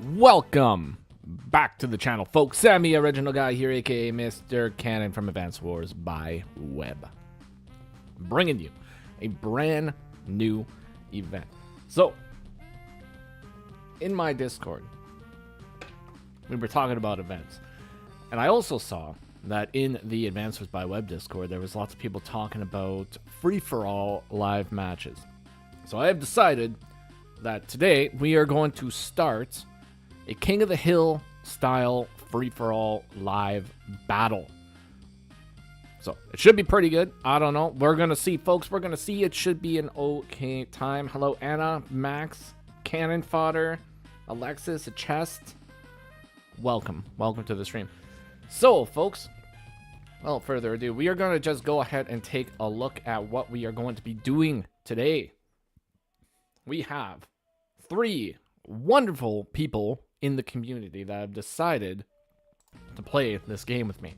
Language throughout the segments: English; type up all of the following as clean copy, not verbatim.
Welcome back to the channel, folks. Sammy, original guy here, aka Mr. Cannon from Advanced Wars by Web, bringing you a brand new event. So, in my Discord, we were talking about events, and I also saw that in the Advanced Wars by Web Discord, there was lots of people talking about free-for-all live matches. So I have decided that today we are going to start a King of the Hill style free-for-all live battle. So it should be pretty good. I don't know. We're going to see, folks. We're going to see. It should be an okay time. Hello, Anna, Max, Cannon Fodder, Alexis, a chest. Welcome. Welcome to the stream. So, folks, without further ado, we are going to just go ahead and take a look at what we are going to be doing today. We have 3 wonderful people in the community that have decided to play this game with me.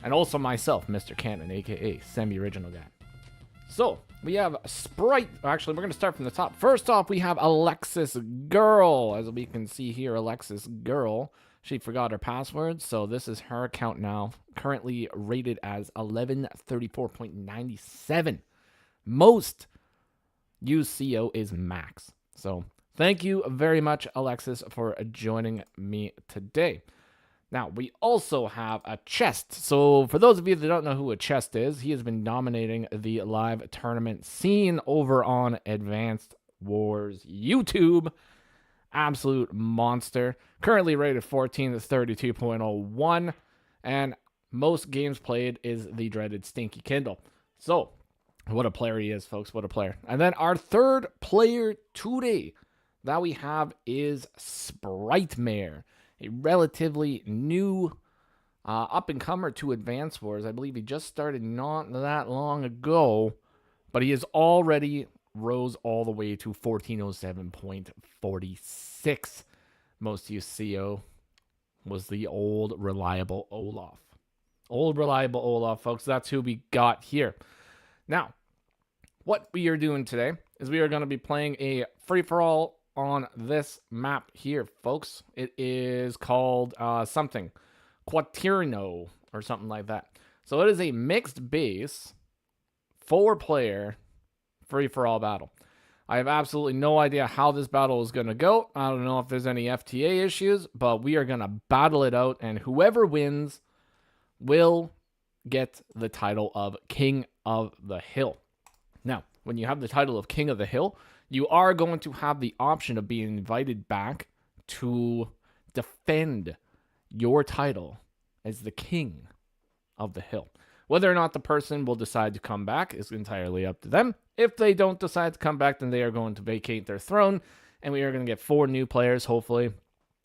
And also myself, Mr. Cannon, aka semi-original guy. So, we have Sprite. Actually, we're going to start from the top. First off, we have Alexis Girl. As we can see here, Alexis Girl. She forgot her password, so this is her account now. Currently rated as 1134.97. Most used CO is max. So, thank you very much, Alexis, for joining me today. Now, we also have a chest. So, for those of you that don't know who a chest is, he has been dominating the live tournament scene over on Advanced Wars YouTube. Absolute monster. Currently rated 14 to 32.01. And most games played is the dreaded Stinky Kindle. So, what a player he is, folks. What a player. And then our third player today that we have is Sprite Mare, a relatively new up-and-comer to Advance Wars. I believe he just started not that long ago, but he has already rose all the way to 1407.46. Most used CO was the old reliable Olaf. Old reliable Olaf, folks. That's who we got here. Now, what we are doing today is we are going to be playing a free-for-all on this map here, folks. It is called something Quaterno or something like that. So it is a mixed base 4-player free-for-all battle. I have absolutely no idea how this battle is going to go. I don't know if there's any FTA issues, but we are going to battle it out, and whoever wins will get the title of King of the Hill. Now, when you have the title of King of the Hill, you are going to have the option of being invited back to defend your title as the King of the Hill. Whether or not the person will decide to come back is entirely up to them. If they don't decide to come back, then they are going to vacate their throne, and we are going to get 4 new players, hopefully,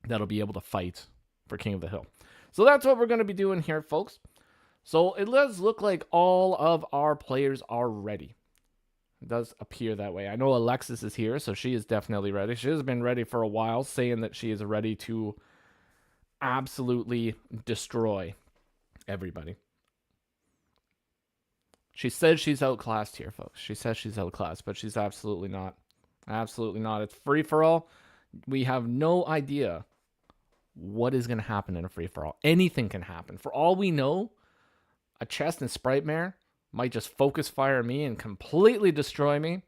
that'll be able to fight for King of the Hill. So that's what we're going to be doing here, folks. So it does look like all of our players are ready. It does appear that way. I know Alexis is here, so she is definitely ready. She has been ready for a while, saying that she is ready to absolutely destroy everybody. She says she's outclassed here, folks. She says she's outclassed, but she's absolutely not. Absolutely not. It's free-for-all. We have no idea what is going to happen in a free-for-all. Anything can happen. For all we know, a chest and Sprite Mare might just focus fire me and completely destroy me.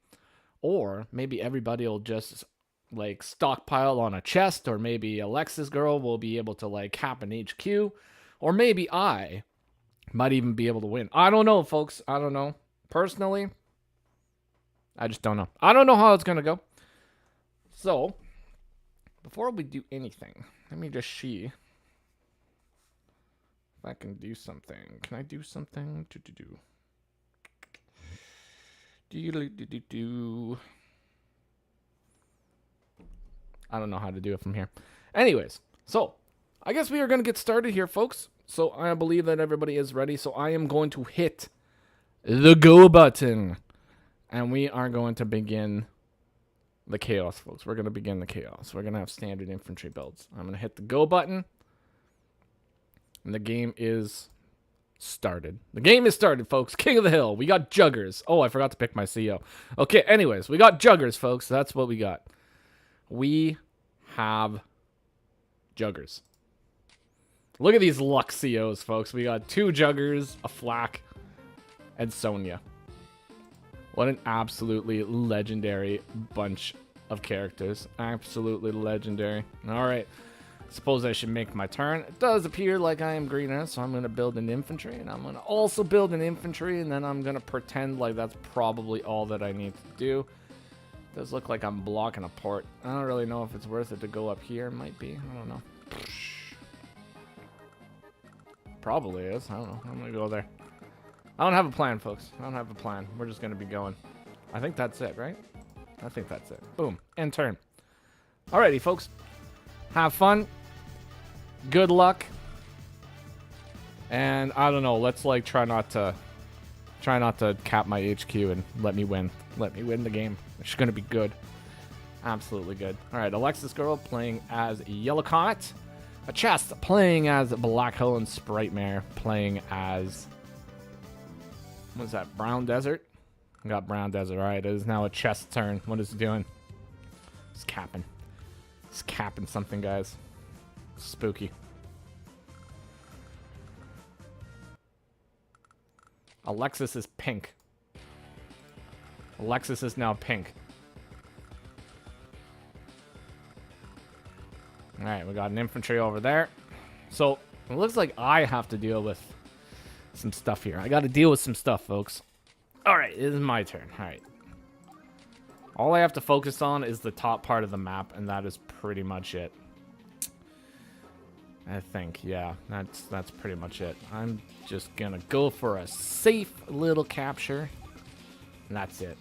Or maybe everybody will just like stockpile on a chest, or maybe Alexis Girl will be able to like cap an HQ, or maybe I might even be able to win. I don't know, folks. I don't know. Personally, I just don't know. I don't know how it's going to go. So, before we do anything, let me just see if I can do something. Can I do something? I don't know how to do it from here. Anyways, so I guess we are going to get started here, folks. So I believe that everybody is ready. So I am going to hit the go button, and we are going to begin the chaos, folks. We're going to begin the chaos. We're going to have standard infantry builds. I'm going to hit the go button, and the game is started. The game is started, folks. King of the Hill. We got Juggers. Oh, I forgot to pick my CO. Okay, anyways, we got Juggers, folks. That's what we got. We have Juggers. Look at these Luxios, folks. We got 2 Juggers, a Flak, and Sonya. What an absolutely legendary bunch of characters. Absolutely legendary. All right. Suppose I should make my turn. It does appear like I am greener, so I'm going to build an infantry, and I'm going to also build an infantry, and then I'm going to pretend like that's probably all that I need to do. It does look like I'm blocking a port. I don't really know if it's worth it to go up here. It might be. I don't know. Probably is. I don't know. I'm going to go there. I don't have a plan, folks. I don't have a plan. We're just going to be going. I think that's it, right? I think that's it. Boom. End turn. Alrighty, folks. Have fun. Good luck. And I don't know. Let's like try not to cap my HQ and let me win. Let me win the game. It's going to be good. Absolutely good. All right. Alexis Girl playing as Yellow Comet. A Chest playing as Black Hole, and Sprite Mare playing as... What's that? Brown Desert? I got Brown Desert. All right. It is now a Chest turn. What is it doing? It's capping. It's capping something, guys. Spooky. Alexis is pink. Alexis is now pink. Alright, we got an infantry over there. So, it looks like I have to deal with some stuff here. I got to deal with some stuff, folks. Alright, it is my turn. Alright. All I have to focus on is the top part of the map, and that is pretty much it. I think, yeah, that's pretty much it. I'm just gonna go for a safe little capture, and that's it.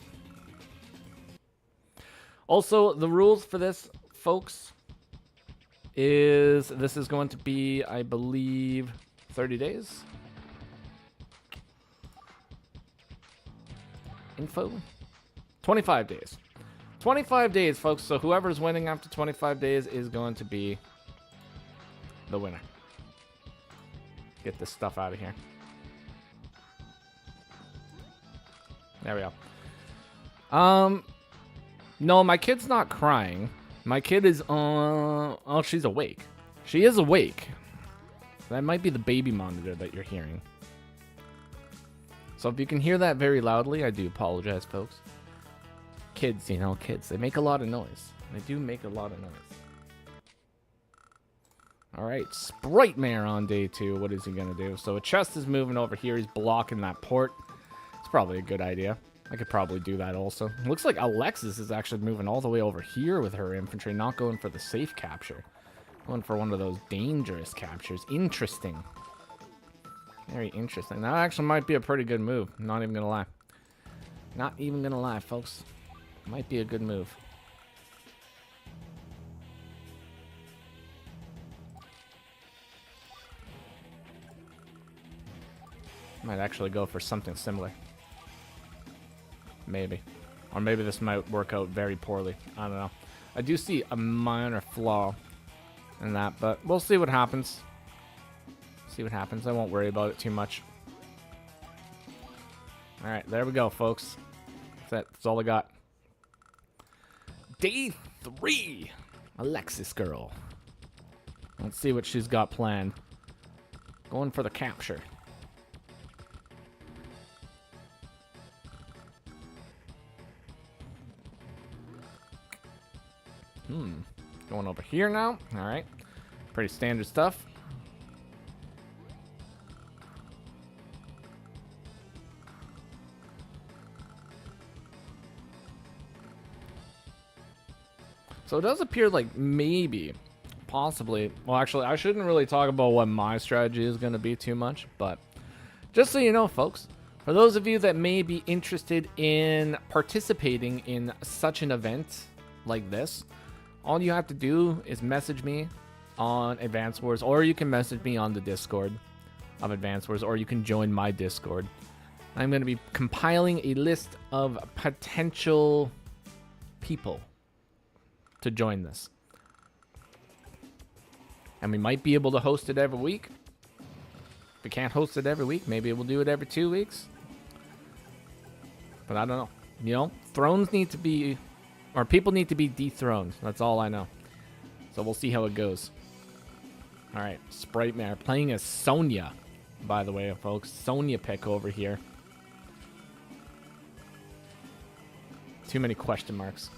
Also, the rules for this, folks, is this is going to be, I believe, 30 days. Info? 25 days. 25 days, folks. So whoever's winning after 25 days is going to be the winner. Get this stuff out of here. There we go. No, my kid's not crying. My kid is oh, she's awake. She is awake. That might be the baby monitor that you're hearing. So if you can hear that very loudly, I do apologize, folks. Kids, you know, kids, they make a lot of noise. They do make a lot of noise. Alright, Sprite Mare on day 2. What is he going to do? So a Chest is moving over here. He's blocking that port. It's probably a good idea. I could probably do that also. Looks like Alexis is actually moving all the way over here with her infantry, not going for the safe capture. Going for one of those dangerous captures. Interesting. Very interesting. That actually might be a pretty good move. Not even going to lie. Not even going to lie, folks. Might be a good move. Might actually go for something similar. Maybe. Or maybe this might work out very poorly. I don't know. I do see a minor flaw in that, but we'll see what happens. See what happens. I won't worry about it too much. Alright, there we go, folks. That's it. That's all I got. Day 3. Alexis Girl. Let's see what she's got planned. Going for the capture. Going over here now. Alright. Pretty standard stuff. So it does appear like maybe, possibly, well actually I shouldn't really talk about what my strategy is going to be too much, but just so you know, folks, for those of you that may be interested in participating in such an event like this, all you have to do is message me on Advance Wars, or you can message me on the Discord of Advance Wars, or you can join my Discord. I'm going to be compiling a list of potential people to join this. And we might be able to host it every week. If we can't host it every week, maybe we'll do it every 2 weeks. But I don't know. You know, thrones need to be... or people need to be dethroned. That's all I know. So we'll see how it goes. All right, Sprite Mare playing as Sonya, by the way, folks. Sonya pick over here. Too many question marks.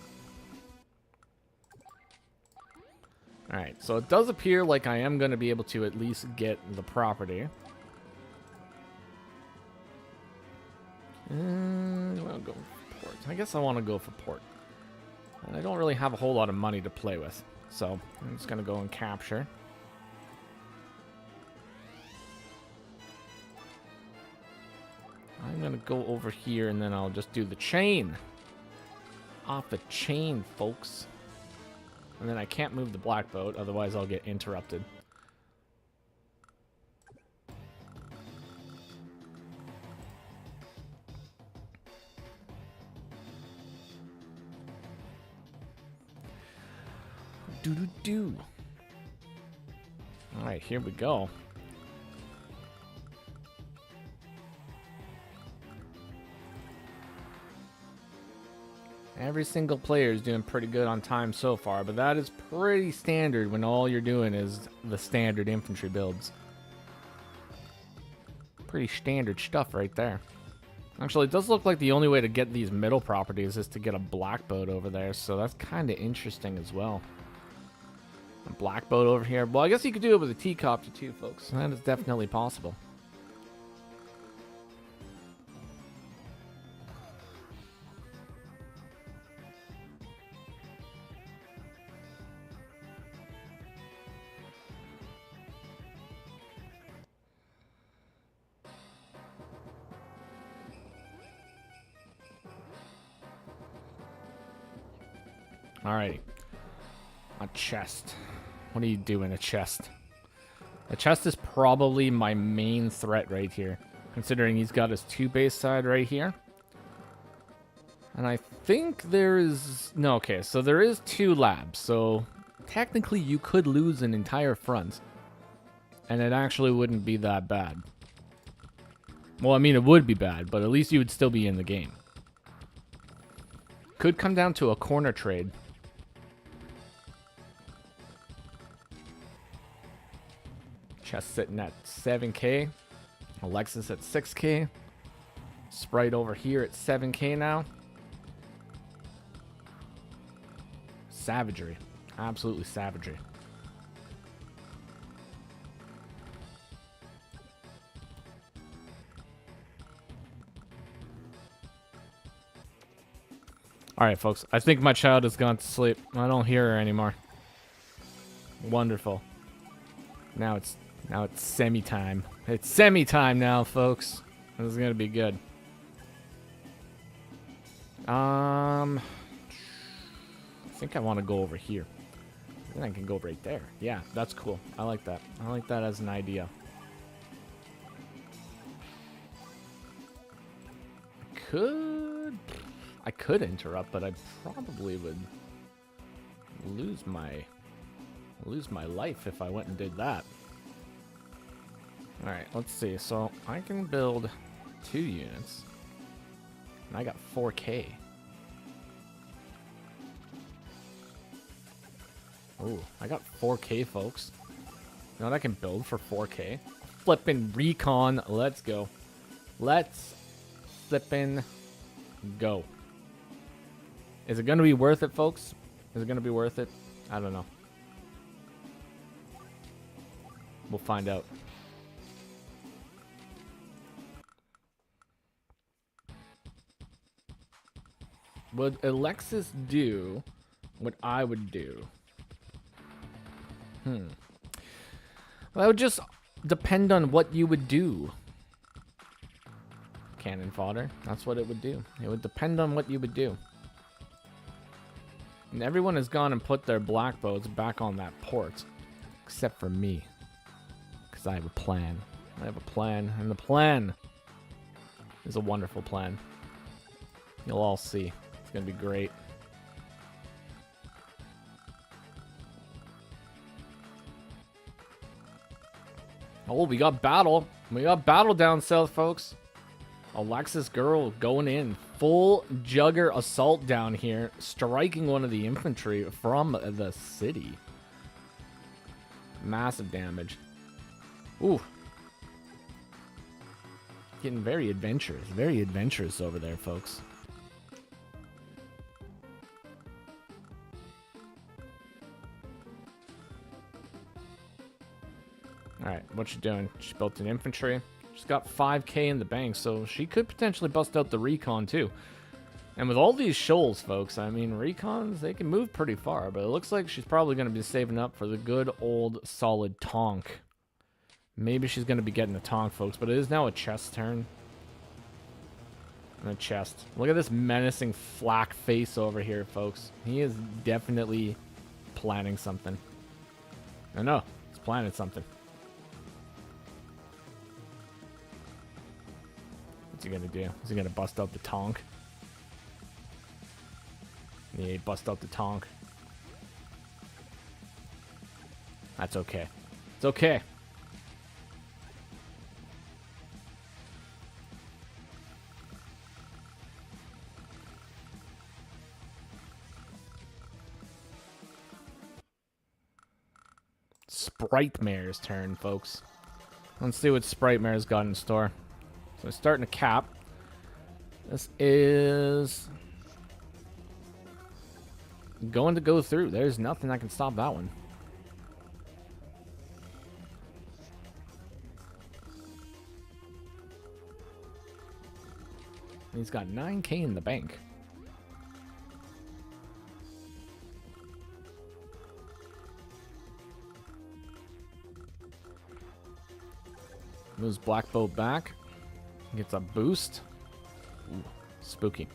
All right, so it does appear like I am going to be able to at least get the property. I want to go for port. I guess I want to go for port. And I don't really have a whole lot of money to play with, so I'm just going to go and capture. I'm going to go over here, and then I'll just do the chain. Off the chain, folks. And then I can't move the black boat, otherwise I'll get interrupted. Do-do-do. All right, here we go. Every single player is doing pretty good on time so far, but that is pretty standard when all you're doing is the standard infantry builds. Pretty standard stuff right there. Actually, it does look like the only way to get these middle properties is to get a black boat over there, so that's kind of interesting as well. A black boat over here. Well, I guess you could do it with a T-copter too, folks. That is definitely possible. Alrighty. A chest. What do you do in a chest? A chest is probably my main threat right here, considering he's got his 2 base side right here. And I think there is... No, okay, so there is 2 labs, so technically you could lose an entire front, and it actually wouldn't be that bad. Well, I mean, it would be bad, but at least you would still be in the game. Could come down to a corner trade. Chest sitting at 7k. Alexis at 6k. Sprite over here at 7k now. Savagery. Absolutely savagery. Alright, folks. I think my child has gone to sleep. I don't hear her anymore. Wonderful. Now it's semi-time. It's semi-time now, folks. This is gonna be good. I think I want to go over here. Then I can go right there. Yeah, that's cool. I like that. I like that as an idea. I could interrupt, but I probably would lose my life if I went and did that. Alright, let's see. So I can build 2 units. And I got 4k. Oh, I got 4k, folks. You know what I can build for 4k? Flippin' recon. Let's go. Let's flippin' go. Is it going to be worth it, folks? Is it going to be worth it? I don't know. We'll find out. Would Alexis do what I would do? Well, that would just depend on what you would do. Cannon fodder. That's what it would do. It would depend on what you would do. And everyone has gone and put their black boats back on that port. Except for me. Because I have a plan. I have a plan. And the plan is a wonderful plan. You'll all see. It's going to be great. Oh, we got battle. We got battle down south, folks. Alexis girl going in. Full jugger assault down here. Striking one of the infantry from the city. Massive damage. Ooh. Getting very adventurous over there, folks. Alright, what's she doing? She built an infantry. She's got 5k in the bank, so she could potentially bust out the recon too. And with all these shoals, folks, I mean, recons, they can move pretty far, but it looks like she's probably going to be saving up for the good old solid tonk. Maybe she's going to be getting a tonk, folks, but it is now a chest turn. And a chest. Look at this menacing flak face over here, folks. He is definitely planning something. I know, he's planning something. What's he gonna do? Is he gonna bust out the tonk? Yeah, bust out the tonk. That's okay. It's okay. Sprite Mare's turn, folks. Let's see what Sprite Mare's got in store. So starting to cap. This is going to go through. There's nothing that can stop that one. He's got 9k in the bank. Moves Black Bolt back. Gets a boost. Ooh, spooky.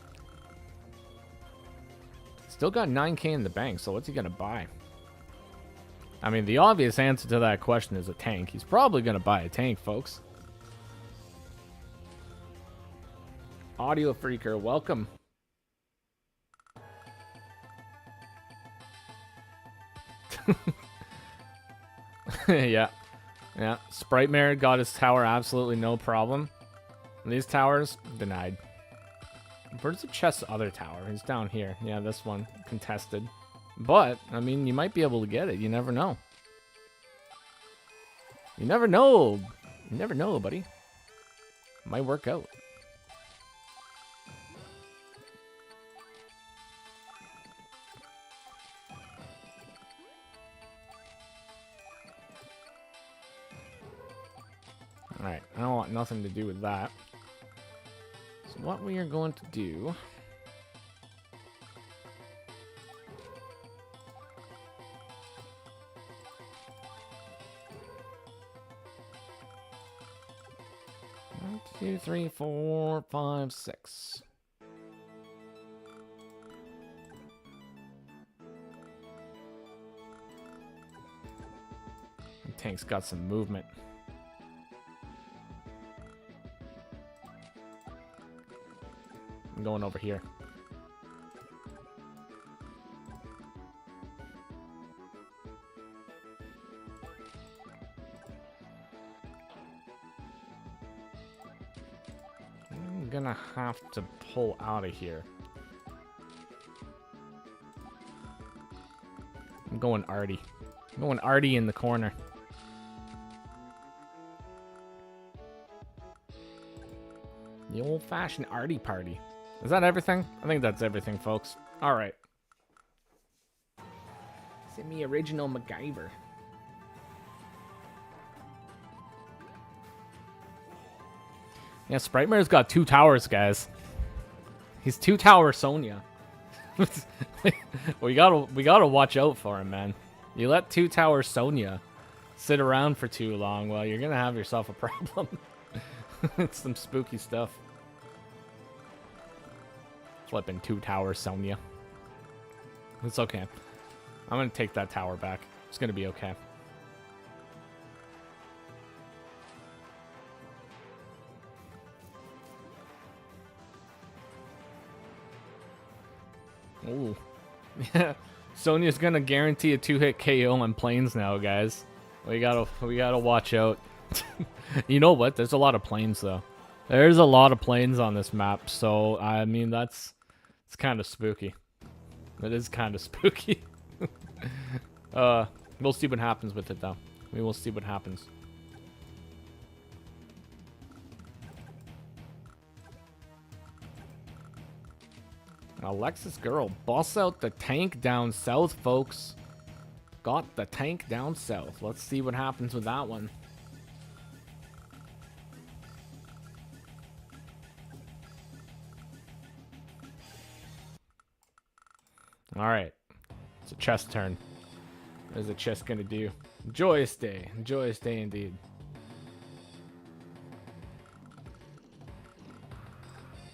Still got 9k in the bank, so what's he gonna buy? I mean, the obvious answer to that question is a tank. He's probably gonna buy a tank, folks. Audio Freaker, welcome. Yeah. Yeah, Sprite Mare got his tower absolutely no problem. And these towers, denied. Where's the chest's other tower? He's down here. Yeah, this one, contested. But, I mean, you might be able to get it. You never know. You never know. You never know, buddy. Might work out. Alright, I don't want nothing to do with that. So what we are going to do... One, two, three, four, five, six. The tank's got some movement. I'm going over here. I'm gonna have to pull out of here. I'm going arty. I'm going arty in the corner. The old-fashioned arty party. Is that everything? I think that's everything, folks. All right. Send me original MacGyver. Yeah, Sprite Mare's got 2 towers, guys. He's 2-tower Sonya. we gotta watch out for him, man. You let 2-tower Sonya sit around for too long, well, you're gonna have yourself a problem. It's some spooky stuff. Flipping 2-tower Sonya. It's okay. I'm gonna take that tower back. It's gonna be okay. Ooh. Yeah. Sonya's gonna guarantee a 2-hit KO on planes now, guys. We gotta watch out. You know what? There's a lot of planes though. There's a lot of planes on this map, so I mean it's kind of spooky. It is kind of spooky. We'll see what happens with it though. We will see what happens. Alexis girl, boss out the tank down south, folks. Got the tank down south. Let's see what happens with that one. Alright. It's a chest turn. What is the chest gonna do? Joyous day. Joyous day indeed.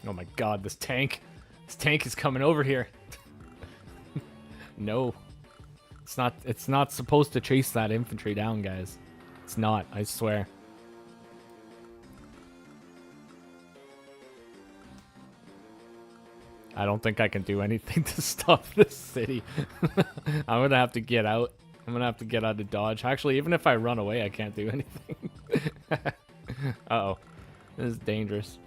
Oh my god, this tank. This tank is coming over here. No. It's not supposed to chase that infantry down, guys. It's not, I swear. I don't think I can do anything to stop this city. I'm gonna have to get out. I'm gonna have to get out of Dodge. Actually, even if I run away, I can't do anything. Uh-oh. This is dangerous.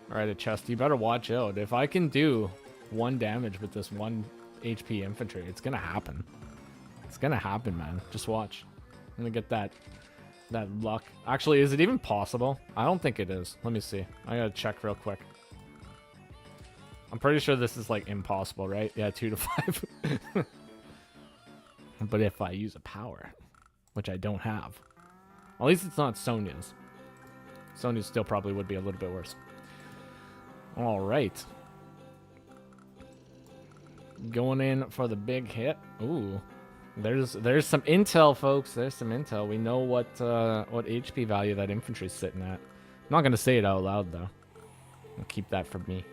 Alright, a chest. You better watch out. If I can do 1 damage with this 1 HP infantry, it's gonna happen. It's gonna happen, man. Just watch. I'm gonna get that luck. Actually, is it even possible? I don't think it is. Let me see. I gotta check real quick. I'm pretty sure this is like impossible, right? Yeah, 2 to 5. But if I use a power, which I don't have, at least it's not Sonya's. Sonya's still probably would be a little bit worse. All right. Going in for the big hit. Ooh. There's some intel, folks. There's some intel. We know what HP value that infantry's sitting at. I'm not gonna say it out loud though. I'll keep that for me.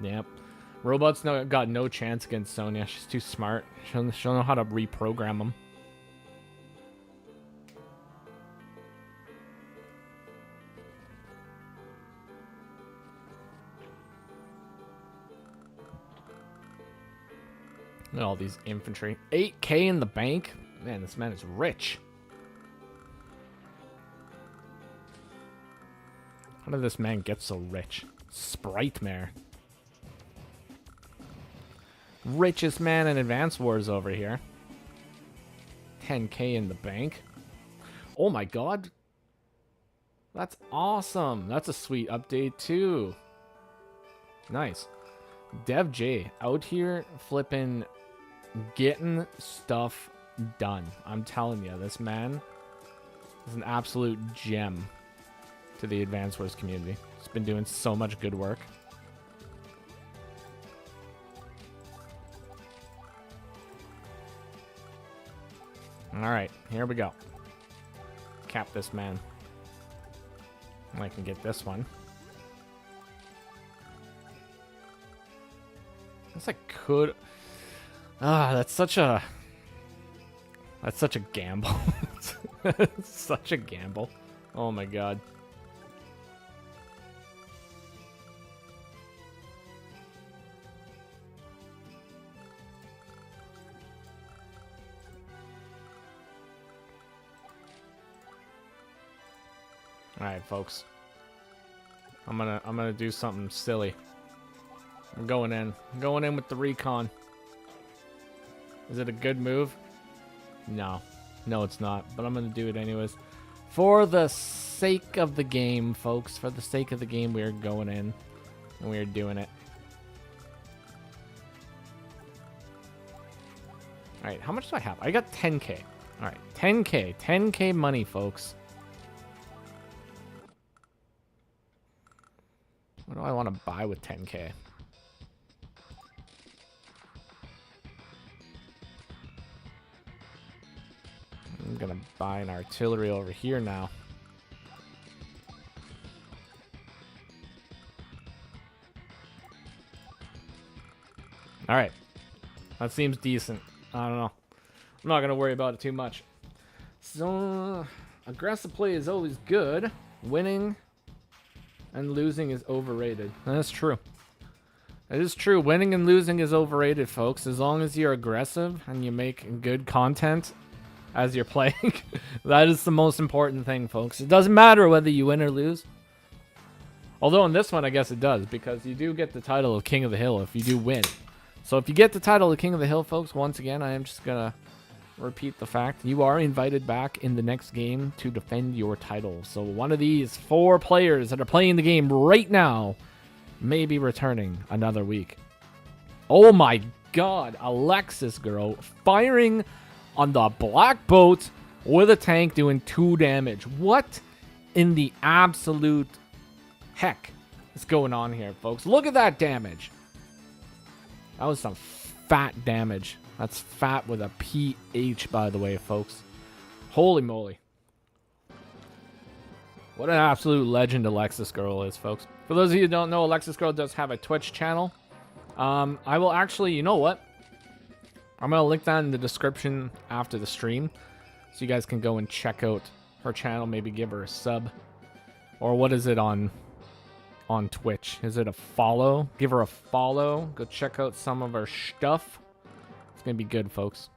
Yep. Robot's got no chance against Sonya. She's too smart. She'll know how to reprogram them. Look at all these infantry. 8K in the bank? Man, this man is rich. How did this man get so rich? Sprite mare. Richest man in Advance Wars over here. 10K in the bank. Oh my god. That's awesome. That's a sweet update too. Nice. Dev J out here flipping, getting stuff done. I'm telling you, this man is an absolute gem to the Advance Wars community. He's been doing so much good work. Alright, here we go. Cap this man. I can get this one. Guess I could. That's such a gamble. Such a gamble. Oh my god. All right, folks. I'm gonna do something silly. I'm going in. I'm going in with the recon. Is it a good move? No. No, it's not. But I'm gonna do it anyways. For the sake of the game, folks. For the sake of the game, we are going in. And we are doing it. Alright, how much do I have? I got 10K. Alright, 10K. 10K money, folks. What do I want to buy with 10K? I'm gonna buy an artillery over here now. Alright. That seems decent. I don't know. I'm not gonna worry about it too much. So, aggressive play is always good. Winning and losing is overrated. That's true. It is true. Winning and losing is overrated, folks. As long as you're aggressive and you make good content as you're playing, that is the most important thing, folks. It doesn't matter whether you win or lose. Although in this one, I guess it does, because you do get the title of King of the Hill if you do win. So if you get the title of King of the Hill, folks, once again, I am just going to repeat the fact. You are invited back in the next game to defend your title. So one of these 4 players that are playing the game right now may be returning another week. Oh my god, Alexis girl firing on the black boat with a tank doing 2 damage. What in the absolute heck is going on here, folks? Look at that damage. That was some fat damage. That's fat with a PH, by the way, folks. Holy moly. What an absolute legend Alexis Girl is, folks. For those of you who don't know, Alexis Girl does have a Twitch channel. I will actually, you know what? I'm going to link that in the description after the stream. So you guys can go and check out her channel. Maybe give her a sub. Or what is it on Twitch? Is it a follow? Give her a follow. Go check out some of her stuff. It's going to be good, folks.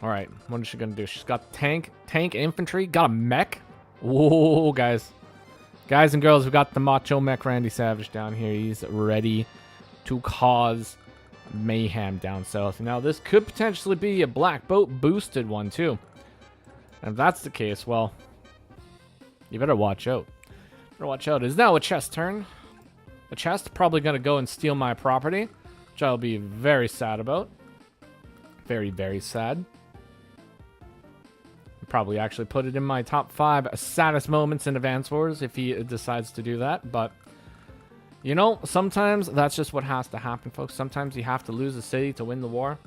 Alright, what is she going to do? She's got tank infantry, got a mech. Whoa, guys. Guys and girls, we got the macho mech Randy Savage down here. He's ready to cause mayhem down south. Now, this could potentially be a black boat boosted one, too. And if that's the case, well, you better watch out. It's now a chest turn. A chest probably going to go and steal my property, which I'll be very sad about. Very, very sad. Probably actually put it in my top 5 saddest moments in Advance Wars if he decides to do that. But, you know, sometimes that's just what has to happen, folks. Sometimes you have to lose a city to win the war.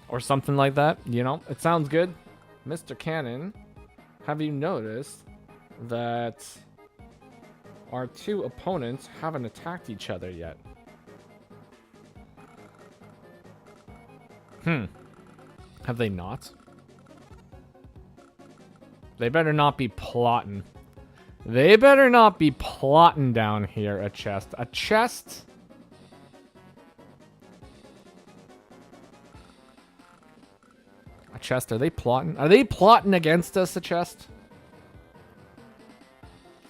Or something like that, you know. It sounds good. Mr. Cannon, have you noticed that our 2 opponents haven't attacked each other yet? Have they not? They better not be plotting. They better not be plotting down here a chest. A chest? A chest, are they plotting? Are they plotting against us, a chest?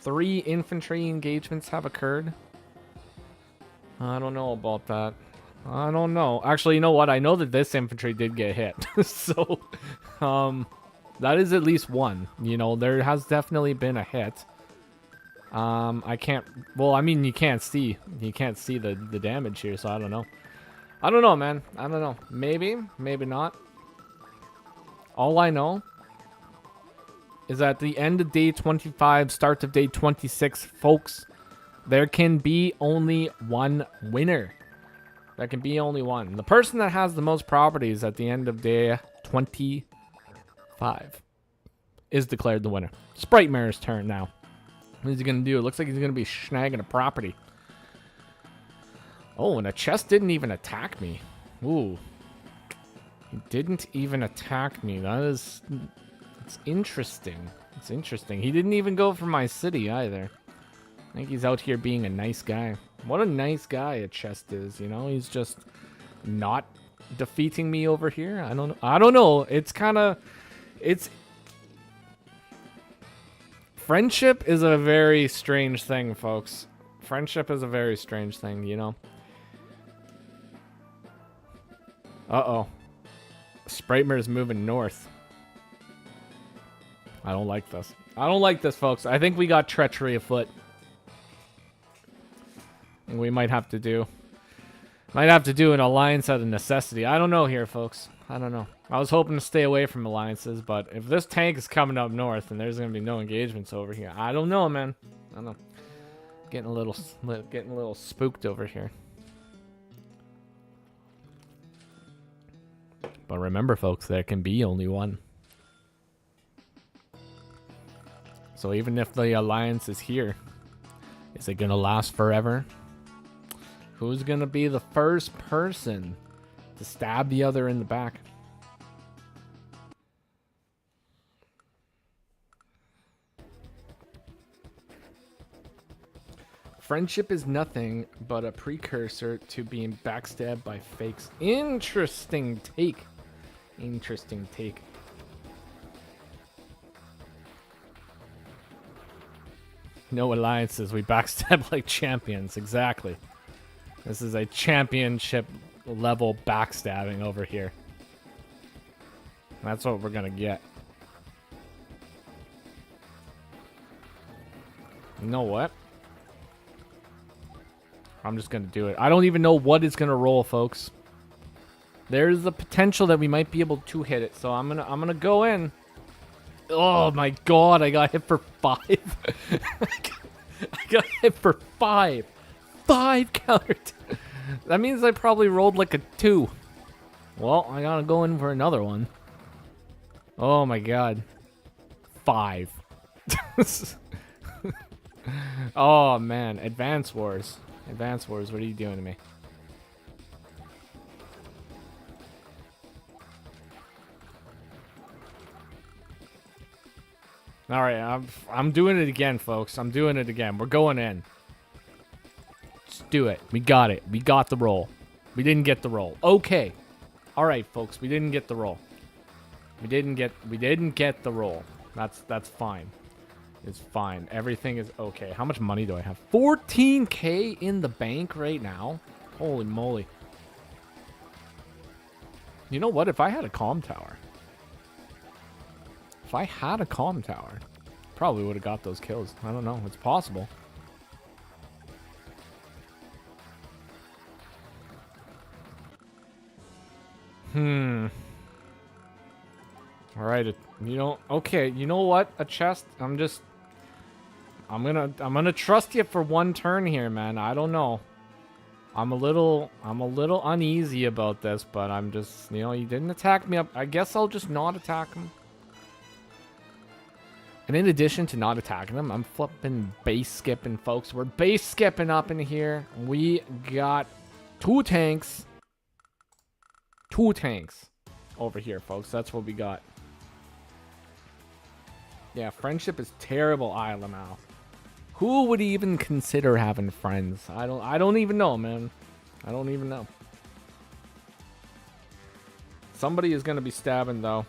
3 infantry engagements have occurred. I don't know about that. I don't know. Actually, you know what? I know that this infantry did get hit. So, that is at least one. You know, there has definitely been a hit. I can't... Well, I mean, you can't see. You can't see the damage here, so I don't know. I don't know, man. I don't know. Maybe. Maybe not. All I know is at the end of day 25, start of day 26, folks, there can be only one winner. There can be only one. The person that has the most properties at the end of day 25 is declared the winner. Sprite Mare's turn now. What is he going to do? It looks like he's going to be snagging a property. Oh, and a chest didn't even attack me. Ooh. He didn't even attack me. That is... It's interesting. It's interesting. He didn't even go for my city either. I think he's out here being a nice guy. What a nice guy a chest is, you know? He's just not defeating me over here. I don't know. It's kind of... It's... Friendship is a very strange thing, folks. Friendship is a very strange thing, you know? Uh-oh. Spritemer's moving north. I don't like this. I don't like this, folks. I think we got treachery afoot. And we might have to do an alliance out of necessity. I don't know here, folks. I don't know. I was hoping to stay away from alliances, but if this tank is coming up north and there's going to be no engagements over here, I don't know, man. I don't know. Getting a little spooked over here. But remember, folks, there can be only one. So even if the alliance is here, is it going to last forever? Who's going to be the first person to stab the other in the back? Friendship is nothing but a precursor to being backstabbed by fakes. Interesting take. Interesting take. No alliances. We backstab like champions. Exactly. This is a championship level backstabbing over here. That's what we're gonna get. You know what? I'm just gonna do it. I don't even know what it's gonna roll, folks. There's the potential that we might be able to hit it, so I'm gonna go in. Oh my god, I got hit for 5. I got hit for 5. 5 counter. That means I probably rolled like a 2. Well, I gotta go in for another one. Oh my god. 5. Oh man, Advance Wars. Advance Wars, what are you doing to me? Alright, I'm doing it again, folks. I'm doing it again. We're going in. Let's do it. We got it. We got the roll. We didn't get the roll. Okay. Alright, folks, we didn't get the roll. We didn't get the roll. That's fine. It's fine. Everything is okay. How much money do I have? 14K in the bank right now? Holy moly. You know what? If I had a comm tower. If I had a comm tower, probably would have got those kills. I don't know. It's possible. Alright, you know, okay, you know what? A chest, I'm gonna trust you for one turn here, man. I don't know. I'm a little uneasy about this, but I'm just, you know, you didn't attack me up. I guess I'll just not attack him. And in addition to not attacking them, I'm flipping base skipping, folks. We're base skipping up in here. We got 2 tanks. 2 tanks over here, folks. That's what we got. Yeah, friendship is terrible, Islamau. Who would even consider having friends? I don't even know, man. I don't even know. Somebody is gonna be stabbing, though.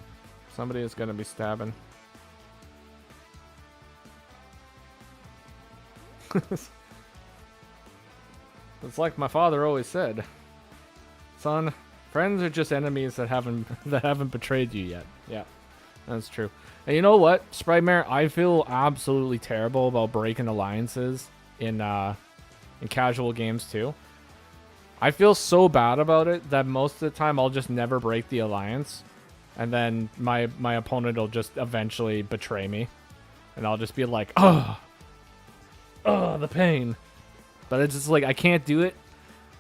Somebody is gonna be stabbing. It's like my father always said, son, friends are just enemies that haven't betrayed you yet. Yeah, that's true. And you know what, Sprightmare, I feel absolutely terrible about breaking alliances in casual games too. I feel so bad about it that most of the time I'll just never break the alliance, and then my opponent will just eventually betray me, and I'll just be like, oh, the pain. But it's just like, I can't do it.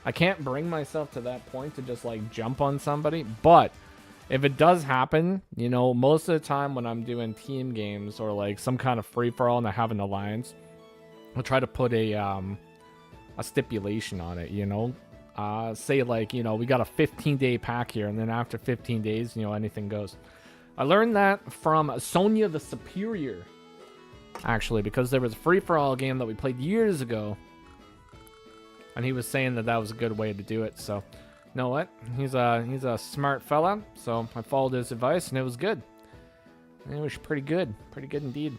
I can't bring myself to that point to just like jump on somebody. But if it does happen, you know, most of the time when I'm doing team games or like some kind of free-for-all and I have an alliance, I'll try to put a stipulation on it, you know. Say like, you know, we got a 15-day pack here, and then after 15 days, you know, anything goes. I learned that from Sonya the Superior, actually, because there was a free-for-all game that we played years ago, and he was saying that that was a good way to do it. So, you know what? He's a smart fella, so I followed his advice, and it was good. It was pretty good indeed.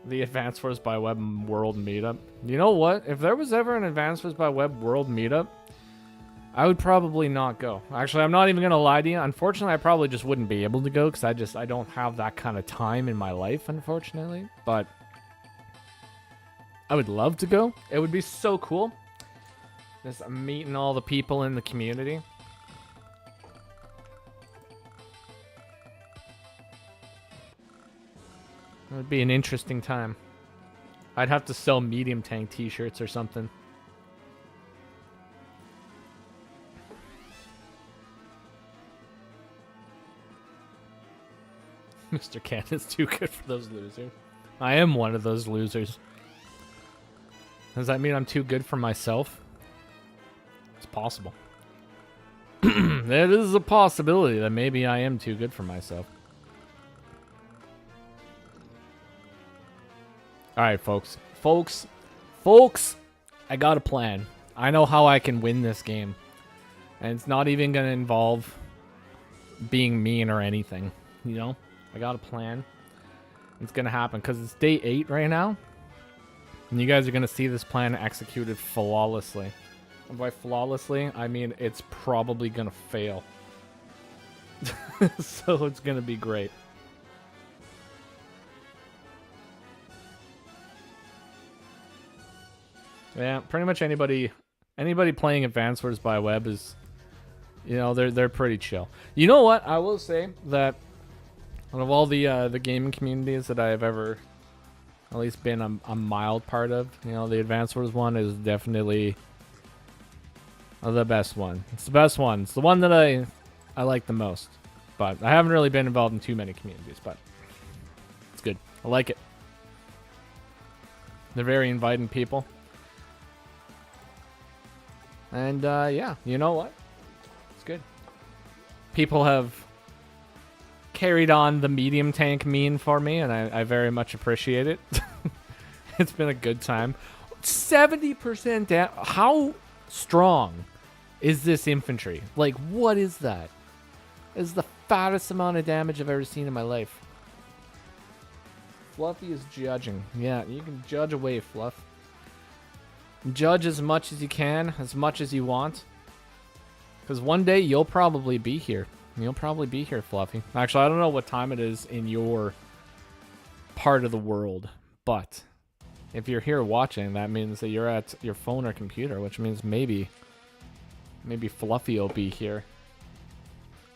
The Advance Wars by Web World Meetup. You know what? If there was ever an Advance Wars by Web World Meetup, I would probably not go. Actually, I'm not even going to lie to you. Unfortunately, I probably just wouldn't be able to go because I don't have that kind of time in my life, unfortunately. But I would love to go. It would be so cool. Just meeting all the people in the community. It would be an interesting time. I'd have to sell medium tank t-shirts or something. Mr. Ken is too good for those losers. I am one of those losers. Does that mean I'm too good for myself? It's possible. There is a possibility that maybe I am too good for myself. Alright, folks. Folks! I got a plan. I know how I can win this game. And it's not even going to involve being mean or anything, you know? I got a plan. It's going to happen because it's day 8 right now. And you guys are going to see this plan executed flawlessly. And by flawlessly, I mean it's probably going to fail. So it's going to be great. Yeah, pretty much anybody playing Advance Wars by Web is, you know, they're pretty chill. You know what? I will say that out of all the gaming communities that I've ever at least been a mild part of, you know, the Advance Wars one is definitely the best one. It's the best one. It's the one that I like the most. But I haven't really been involved in too many communities, but it's good. I like it. They're very inviting people. And yeah, you know what? It's good. People have carried on the medium tank meme for me, and I very much appreciate it. It's been a good time. 70% down. How strong is this infantry? Like, what is that? It's the fattest amount of damage I've ever seen in my life. Fluffy is judging. Yeah, you can judge away, Fluff. Judge as much as you can, as much as you want. Because one day you'll probably be here. You'll probably be here, Fluffy. Actually, I don't know what time it is in your part of the world. But if you're here watching, that means that you're at your phone or computer. Which means maybe Fluffy will be here.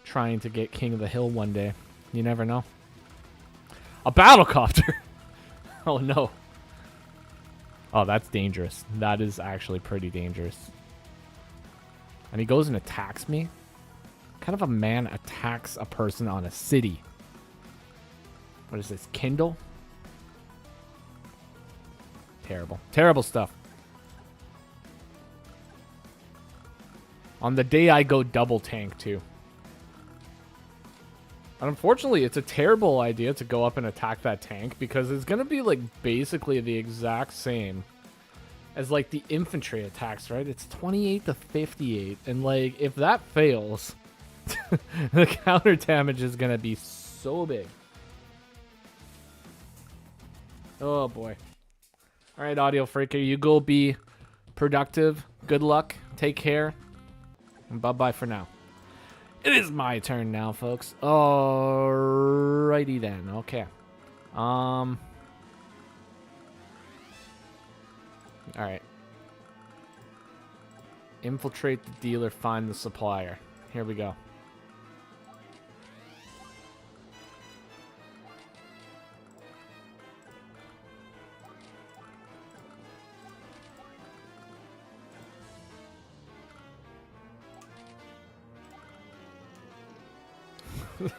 Trying to get King of the Hill one day. You never know. A battlecopter! Oh no. Oh, that's dangerous. That is actually pretty dangerous. And he goes and attacks me? What kind of a man attacks a person on a city? What is this? Kindle? Terrible. Terrible stuff. On the day I go double tank, too. And unfortunately, it's a terrible idea to go up and attack that tank because it's going to be like basically the exact same as like the infantry attacks, right? It's 28 to 58. And like if that fails, the counter damage is going to be so big. Oh boy. All right, Audio Freaker, you go be productive. Good luck. Take care. And bye-bye for now. It is my turn now, folks. Alrighty then. Okay. Alright. Infiltrate the dealer, find the supplier. Here we go.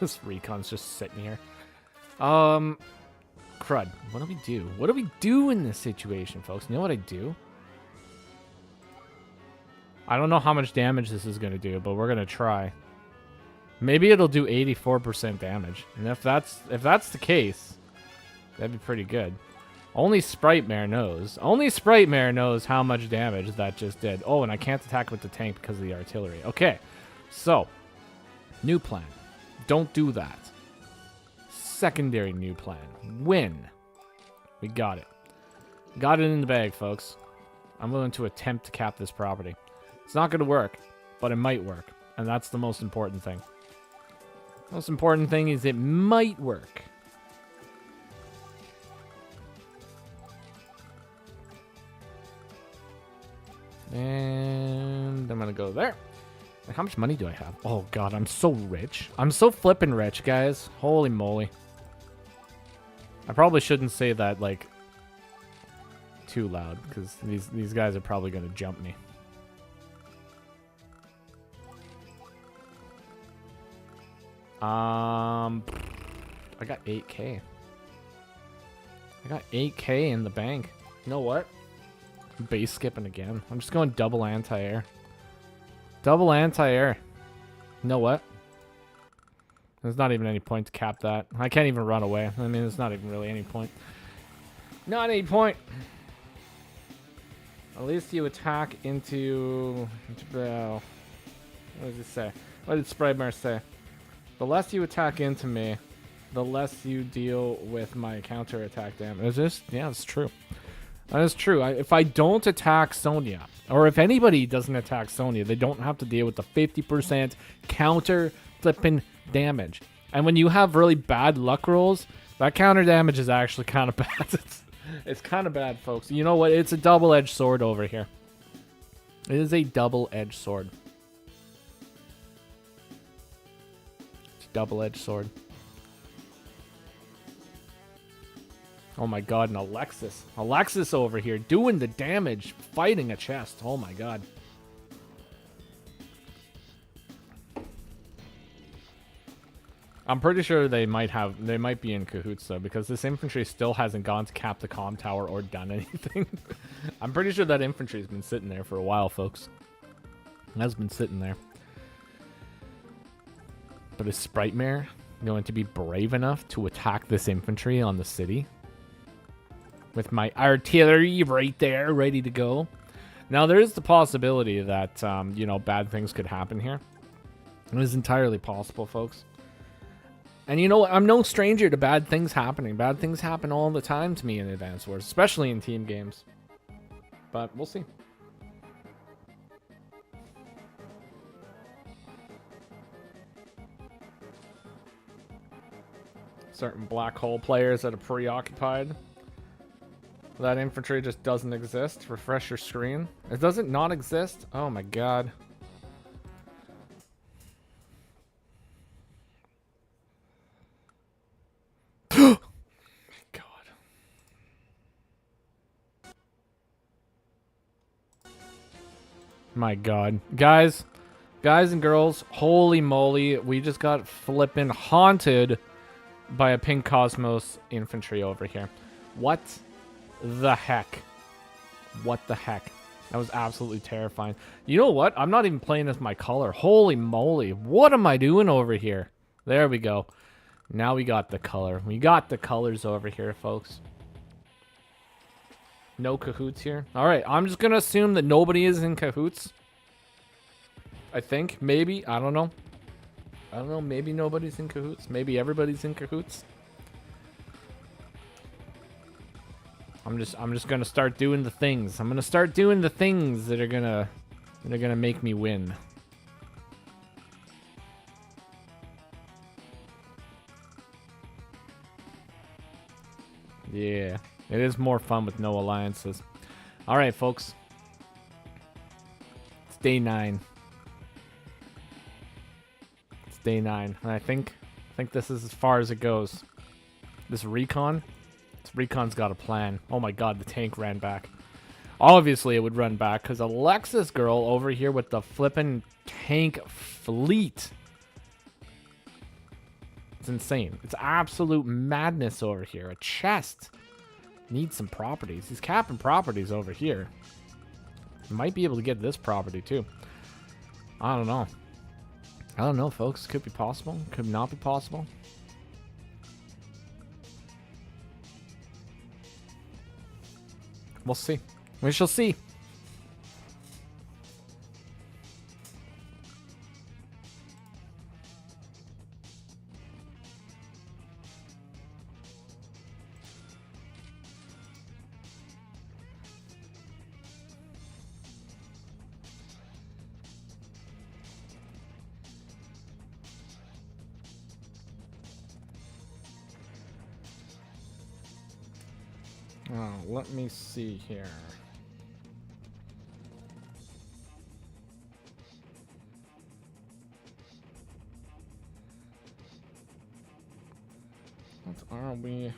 This recon's just sitting here. Crud. What do we do? What do we do in this situation, folks? You know what I do? I don't know how much damage this is going to do, but we're going to try. Maybe it'll do 84% damage. And if that's the case, that'd be pretty good. Only Sprite Mare knows. Only Sprite Mare knows how much damage that just did. Oh, and I can't attack with the tank because of the artillery. Okay. So, new plan. Don't do that. Secondary new plan. Win. We got it. Got it in the bag, folks. I'm willing to attempt to cap this property. It's not going to work, but it might work. And that's the most important thing. Most important thing is it might work. And I'm going to go there. How much money do I have? Oh, God, I'm so rich. I'm so flippin' rich, guys. Holy moly. I probably shouldn't say that, like, too loud, because these guys are probably going to jump me. I got 8K. I got 8K in the bank. You know what? Base skipping again. I'm just going double anti-air. Double anti-air. You know what? There's not even any point to cap that. I can't even run away. I mean, there's not even really any point. Not any point. At least you attack into What does he say? What did Sprightmare say? The less you attack into me, the less you deal with my counterattack damage. Is this? Yeah, it's true. That is true. If I don't attack Sonya, or if anybody doesn't attack Sonya, they don't have to deal with the 50% counter flipping damage. And when you have really bad luck rolls, that counter damage is actually kind of bad. It's kind of bad, folks. You know what? It's a double-edged sword over here. It is a double-edged sword. It's a double-edged sword. Oh my god, and Alexis. Alexis over here doing the damage, fighting a chest. Oh my god. I'm pretty sure they might be in cahoots though, because this infantry still hasn't gone to cap the comm tower or done anything. I'm pretty sure that infantry's been sitting there for a while, folks. It has been sitting there. But is Sprightmare going to be brave enough to attack this infantry on the city? With my artillery right there, ready to go. Now, there is the possibility that, you know, bad things could happen here. It is entirely possible, folks. And you know, I'm no stranger to bad things happening. Bad things happen all the time to me in Advance Wars, especially in team games. But we'll see. Certain black hole players that are preoccupied. That infantry just doesn't exist. Refresh your screen. It doesn't not exist? Oh my god. God. My god. Guys and girls, holy moly, we just got flippin' haunted by a pink Cosmos infantry over here. What the heck? What the heck? That was absolutely terrifying. You know what? I'm not even playing as my color. Holy moly. What am I doing over here? There we go. Now we got the color. We got the colors over here, folks. No cahoots here. Alright, I'm just going to assume that nobody is in cahoots. I think. Maybe. I don't know. I don't know. Maybe nobody's in cahoots. Maybe everybody's in cahoots. I'm just gonna start doing the things. I'm gonna start doing the things that are gonna make me win. Yeah, it is more fun with no alliances. All right, folks. It's day 9. It's day 9, and I think this is as far as it goes. This recon. Recon's got a plan. Oh my god, the tank ran back. Obviously, it would run back because Alexis girl over here with the flippin' tank fleet. It's insane. It's absolute madness over here. A chest needs some properties. He's capping properties over here. Might be able to get this property too. I don't know. I don't know, folks. Could be possible. Could not be possible. We'll see. We shall see. Oh, let me see here. What are we?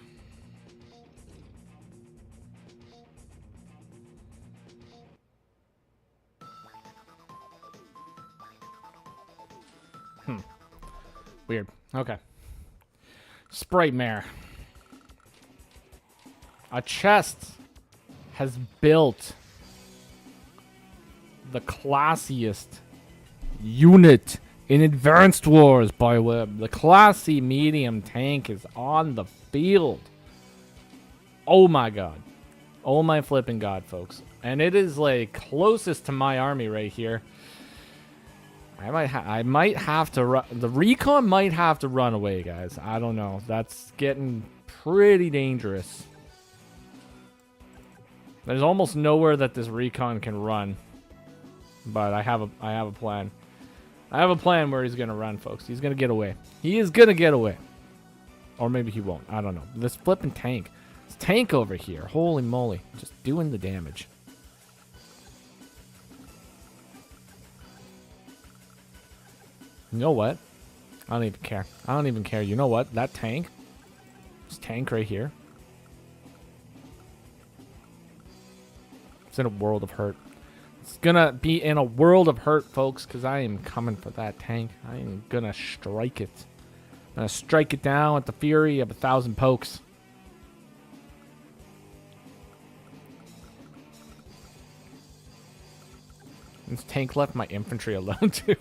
Weird. Okay. Sprightmare. A chest has built the classiest unit in Advanced Wars by Web. The classy medium tank is on the field. Oh my god. Oh my flipping god, folks. And it is like closest to my army right here. I might have to run. The recon might have to run away, guys. I don't know. That's getting pretty dangerous. There's almost nowhere that this recon can run. But I have a plan. I have a plan where he's gonna run, folks. He's gonna get away. He is gonna get away. Or maybe he won't. I don't know. This flipping tank. This tank over here. Holy moly. Just doing the damage. You know what? I don't even care. I don't even care. You know what? That tank. This tank right here. It's in a world of hurt. It's gonna be in a world of hurt, folks, because I am coming for that tank. I am gonna strike it. I'm gonna strike it down with the fury of 1,000 pokes. This tank left my infantry alone, too.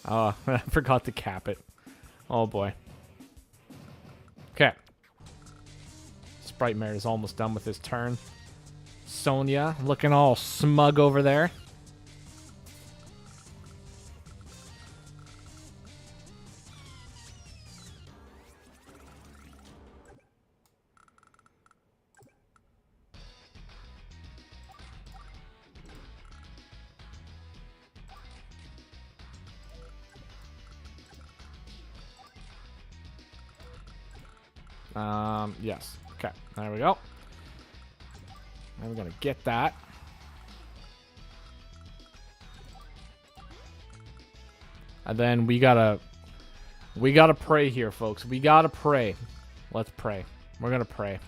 Oh, I forgot to cap it. Oh, boy. Okay. Sprite Mare is almost done with his turn. Sonya looking all smug over there. Yes. Okay, there we go. And we're gonna get that. And then we gotta pray here, folks. We gotta pray. Let's pray. We're gonna pray.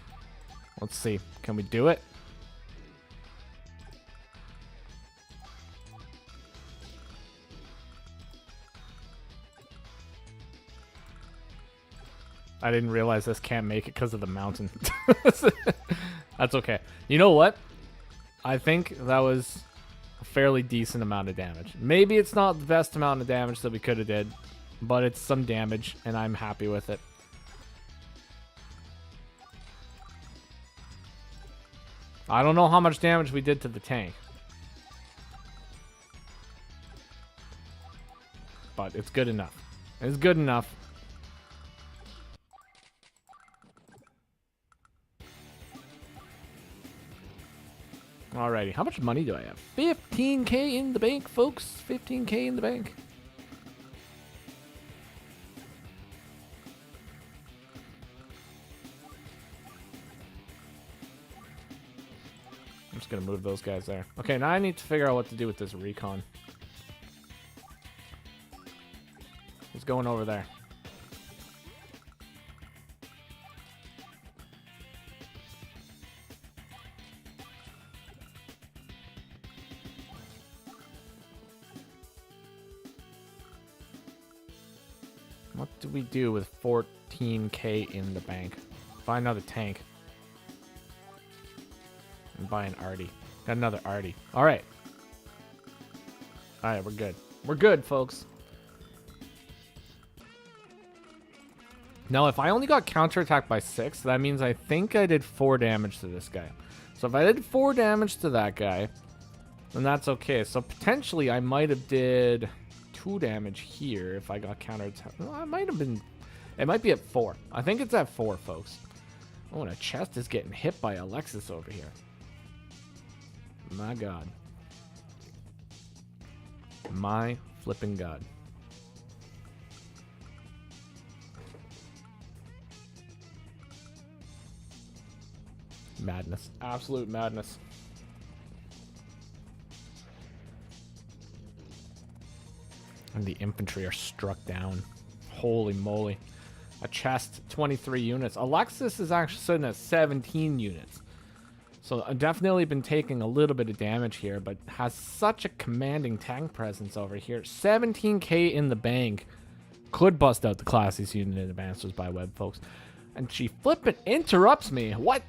Let's see. Can we do it? I didn't realize this can't make it because of the mountain. That's okay. You know what? I think that was a fairly decent amount of damage. Maybe it's not the best amount of damage that we could have did, but it's some damage, and I'm happy with it. I don't know how much damage we did to the tank, but it's good enough. It's good enough. Alrighty, how much money do I have? 15k in the bank, folks. 15k in the bank. I'm just gonna move those guys there. Okay, now I need to figure out what to do with this recon. He's going over there. What do we do with 14k in the bank? Buy another tank. And buy an Artie. Got another Artie. Alright. Alright, we're good. We're good, folks. Now, if I only got counterattacked by 6, that means I think I did 4 damage to this guy. So if I did 4 damage to that guy, then that's okay. So potentially I might have did 2 damage here if I got counterattacked. Well, I might have been... It might be at 4. I think it's at 4, folks. Oh, and a chest is getting hit by Alexis over here. My God. My flipping God. Madness. Absolute madness. And the infantry are struck down. Holy moly. A chest, 23 units. Alexis is actually sitting at 17 units. So I've definitely been taking a little bit of damage here, but has such a commanding tank presence over here. 17k in the bank. Could bust out the classiest unit in advances by web, folks. And she flipping interrupts me. What?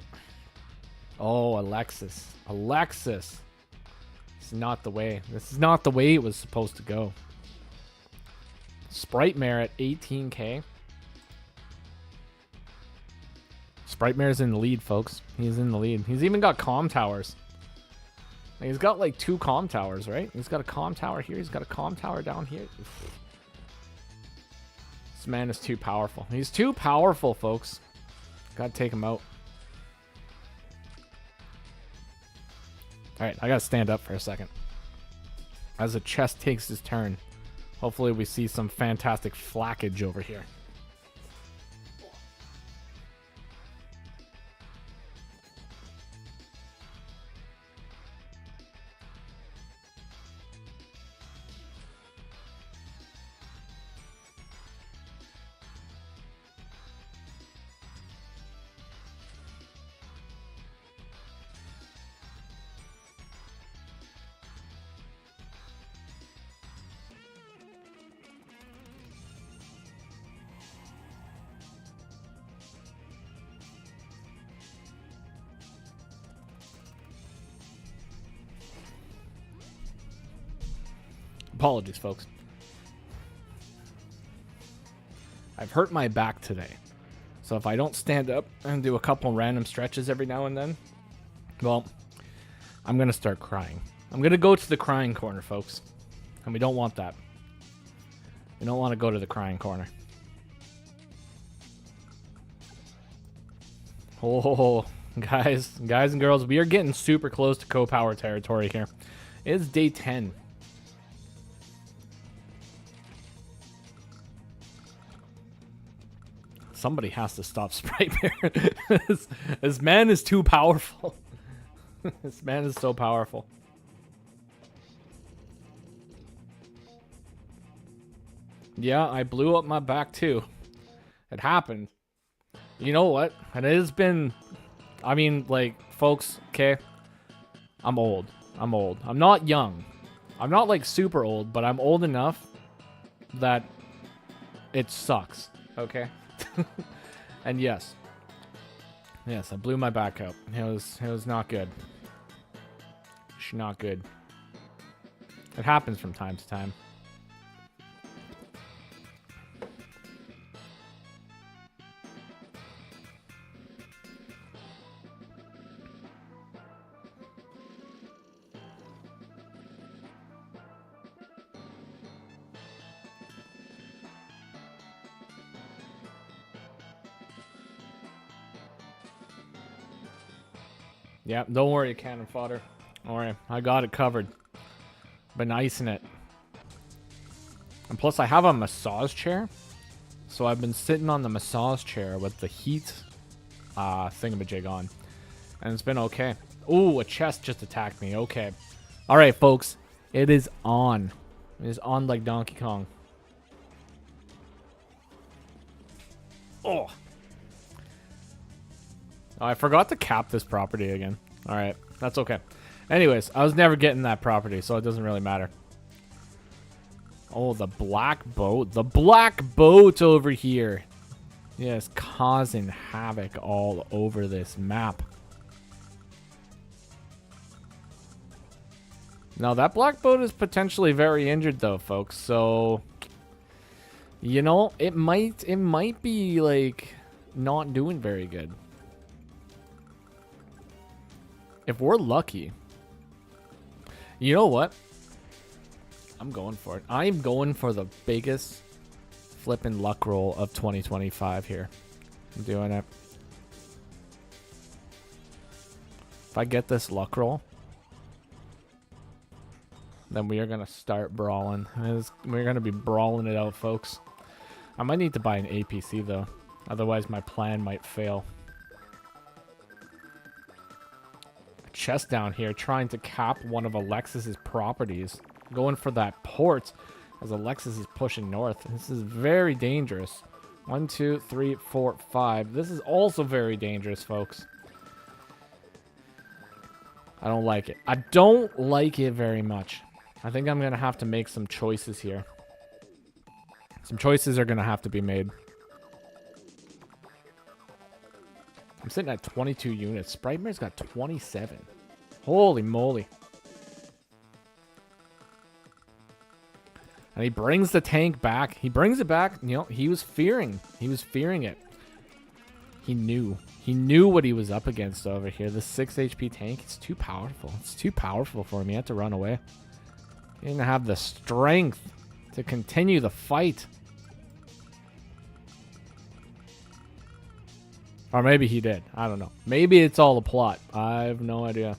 Oh, Alexis. Alexis. This is not the way. This is not the way it was supposed to go. Sprite Mare at 18k. Sprite Mare's in the lead, folks. He's in the lead. He's even got comm towers. He's got like 2 comm towers, right? He's got a comm tower here. He's got a comm tower down here. This man is too powerful. He's too powerful, folks. Gotta take him out. Alright, I gotta stand up for a second. As the chest takes his turn. Hopefully we see some fantastic flackage over here. Apologies, folks. I've hurt my back today. So if I don't stand up and do a couple random stretches every now and then, well, I'm going to start crying. I'm going to go to the crying corner, folks. And we don't want that. We don't want to go to the crying corner. Oh, guys and girls, we are getting super close to co-power territory here. It's day 10. Somebody has to stop Sprite Bear. This man is too powerful. This man is so powerful. Yeah, I blew up my back too. It happened. You know what? And it has been... I mean, like, folks, okay? I'm old. I'm not young. I'm not, like, super old, but I'm old enough that it sucks, okay? And yes, I blew my back out. It was not good. It's not good. It happens from time to time. Yeah, don't worry, cannon fodder. Alright, I got it covered. Been icing it. And plus, I have a massage chair. So I've been sitting on the massage chair with the heat thingamajig on. And it's been okay. Ooh, a chest just attacked me. Okay. Alright, folks. It is on. It is on like Donkey Kong. Oh. Oh, I forgot to cap this property again. Alright, that's okay. Anyways, I was never getting that property, so it doesn't really matter. Oh, the black boat. The black boat over here. Yes, causing havoc all over this map. Now, that black boat is potentially very injured, though, folks. So, you know, it might be, like, not doing very good. If we're lucky. You know what? I'm going for it. I'm going for the biggest flipping luck roll of 2025 here. I'm doing it. If I get this luck roll, then we are going to start brawling. We're going to be brawling it out, folks. I might need to buy an APC, though. Otherwise, my plan might fail. Chest down here trying to cap one of Alexis's properties. Going for that port as Alexis is pushing north. This is very dangerous. 1, 2, 3, 4, 5. This is also very dangerous, folks. I don't like it. I don't like it very much. I think I'm going to have to make some choices here. Some choices are going to have to be made. I'm sitting at 22 units. Spritebear's got 27. Holy moly. And he brings the tank back. He brings it back. You know, he was fearing it. He knew. He knew what he was up against over here. The 6 HP tank, it's too powerful. It's too powerful for him. He had to run away. He didn't have the strength to continue the fight. Or maybe he did. I don't know. Maybe it's all a plot. I have no idea.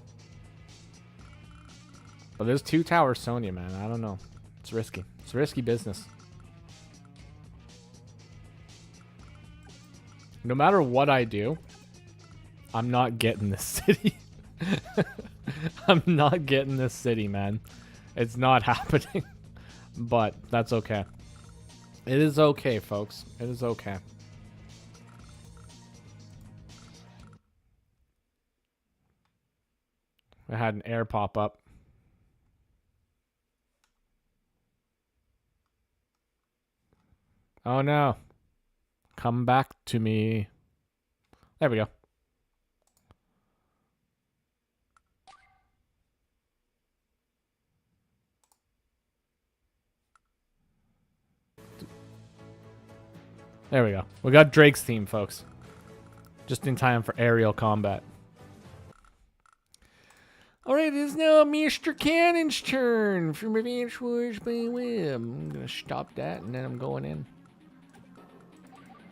But there's 2 towers Sonya, man. I don't know. It's risky. It's risky business. No matter what I do, I'm not getting this city. I'm not getting this city, man. It's not happening. But that's okay. It is okay, folks. It is okay. I had an air pop up. Oh no. Come back to me. There we go. There we go. We got Drake's theme, folks. Just in time for aerial combat. Alright, it is now Mr. Cannon's turn from Advance Wars by Web. I'm going to stop that and then I'm going in.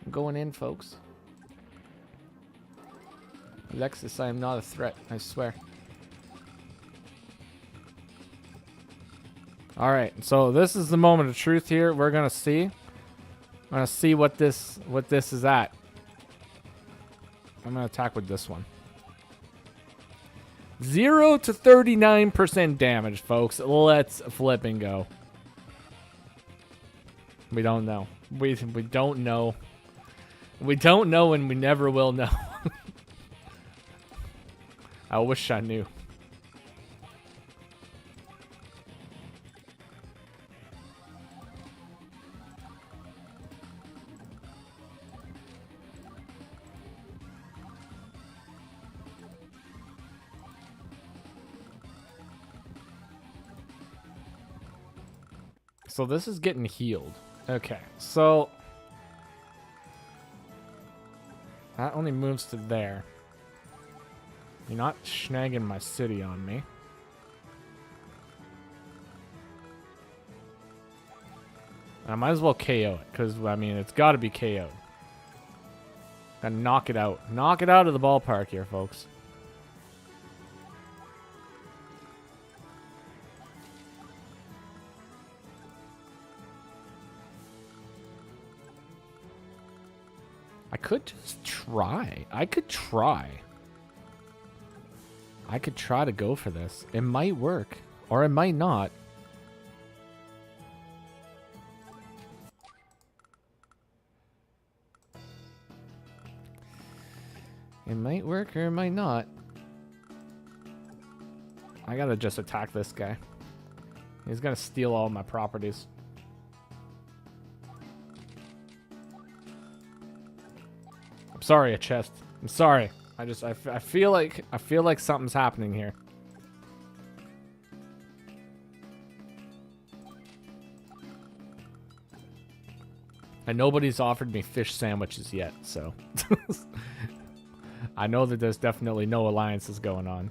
I'm going in, folks. Alexis, I am not a threat, I swear. Alright, so this is the moment of truth here. We're going to see. I'm going to see what this is at. I'm going to attack with this one. 0 to 39% damage, folks. Let's flip and go. We don't know. We don't know. We don't know and we never will know. I wish I knew. So this is getting healed. Okay, so that only moves to there. You're not snagging my city on me. I might as well KO it, because, I mean, it's got to be KO'd. Gotta knock it out. Knock it out of the ballpark here, folks. I could just try. I could try. I could try to go for this. It might work. Or it might not. It might work or it might not. I gotta just attack this guy. He's gonna steal all my properties. I'm sorry, a chest. I'm sorry. I feel like something's happening here. And nobody's offered me fish sandwiches yet, so I know that there's definitely no alliances going on.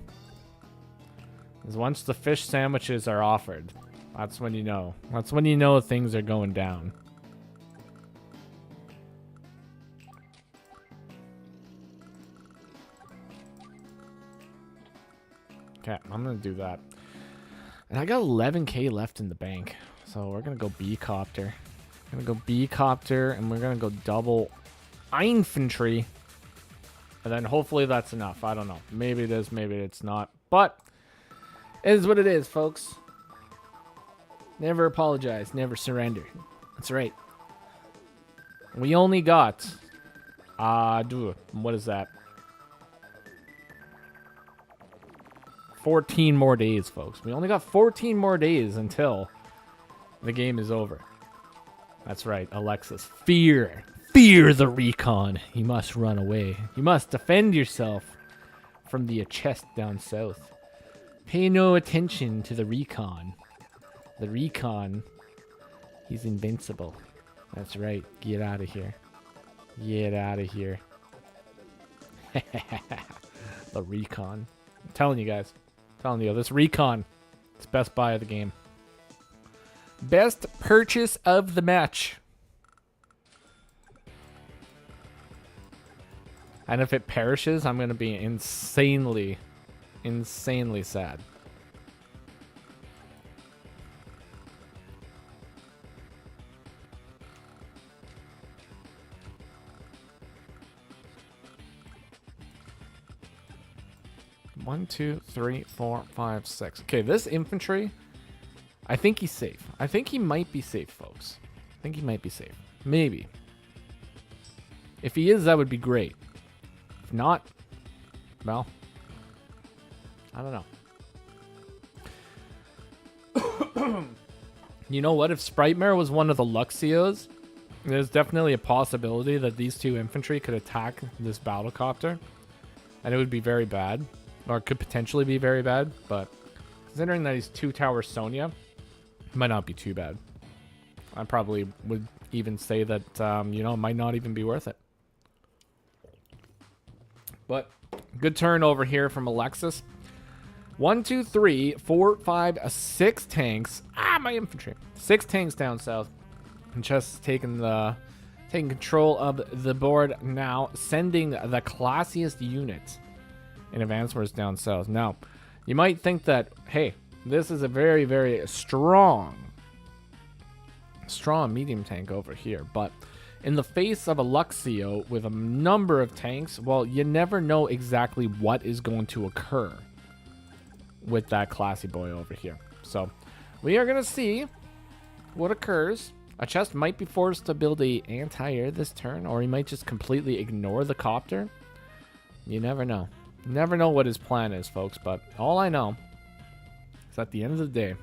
Because once the fish sandwiches are offered, that's when you know. That's when you know things are going down. Okay, I'm going to do that. And I got 11k left in the bank. So we're going to go B-copter. We're going to go B-copter, and we're going to go double infantry. And then hopefully that's enough. I don't know. Maybe it is, maybe it's not. But it is what it is, folks. Never apologize. Never surrender. That's right. We only got... what is that? 14 more days, folks. We only got 14 more days until the game is over. That's right, Alexis. Fear. Fear the recon. You must run away. You must defend yourself from the chest down south. Pay no attention to the recon. The recon, he's invincible. That's right. Get out of here. Get out of here. The recon. I'm telling you guys. I'm telling you, this recon. It's best buy of the game. Best purchase of the match. And if it perishes, I'm going to be insanely sad. One, two, three, four, five, six. Okay, this infantry, I think he's safe. I think he might be safe, folks. I think he might be safe. Maybe. If he is, that would be great. If not, well, I don't know. You know what? If Sprightmare was one of the Luxios, there's definitely a possibility that these two infantry could attack this battlecopter, and it would be very bad, or could potentially be very bad. But considering that he's 2-tower Sonya, it might not be too bad. I probably would even say that you know, it might not even be worth it. But good turn over here from Alexis. 1, 2, 3, 4, 5, 6 tanks. Ah, my infantry. 6 tanks down south. And just taking control of the board now, sending the classiest unit in Advance Wars down south. Now, you might think that, hey, this is a very, very strong medium tank over here, but in the face of a Luxio with a number of tanks, well, you never know exactly what is going to occur with that classy boy over here. So we are going to see what occurs. A chest might be forced to build a anti-air this turn, or he might just completely ignore the copter. You never know. Never know what his plan is, folks, but all I know is at the end of the day,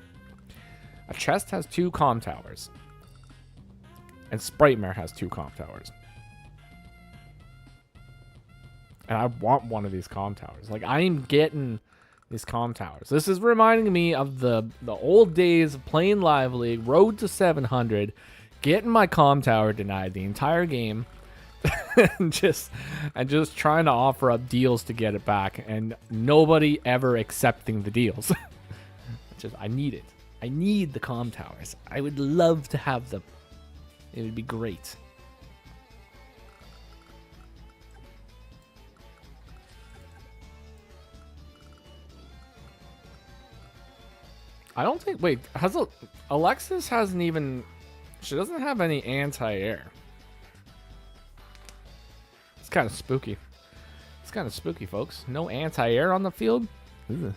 a chest has 2 comm towers. And Sprightmare has 2 comm towers. And I want one of these comm towers. Like, I'm getting these comm towers. This is reminding me of the old days of playing Live League, Road to 700, getting my comm tower denied the entire game, and just trying to offer up deals to get it back, and nobody ever accepting the deals. I need it. I need the comm towers. I would love to have them. It would be great. I don't think... Wait, Alexis hasn't even... She doesn't have any anti-air. It's kind of spooky. It's kind of spooky, folks. No anti-air on the field? Ugh.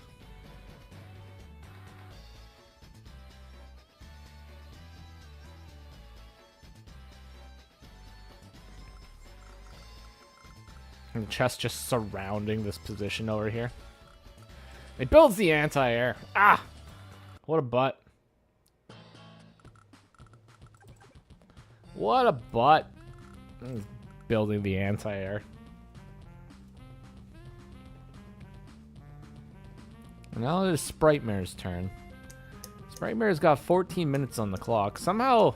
And the chest just surrounding this position over here. It builds the anti-air. Ah! What a butt. What a butt. Building the anti-air. Now it is Sprightmare's turn. Sprightmare's got 14 minutes on the clock. Somehow,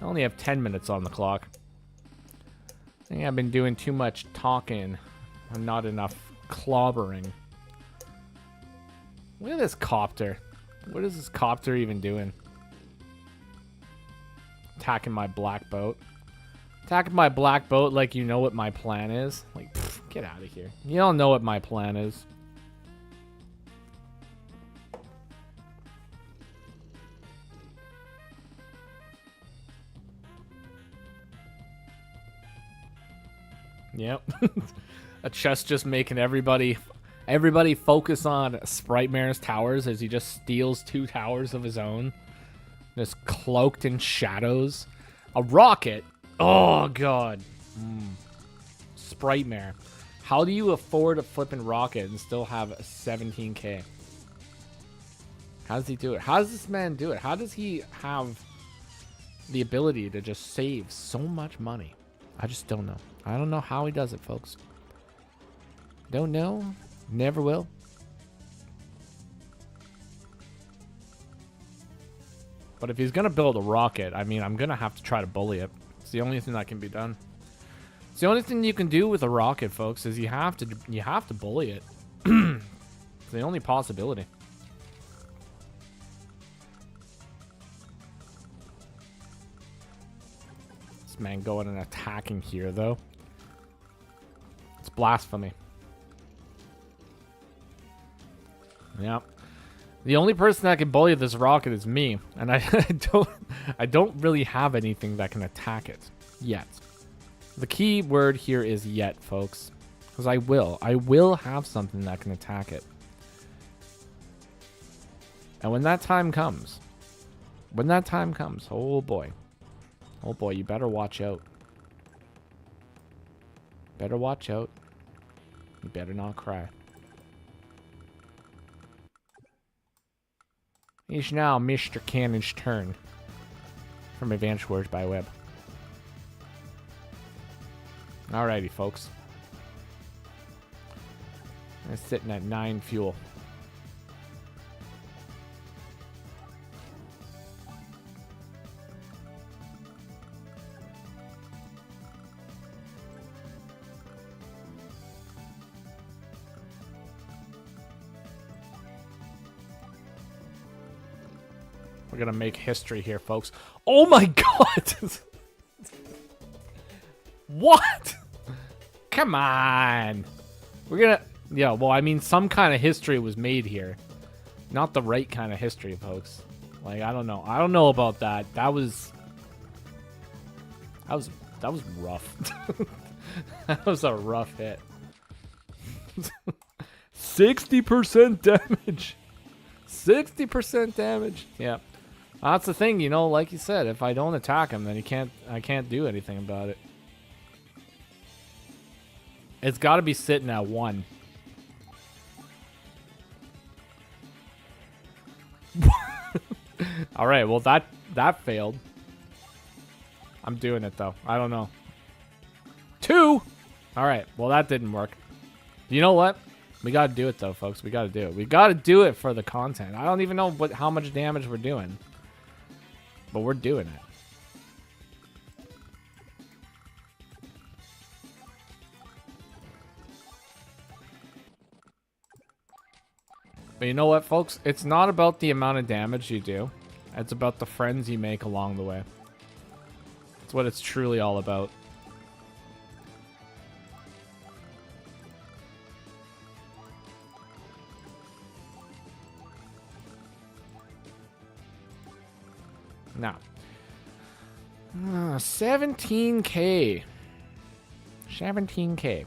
I only have 10 minutes on the clock. I think I've been doing too much talking and not enough clobbering. Look at this copter. What is this copter even doing? Attacking my black boat. Attacking my black boat like you know what my plan is. Like, pff, get out of here. You don't know what my plan is. Yep. A chest just making everybody focus on Sprightmare's towers as he just steals 2 towers of his own. Just cloaked in shadows. A rocket. Oh, God. Sprightmare. How do you afford a flipping rocket and still have 17k? How does he do it? How does this man do it? How does he have the ability to just save so much money? I just don't know. I don't know how he does it, folks. Don't know. Never will. But if he's going to build a rocket, I mean, I'm going to have to try to bully it. It's the only thing that can be done. It's the only thing you can do with a rocket, folks, is you have to bully it. It's the only possibility. This man going and attacking here, though. It's blasphemy. Yep. The only person that can bully this rocket is me, and I don't really have anything that can attack it yet. The key word here is yet, folks, because I will have something that can attack it. And when that time comes, oh boy, you better watch out. Better watch out. You better not cry. It's now Mr. Cannon's turn from Advanced Wars by Web. Alrighty, folks. It's sitting at 9 fuel. We're gonna make history here, folks. Oh my god! What? Come on. We're gonna... Yeah, well, I mean, some kind of history was made here. Not the right kind of history, folks. Like, I don't know. I don't know about that. That was rough. That was a rough hit. 60% damage. 60% damage. Yeah. That's the thing, you know, like you said, if I don't attack him, then I can't do anything about it. It's got to be sitting at 1. All right, well that failed. I'm doing it though. I don't know. 2. All right, well that didn't work. You know what? We got to do it though, folks. We got to do it. We got to do it for the content. I don't even know how much damage we're doing. But we're doing it. But you know what, folks? It's not about the amount of damage you do. It's about the friends you make along the way. It's what it's truly all about. Now, 17K. 17K.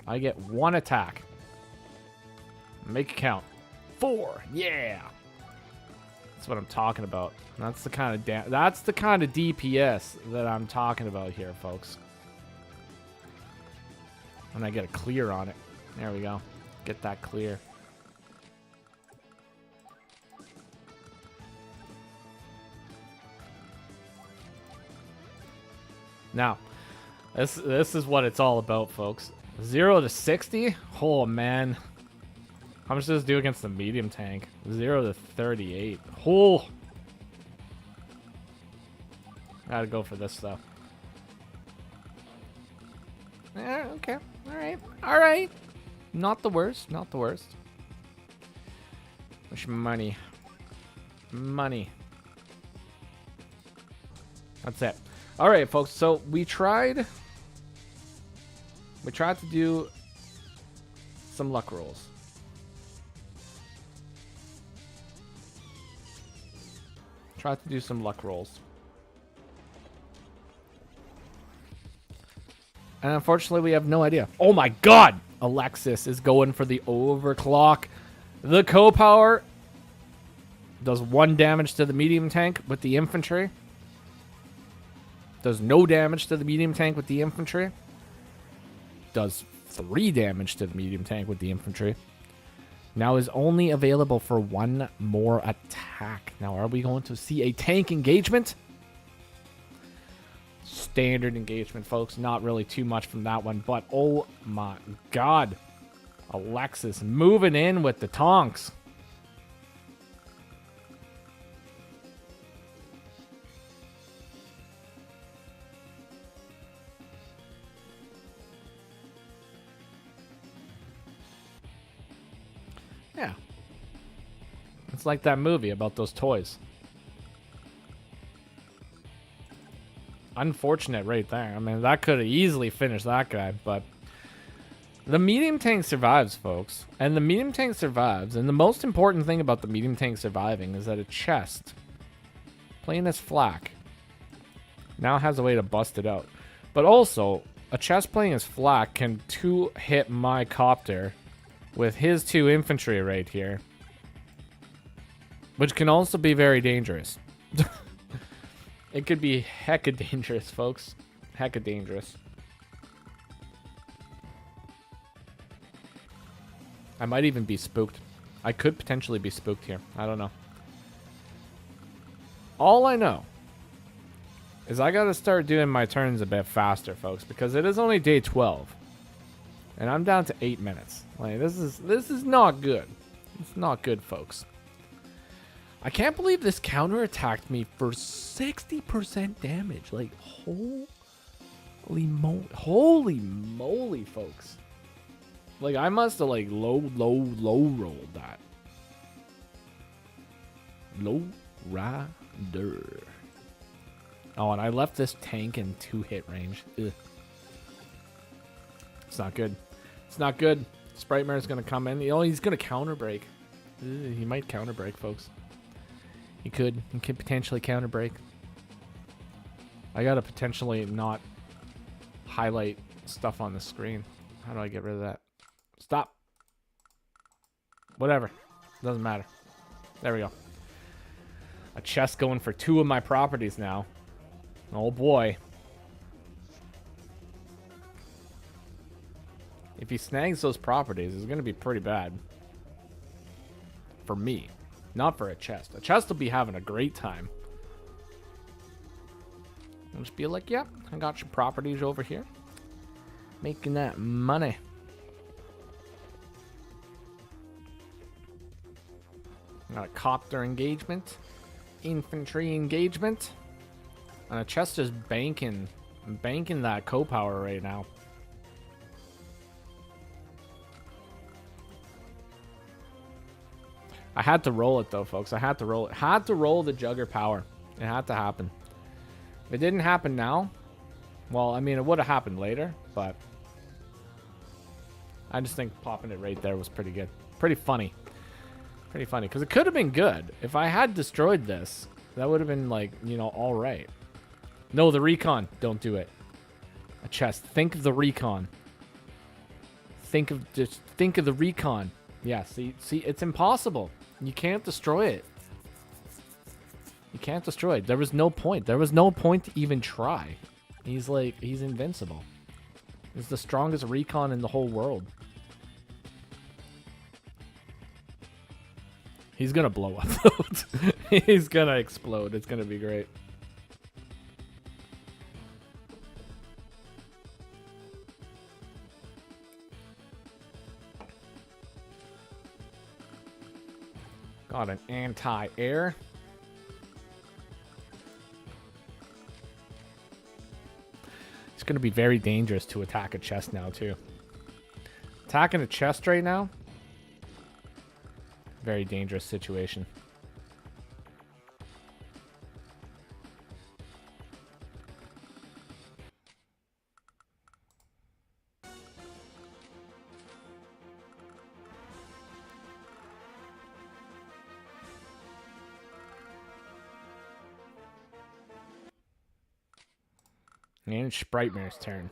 I get 1 attack. Make it count. 4. Yeah. That's what I'm talking about. That's the kind of DPS that I'm talking about here, folks. And I get a clear on it. There we go. Get that clear. Now, this is what it's all about, folks. 0 to 60? Oh, man. How much does this do against the medium tank? 0 to 38. Oh! Gotta go for this, though. Okay. Alright. Alright. Not the worst. Not the worst. Much money. Money. That's it. Alright, folks. So, we tried to do some luck rolls. Tried to do some luck rolls. And unfortunately, we have no idea. Oh my god! Alexis is going for the overclock. The co-power does 1 damage to the medium tank with the infantry. Does no damage to the medium tank with the infantry. Does 3 damage to the medium tank with the infantry. Now is only available for 1 more attack. Now, are we going to see a tank engagement? Standard engagement, folks. Not really too much from that one, but oh my god. Alexis moving in with the tonks. Yeah. It's like that movie about those toys. Unfortunate right there. I mean, that could have easily finished that guy, but the medium tank survives, folks. And the medium tank survives. And the most important thing about the medium tank surviving is that a chest, playing as flak, now has a way to bust it out. But also, a chest playing as flak can 2-hit my copter with his 2 infantry right here, which can also be very dangerous. It could be hecka dangerous, folks. Hecka dangerous. I might even be spooked. I could potentially be spooked here. I don't know. All I know is I gotta start doing my turns a bit faster, folks, because it is only day 12. And I'm down to 8 minutes. Like, this is not good. It's not good, folks. I can't believe this counter attacked me for 60% damage. Like, holy moly, folks. Like, I must have, like, low rolled that. Low rider. Oh, and I left this tank in 2-hit range. Ugh. It's not good. It's not good. Sprite Mare's gonna come in. You know, he's gonna counter break. He might counter break, folks. He could potentially counter break. I gotta potentially not highlight stuff on the screen. How do I get rid of that? Stop. Whatever. Doesn't matter. There we go. A chest going for 2 of my properties now. Oh boy. If he snags those properties, it's gonna be pretty bad. For me. Not for a chest. A chest will be having a great time. I'll just be like, yep, I got your properties over here. Making that money. Got a copter engagement. Infantry engagement. And a chest is banking that co-power right now. I had to roll it though, folks. I had to roll it. Had to roll the Jugger power. It had to happen. If it didn't happen now, well, I mean, it would have happened later, but I just think popping it right there was pretty good. Pretty funny. Pretty funny, because it could have been good. If I had destroyed this, that would have been, like, you know, all right. No, the recon. Don't do it. A chest. Think of the recon. Think of the recon. Yeah, see, it's impossible. You can't destroy it. You can't destroy it. There was no point. There was no point to even try. He's invincible. He's the strongest recon in the whole world. He's gonna blow up. He's gonna explode. It's gonna be great. Got an anti-air. It's going to be very dangerous to attack a chest now, too. Attacking a chest right now? Very dangerous situation. And it's Sprite Mare's turn.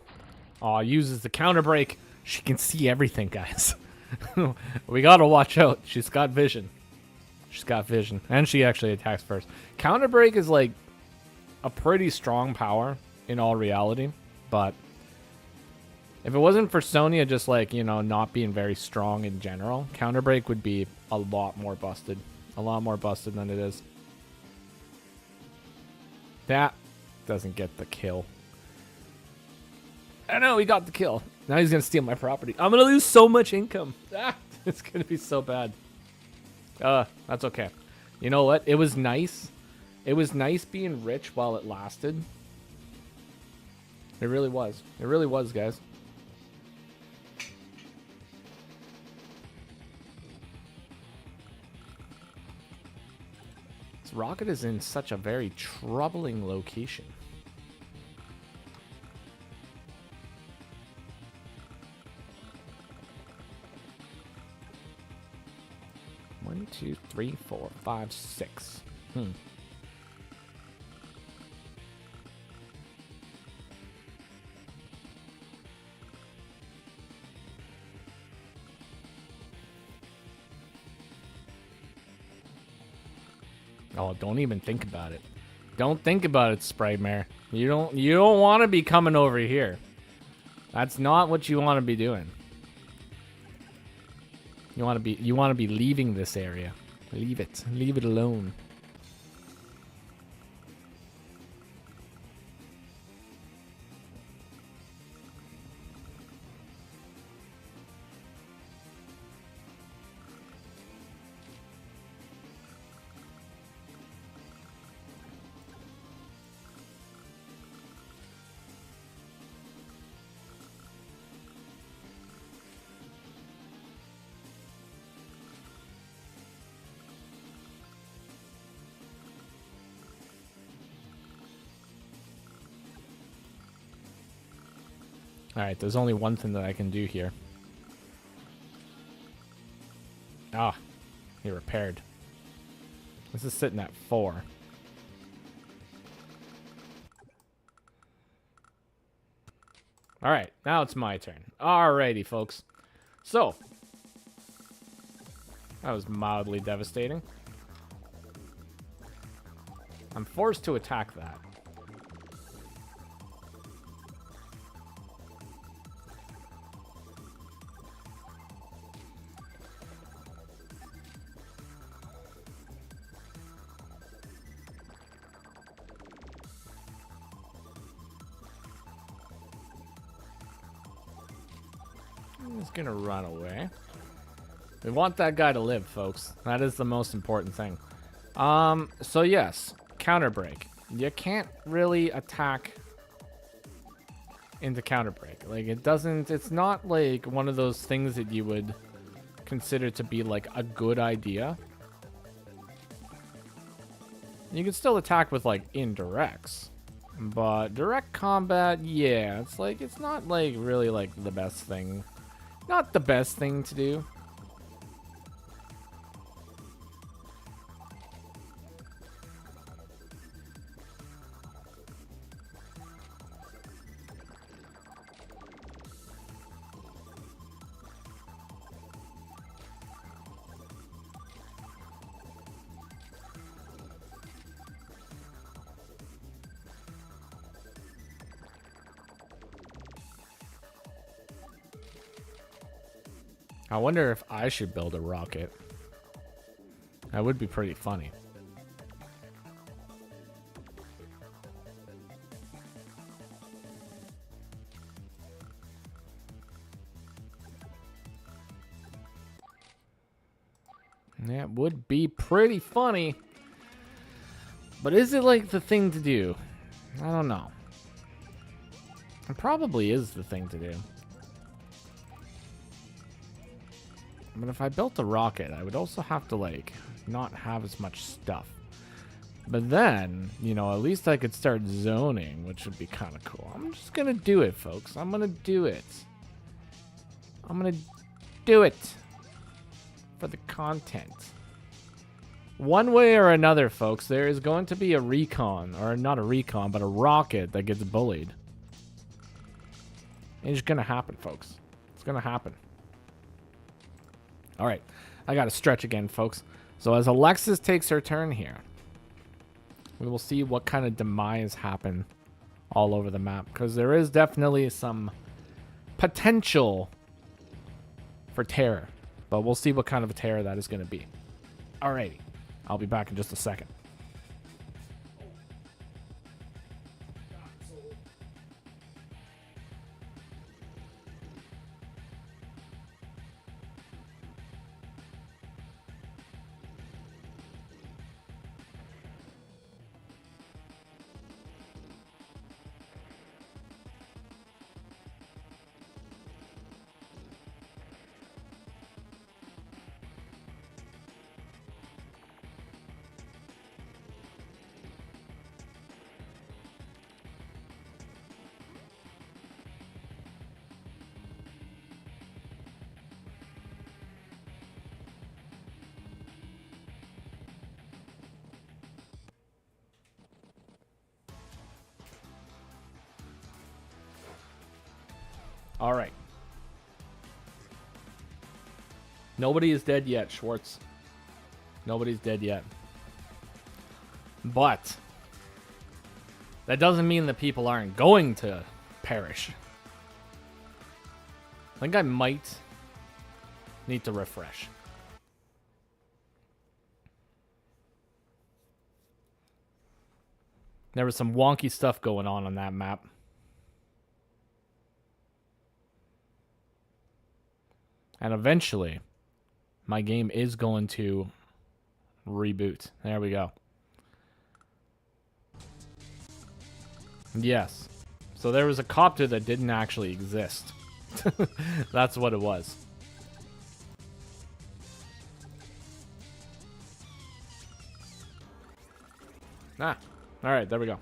Aw, uses the counter break. She can see everything, guys. We gotta watch out. She's got vision. She's got vision. And she actually attacks first. Counter break is like a pretty strong power in all reality. But if it wasn't for Sonya just like, you know, not being very strong in general, counter break would be a lot more busted. A lot more busted than it is. That doesn't get the kill. I know he got the kill. Now he's going to steal my property. I'm going to lose so much income. Ah, it's going to be so bad. That's okay. You know what? It was nice. It was nice being rich while it lasted. It really was. It really was, guys. This rocket is in such a very troubling location. One, two, three, 4, 5, 6. Oh, don't even think about it. Don't think about it, Sprite-Mare. You don't want to be coming over here. That's not what you want to be doing. You want to be leaving this area. Leave it. Leave it alone. Alright, there's only one thing that I can do here. Ah, he repaired. This is sitting at 4. Alright, now it's my turn. Alrighty, folks. So, that was mildly devastating. I'm forced to attack that. He's gonna run away. We want that guy to live, folks. That is the most important thing. So yes, counter break. You can't really attack into counter break. Like, it's not like one of those things that you would consider to be like a good idea. You can still attack with like indirects, but direct combat, yeah, it's not like really like the best thing. Not the best thing to do. I wonder if I should build a rocket. That would be pretty funny. That would be pretty funny. But is it like the thing to do? I don't know. It probably is the thing to do. But if I built a rocket, I would also have to, like, not have as much stuff. But then, you know, at least I could start zoning, which would be kind of cool. I'm just gonna do it, folks. I'm gonna do it. I'm gonna do it for the content. One way or another, folks, there is going to be a recon, or not a recon, but a rocket that gets bullied. It's gonna happen, folks. It's gonna happen. All right, I got to stretch again, folks. So as Alexis takes her turn here, we will see what kind of demise happen all over the map, because there is definitely some potential for terror, but we'll see what kind of a terror that is going to be. Alrighty, I'll be back in just a second. All right. Nobody is dead yet, Schwartz. Nobody's dead yet. But that doesn't mean that people aren't going to perish. I think I might need to refresh. There was some wonky stuff going on that map. And eventually, my game is going to reboot. There we go. Yes. So there was a copter that didn't actually exist. That's what it was. Ah. Alright, there we go.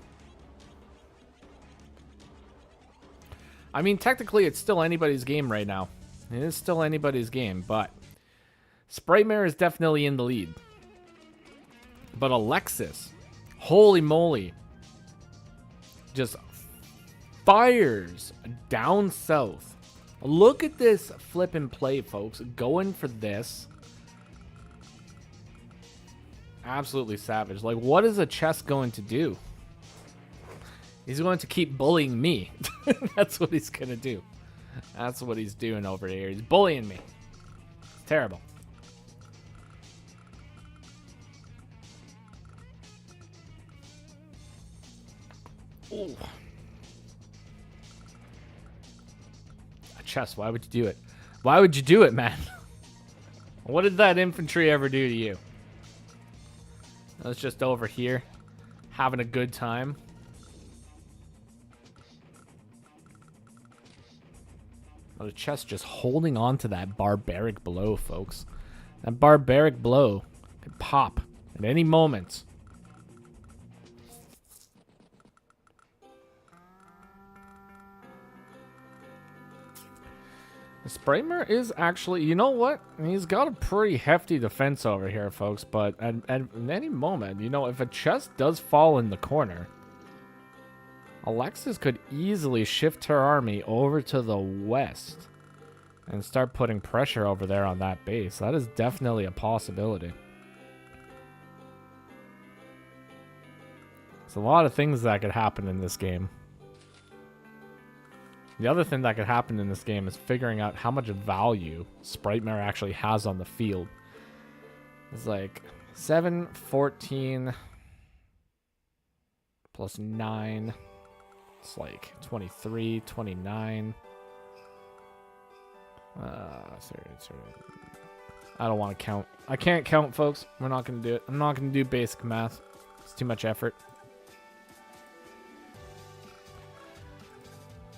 I mean, technically, it's still anybody's game right now. It is still anybody's game, but Sprightmare is definitely in the lead. But Alexis, holy moly, just fires down south. Look at this flip and play, folks. Going for this. Absolutely savage. Like, what is a chess going to do? He's going to keep bullying me. That's what he's going to do. That's what he's doing over here. He's bullying me. It's terrible. Ooh. A chest. Why would you do it? Why would you do it, man? What did that infantry ever do to you? I was just over here having a good time. Oh, the chest just holding on to that barbaric blow, folks. That barbaric blow could pop at any moment. Spraymer is actually, you know what? He's got a pretty hefty defense over here, folks. But at any moment, you know, if a chest does fall in the corner, Alexis could easily shift her army over to the west and start putting pressure over there on that base. That is definitely a possibility. There's a lot of things that could happen in this game. The other thing that could happen in this game is figuring out how much value Sprightmare actually has on the field. It's like 7, 14, plus 9. It's like 23, 29. Sorry. I don't want to count. I can't count, folks. We're not going to do it. I'm not going to do basic math. It's too much effort.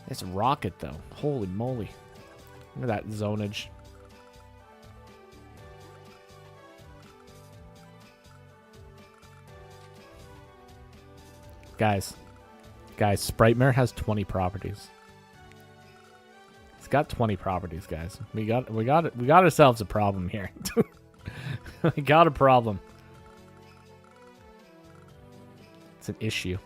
This rocket, though. Holy moly. Look at that zonage. Guys, Sprightmare has 20 properties. It's got 20 properties, guys. We got ourselves a problem here. We got a problem. It's an issue.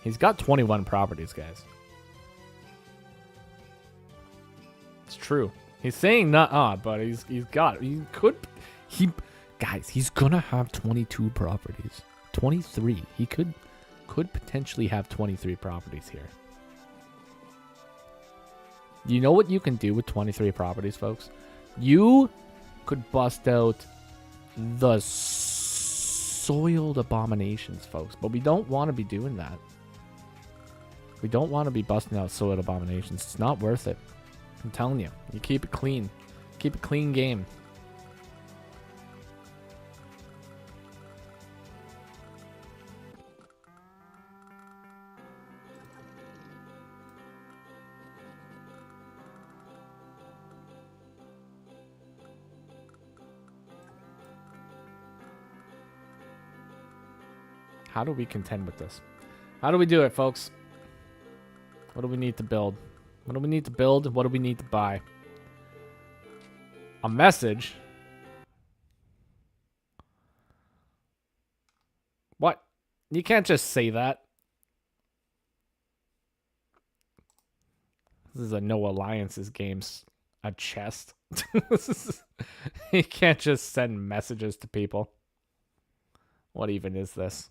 He's got 21 properties, guys. It's true. He's saying not but he's gonna have 22 properties. 23. He could potentially have 23 properties here. You know what you can do with 23 properties, folks? You could bust out the soiled abominations, folks. But we don't want to be doing that. We don't want to be busting out soiled abominations. It's not worth it. I'm telling you. You keep it clean. Keep a clean game. How do we contend with this? How do we do it, folks? What do we need to build? What do we need to build? What do we need to buy? A message? What? You can't just say that. This is a no alliances game's a chest. You can't just send messages to people. What even is this?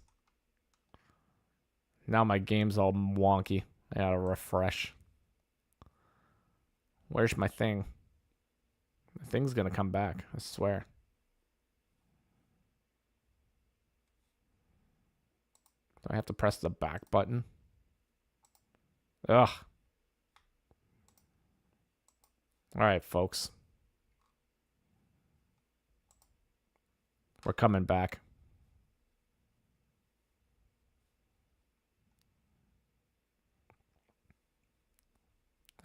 Now my game's all wonky. I gotta refresh. Where's my thing? My thing's gonna come back, I swear. Do I have to press the back button? Ugh. Alright, folks. We're coming back.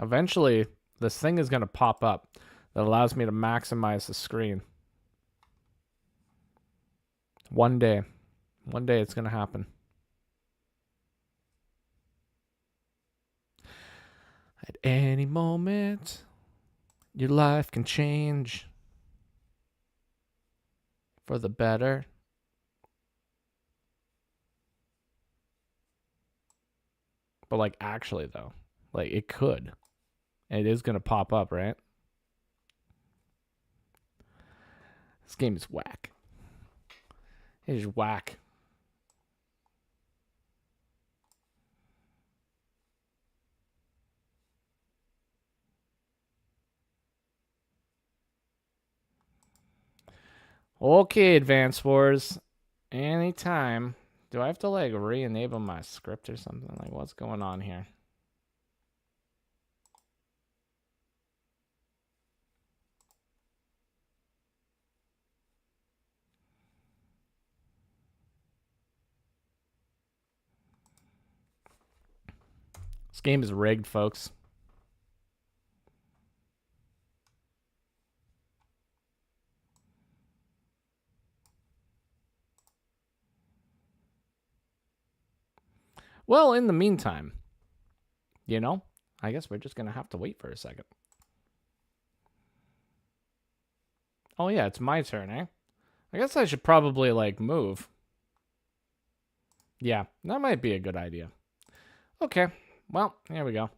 Eventually, this thing is going to pop up that allows me to maximize the screen. One day it's going to happen. At any moment, your life can change for the better. But like actually though, like it could. And it is going to pop up, right? This game is whack. It is whack. Okay, Advance Wars. Anytime. Do I have to like re-enable my script or something? Like what's going on here? This game is rigged, folks. Well, in the meantime, you know, I guess we're just going to have to wait for a second. Oh, yeah, it's my turn, eh? I guess I should probably, like, move. Yeah, that might be a good idea. Okay, well, here we go.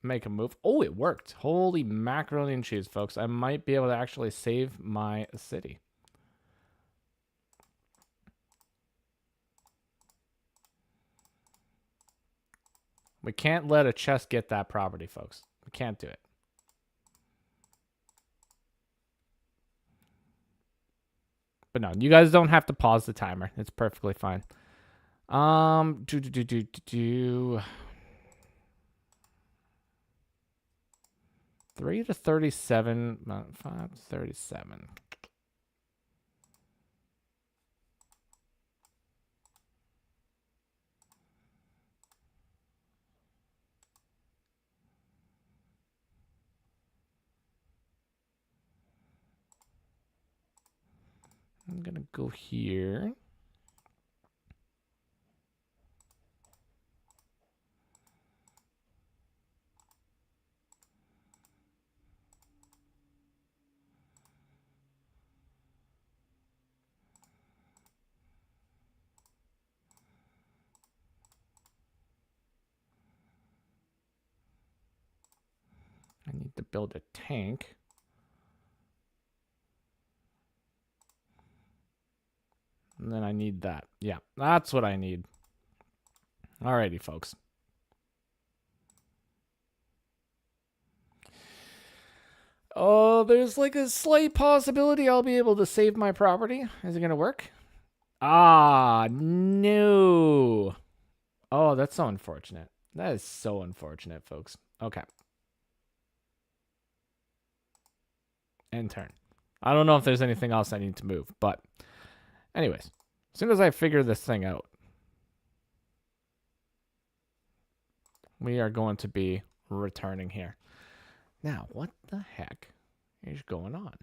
Make a move. Oh, it worked. Holy macaroni and cheese, folks. I might be able to actually save my city. We can't let a chest get that property, folks. We can't do it. But no, you guys don't have to pause the timer. It's perfectly fine. 3 to 37, 5 to 37. I'm gonna go here. I need to build a tank. And then I need that. Yeah, that's what I need. Alrighty, folks. Oh, there's like a slight possibility I'll be able to save my property. Is it going to work? Ah, no. Oh, that's so unfortunate. That is so unfortunate, folks. Okay. End turn. I don't know if there's anything else I need to move, but anyways, as soon as I figure this thing out, we are going to be returning here. Now, what the heck is going on?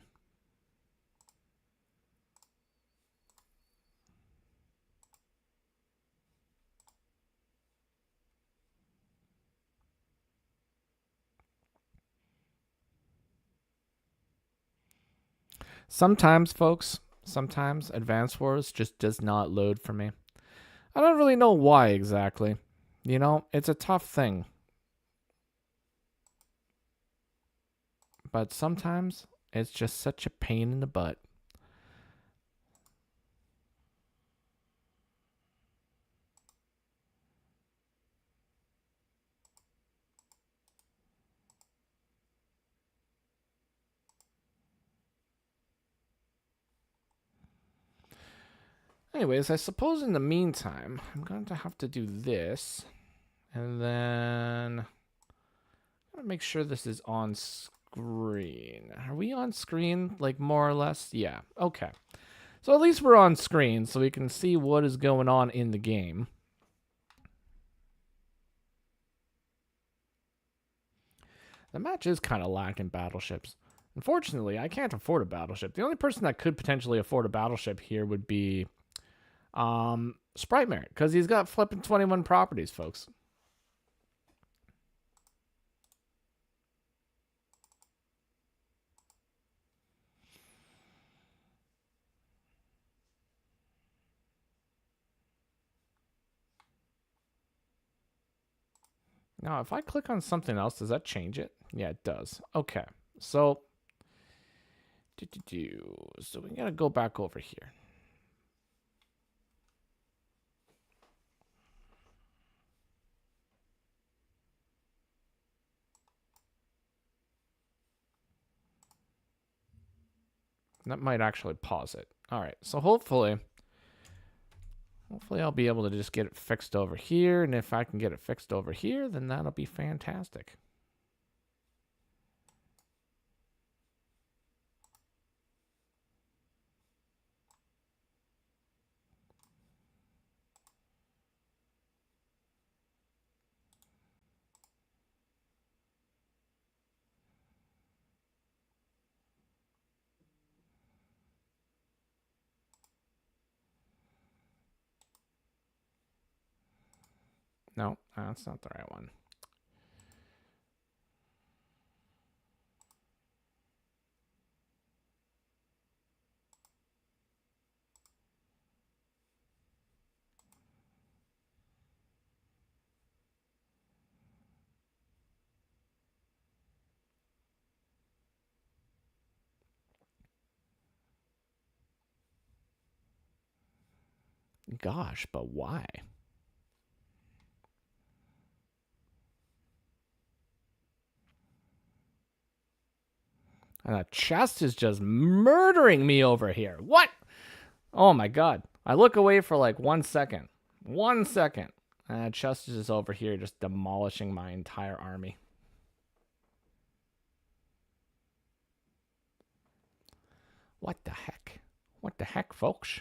Sometimes, folks, sometimes Advance Wars just does not load for me. I don't really know why exactly. You know, it's a tough thing. but sometimes it's just such a pain in the butt. Anyways, I suppose in the meantime, I'm going to have to do this. And then I'm going to make sure this is on screen. Are we on screen, like, more or less? Yeah, okay. So at least we're on screen, so we can see what is going on in the game. The match is kind of lacking battleships. Unfortunately, I can't afford a battleship. The only person that could potentially afford a battleship here would be Sprite Merit, because he's got flipping 21 properties, folks. Now, if I click on something else, does that change it? Yeah, it does. Okay, so so we gotta go back over here. That might actually pause it. All right, so hopefully I'll be able to just get it fixed over here, and if I can get it fixed over here, then that'll be fantastic. No, that's not the right one. Gosh, but why? And that chest is just murdering me over here. What? Oh my god. I look away for like 1 second. 1 second. And that chest is just over here just demolishing my entire army. What the heck? What the heck, folks?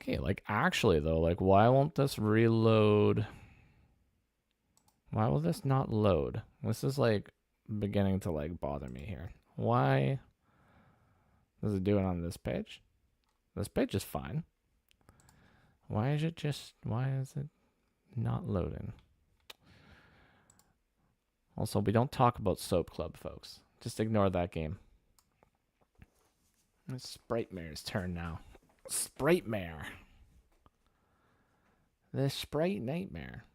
Okay, like actually though, like why won't this reload? Why will this not load? This is like beginning to like bother me here. Why does it do it on this page? This page is fine. Why is it not loading? Also, we don't talk about Soap Club, folks. Just ignore that game. It's Sprite Mare's turn now. Sprite Mare. The Sprite Nightmare.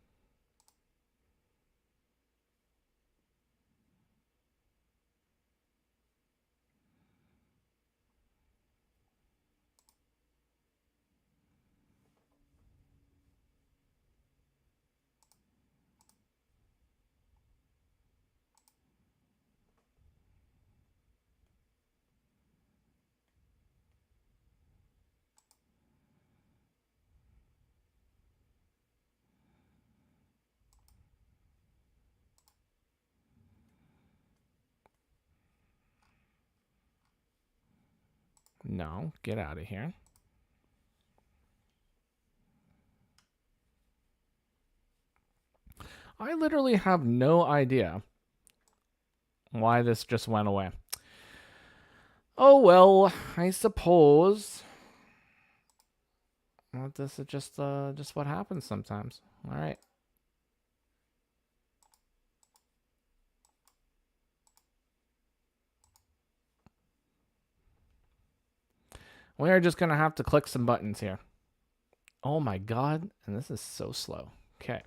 No, get out of here. I literally have no idea why this just went away. Oh well, I suppose. Well, this is just what happens sometimes. All right. We are just going to have to click some buttons here. Oh my god, and this is so slow. Okay.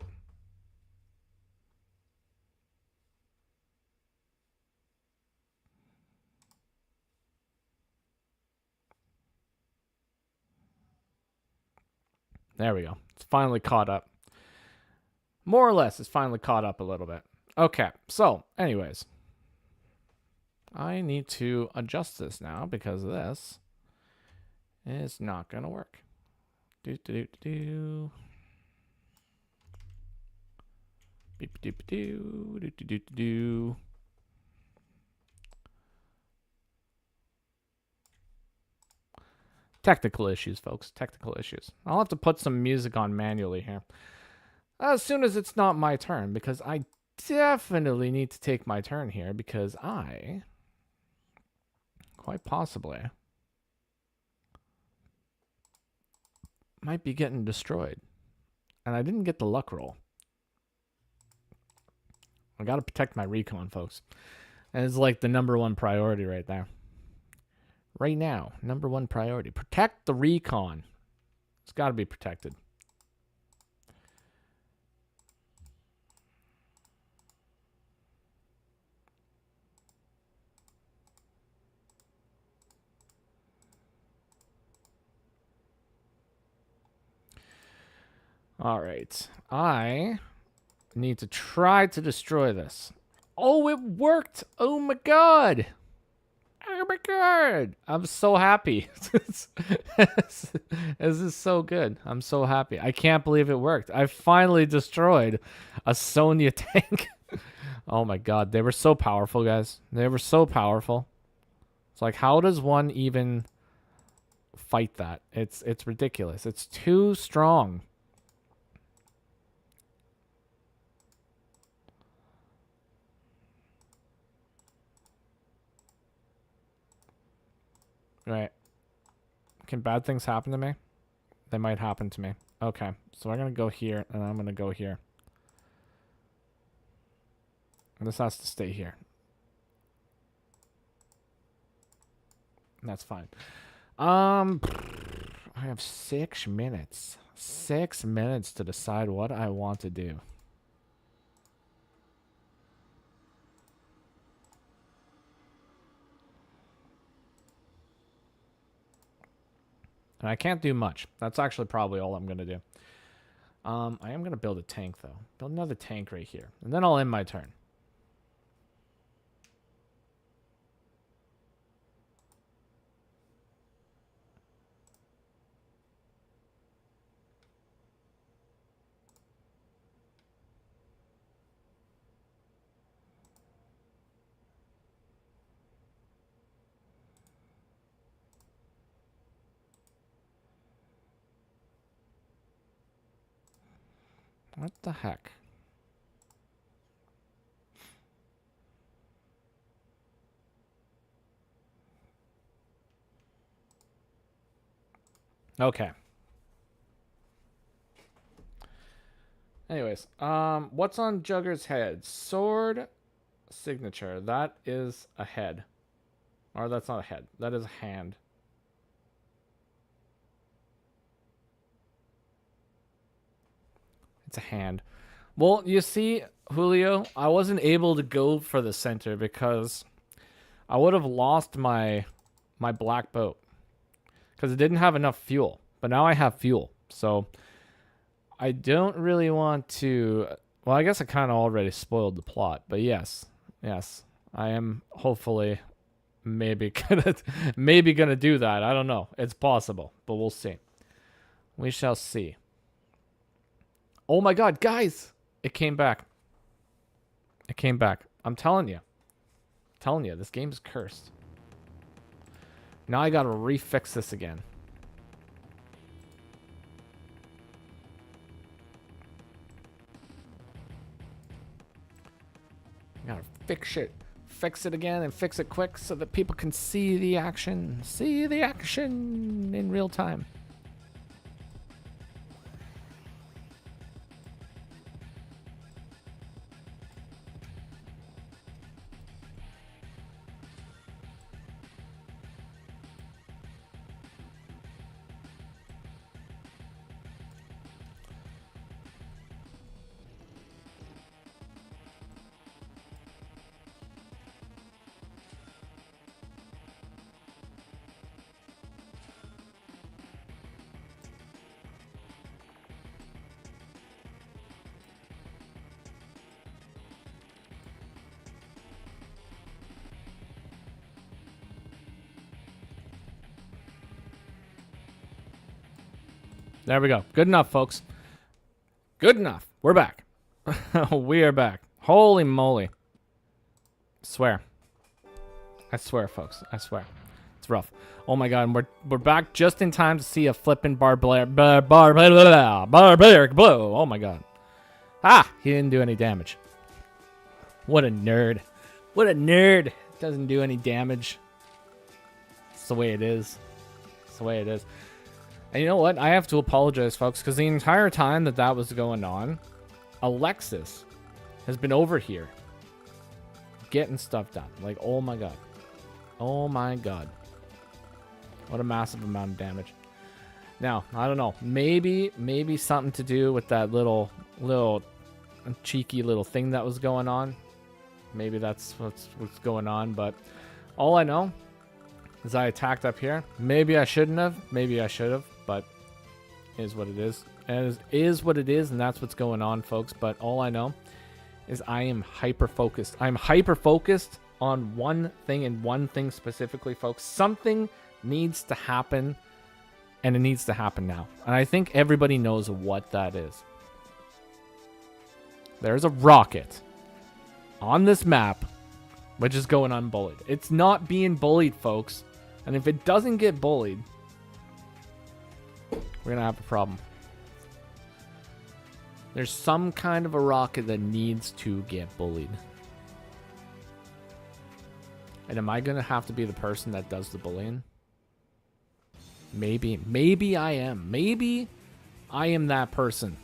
There we go. It's finally caught up. More or less, it's finally caught up a little bit. Okay, so, anyways. I need to adjust this now because this is not going to work. Beep doop doo doo doo doo. Technical issues, folks. Technical issues. I'll have to put some music on manually here. As soon as it's not my turn, because I definitely need to take my turn here, because I, quite possibly, might be getting destroyed. And I didn't get the luck roll. I gotta protect my recon, folks. And it's like the #1 priority right there. Right now, #1 priority. Protect the recon. It's gotta be protected. All right. I need to try to destroy this. Oh, it worked. Oh my god. Oh my god. I'm so happy. This is so good. I'm so happy. I can't believe it worked. I finally destroyed a Sonya tank. Oh my god. They were so powerful, guys. They were so powerful. It's like, how does one even fight that? It's ridiculous. It's too strong. Right. Can bad things happen to me? They might happen to me. Okay. So I'm going to go here, and I'm going to go here. And this has to stay here. That's fine. I have 6 minutes. 6 minutes to decide what I want to do. And I can't do much. That's actually probably all I'm going to do. I am going to build a tank, though. Build another tank right here. And then I'll end my turn. What the heck? Okay. Anyways, what's on Jugger's head? Sword signature. That is a head. Or that's not a head. That is a hand. It's a hand. Well, you see, Julio, I wasn't able to go for the center because I would have lost my black boat because it didn't have enough fuel. But now I have fuel, so I don't really want to. Well, I guess I kind of already spoiled the plot, but yes, I am hopefully maybe gonna do that. I don't know. It's possible, but we'll see. We shall see. Oh my god, guys! It came back. It came back. I'm telling you. This game is cursed. Now I gotta refix this again. I gotta fix it again and fix it quick so that people can see the action. See the action in real time. There we go. Good enough, folks. Good enough. We're back. We are back. Holy moly. Swear. I swear, folks. I swear. It's rough. Oh my god, and we're back just in time to see a flippin' barbaric blow. Oh my god. Ah, he didn't do any damage. What a nerd. What a nerd. Doesn't do any damage. It's the way it is. It's the way it is. And you know what? I have to apologize, folks, because the entire time that was going on, Alexis has been over here getting stuff done. Like, oh my god. Oh my god. What a massive amount of damage. Now, I don't know. Maybe something to do with that little cheeky little thing that was going on. Maybe that's what's going on. But all I know is I attacked up here. Maybe I shouldn't have. Maybe I should have. But it is what it is. It is what it is, and that's what's going on, folks. But all I know is I am hyper-focused. I'm hyper-focused on one thing and one thing specifically, folks. Something needs to happen, and it needs to happen now. And I think everybody knows what that is. There's a rocket on this map which is going unbullied. It's not being bullied, folks. And if it doesn't get bullied, we're gonna have a problem. There's some kind of a rocket that needs to get bullied. And am I gonna have to be the person that does the bullying? Maybe I am. Maybe I am that person.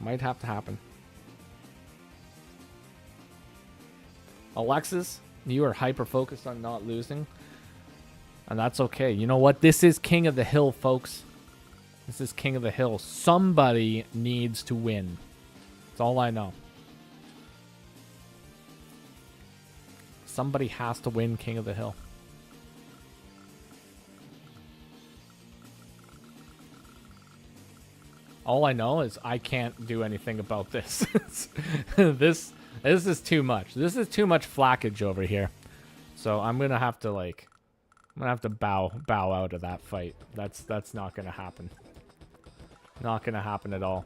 Might have to happen. Alexis, you are hyper-focused on not losing. And that's okay. You know what? This is King of the Hill, folks. This is King of the Hill. Somebody needs to win. That's all I know. Somebody has to win King of the Hill. All I know is I can't do anything about this. This is too much. This is too much flackage over here. So I'm gonna have to bow out of that fight. That's not gonna happen. Not gonna happen at all.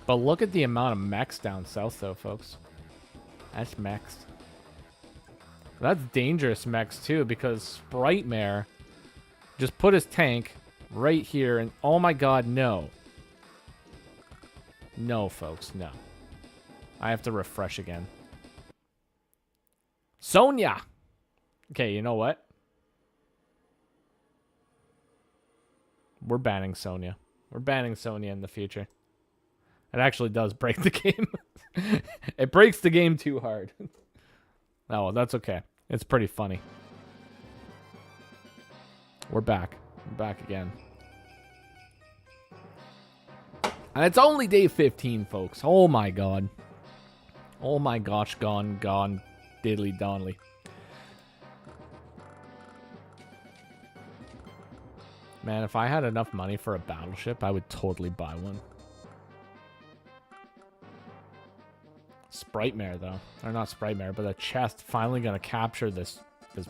But look at the amount of mechs down south, though, folks. That's mechs. That's dangerous mechs too, because Sprite Mare just put his tank right here, and oh my god, no. No, folks, no. I have to refresh again. Sonya! Okay, you know what? We're banning Sonya. We're banning Sonya in the future. It actually does break the game. It breaks the game too hard. Oh, well, that's okay. It's pretty funny. We're back. We're back again. And it's only day 15, folks. Oh my god. Oh my gosh, gone, diddly donly. Man, if I had enough money for a battleship, I would totally buy one. Sprite Mare, though. Or not Sprite Mare, but a chest finally gonna capture this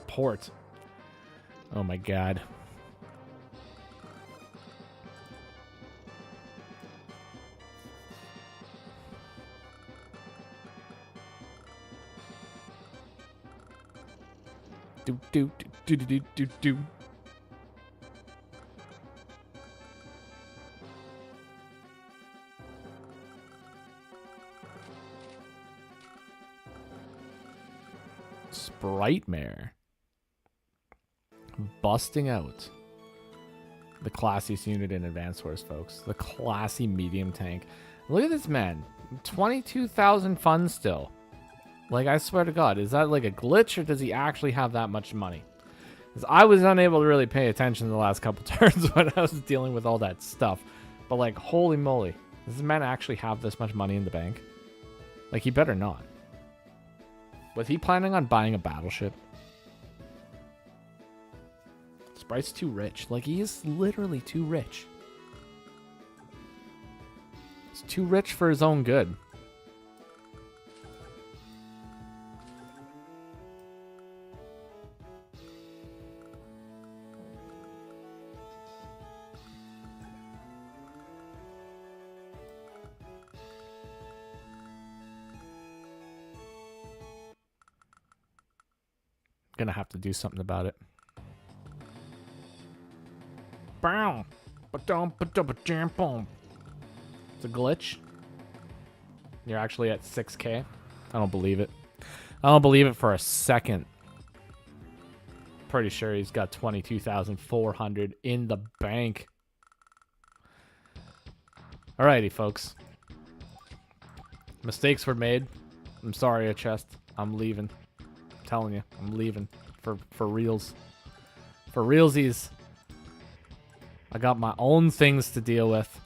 port. Oh my god. Do. Sprite Mare. Busting out. The classiest unit in Advanced Wars, folks. The classy medium tank. Look at this man. 22,000 funds still. Like, I swear to God, is that like a glitch, or does he actually have that much money? Because I was unable to really pay attention the last couple turns when I was dealing with all that stuff. But like, holy moly. Does this man actually have this much money in the bank? Like, he better not. Was he planning on buying a battleship? Sprite's too rich. Like, he is literally too rich. He's too rich for his own good. Gonna have to do something about it. Boom. It's a glitch. You're actually at 6K. I don't believe it. I don't believe it for a second. Pretty sure he's got 22,400 in the bank. Alrighty, folks. Mistakes were made. I'm sorry, chest. I'm leaving. I'm telling you, I'm leaving for reals. For realsies. I got my own things to deal with.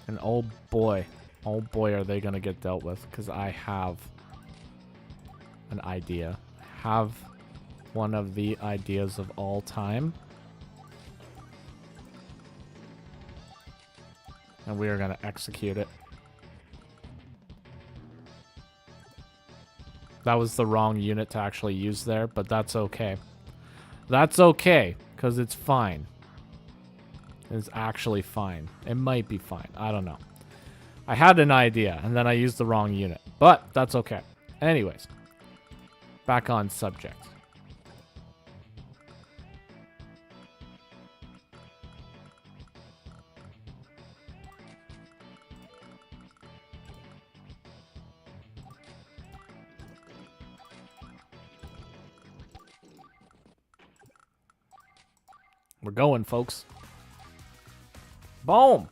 And oh boy, are they gonna get dealt with, because I have an idea. Have one of the ideas of all time. And we are gonna execute it. That was the wrong unit to actually use there, but that's okay. That's okay, because it's fine. It's actually fine. It might be fine. I don't know. I had an idea, and then I used the wrong unit. But that's okay. Anyways. Back on subject. We're going, folks. Boom!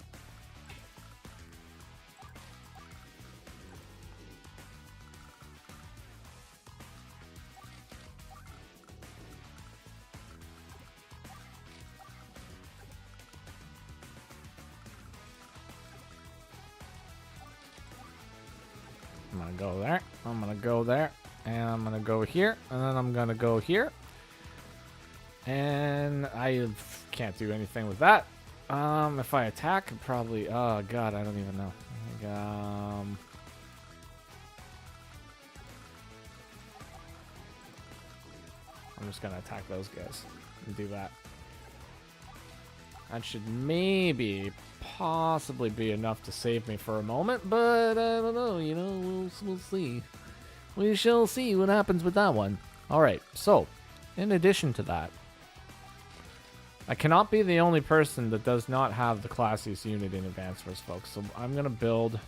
I'm gonna go there. I'm gonna go there. And I'm gonna go here. And then I'm gonna go here. And I can't do anything with that. If I attack, probably... Oh, God, I don't even know. I'm just gonna attack those guys and do that. That should maybe, possibly be enough to save me for a moment, but I don't know, you know, we'll see. We shall see what happens with that one. Alright, so, in addition to that, I cannot be the only person that does not have the classiest unit in Advanced Wars, folks. So I'm going to build...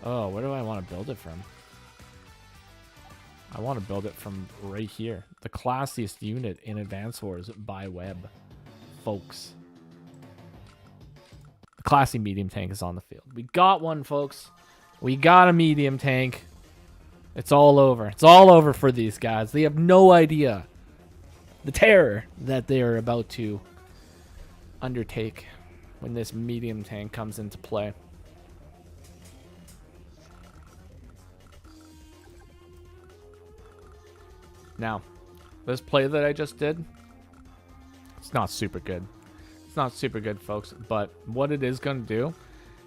Oh, where do I want to build it from? I want to build it from right here. The classiest unit in Advanced Wars by Web, folks. The classy medium tank is on the field. We got one, folks. We got a medium tank. It's all over. It's all over for these guys. They have no idea the terror that they are about to undertake when this medium tank comes into play. Now, this play that I just did, it's not super good. It's not super good, folks, but what it is going to do,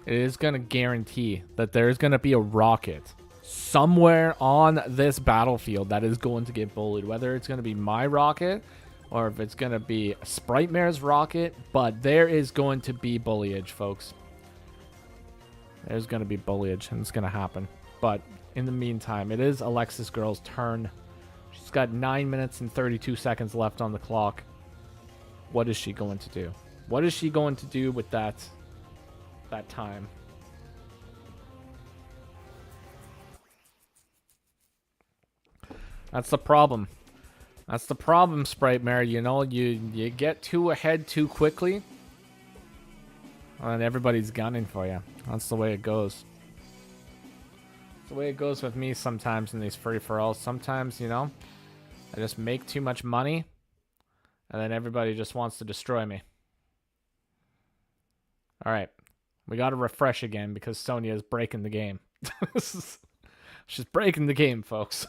it is going to guarantee that there's going to be a rocket somewhere on this battlefield that is going to get bullied, whether it's going to be my rocket or if it's going to be Sprite Mare's rocket, but there is going to be bulliage, folks. There's going to be bulliage, and it's going to happen. But in the meantime, it is Alexis Girl's turn. She's got 9 minutes and 32 seconds left on the clock. What is she going to do? What is she going to do with that time? That's the problem. That's the problem, Sprite Mare. You know, you get too ahead too quickly, and everybody's gunning for you. That's the way it goes. It's the way it goes with me sometimes in these free-for-alls. Sometimes, you know, I just make too much money, and then everybody just wants to destroy me. All right. We got to refresh again because Sonya is breaking the game. She's breaking the game, folks.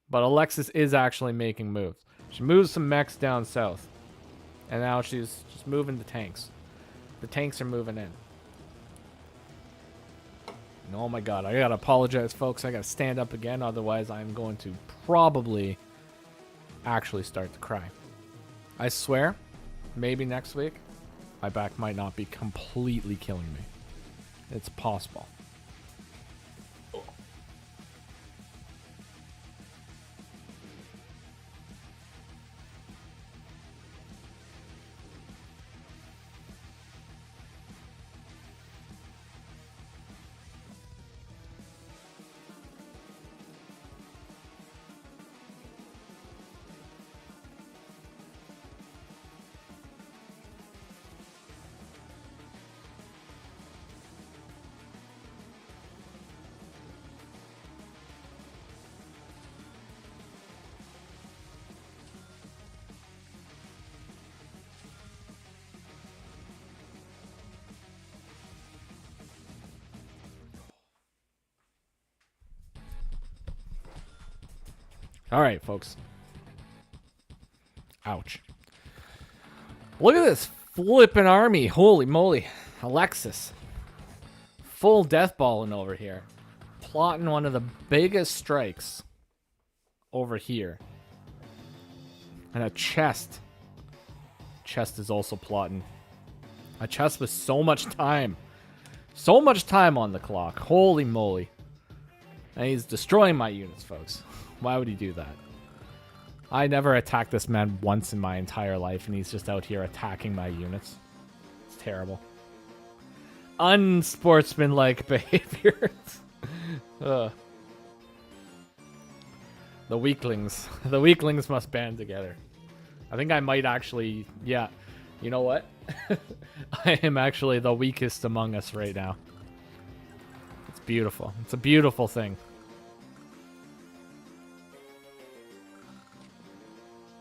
But Alexis is actually making moves. She moves some mechs down south. And now she's just moving the tanks. The tanks are moving in. And oh my god, I gotta apologize, folks. I gotta stand up again, otherwise I'm going to probably actually start to cry. I swear, maybe next week, my back might not be completely killing me. It's possible. All right, folks. Ouch. Look at this flipping army. Holy moly. Alexis. Full death balling over here. Plotting one of the biggest strikes over here. And a chest. Chest is also plotting. A chest with so much time. So much time on the clock. Holy moly. And he's destroying my units, folks. Why would he do that? I never attacked this man once in my entire life, and he's just out here attacking my units. It's terrible. Unsportsmanlike behavior. The weaklings. The weaklings must band together. I think I might actually... Yeah. You know what? I am actually the weakest among us right now. It's beautiful. It's a beautiful thing.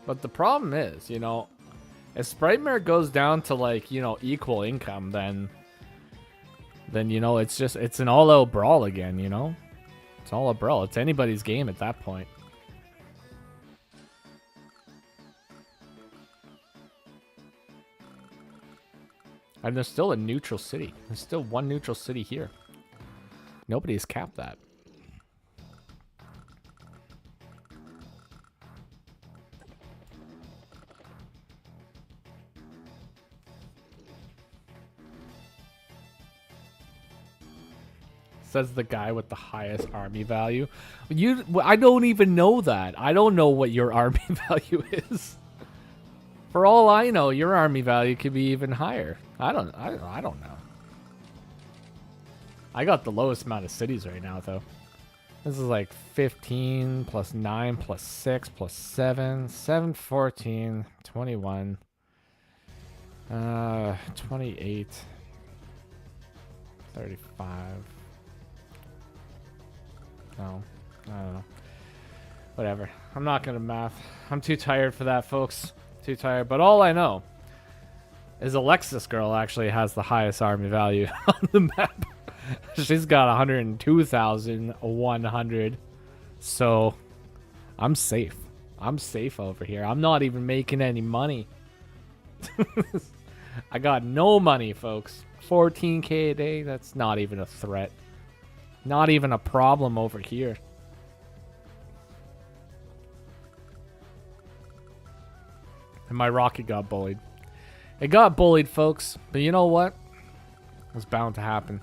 But the problem is, you know, if Sprightmare goes down to, like, you know, equal income, then you know, it's an all-out brawl again, you know? It's all a brawl. It's anybody's game at that point. And there's still a neutral city. There's still one neutral city here. Nobody's capped that. Says the guy with the highest army value. I don't even know that. I don't know what your army value is. For all I know, your army value could be even higher. I don't know. I got the lowest amount of cities right now, though. This is like 15 plus 9 plus 6 plus 7. 7, 14, 21. 28. 35. No, I don't know. Whatever. I'm not gonna math. I'm too tired for that, folks. Too tired. But all I know is Alexis girl actually has the highest army value on the map. She's got 102,100. So I'm safe. I'm safe over here. I'm not even making any money. I got no money, folks. 14k a day. That's not even a threat. Not even a problem over here. And my rocket got bullied. It got bullied, folks. But you know what? It was bound to happen.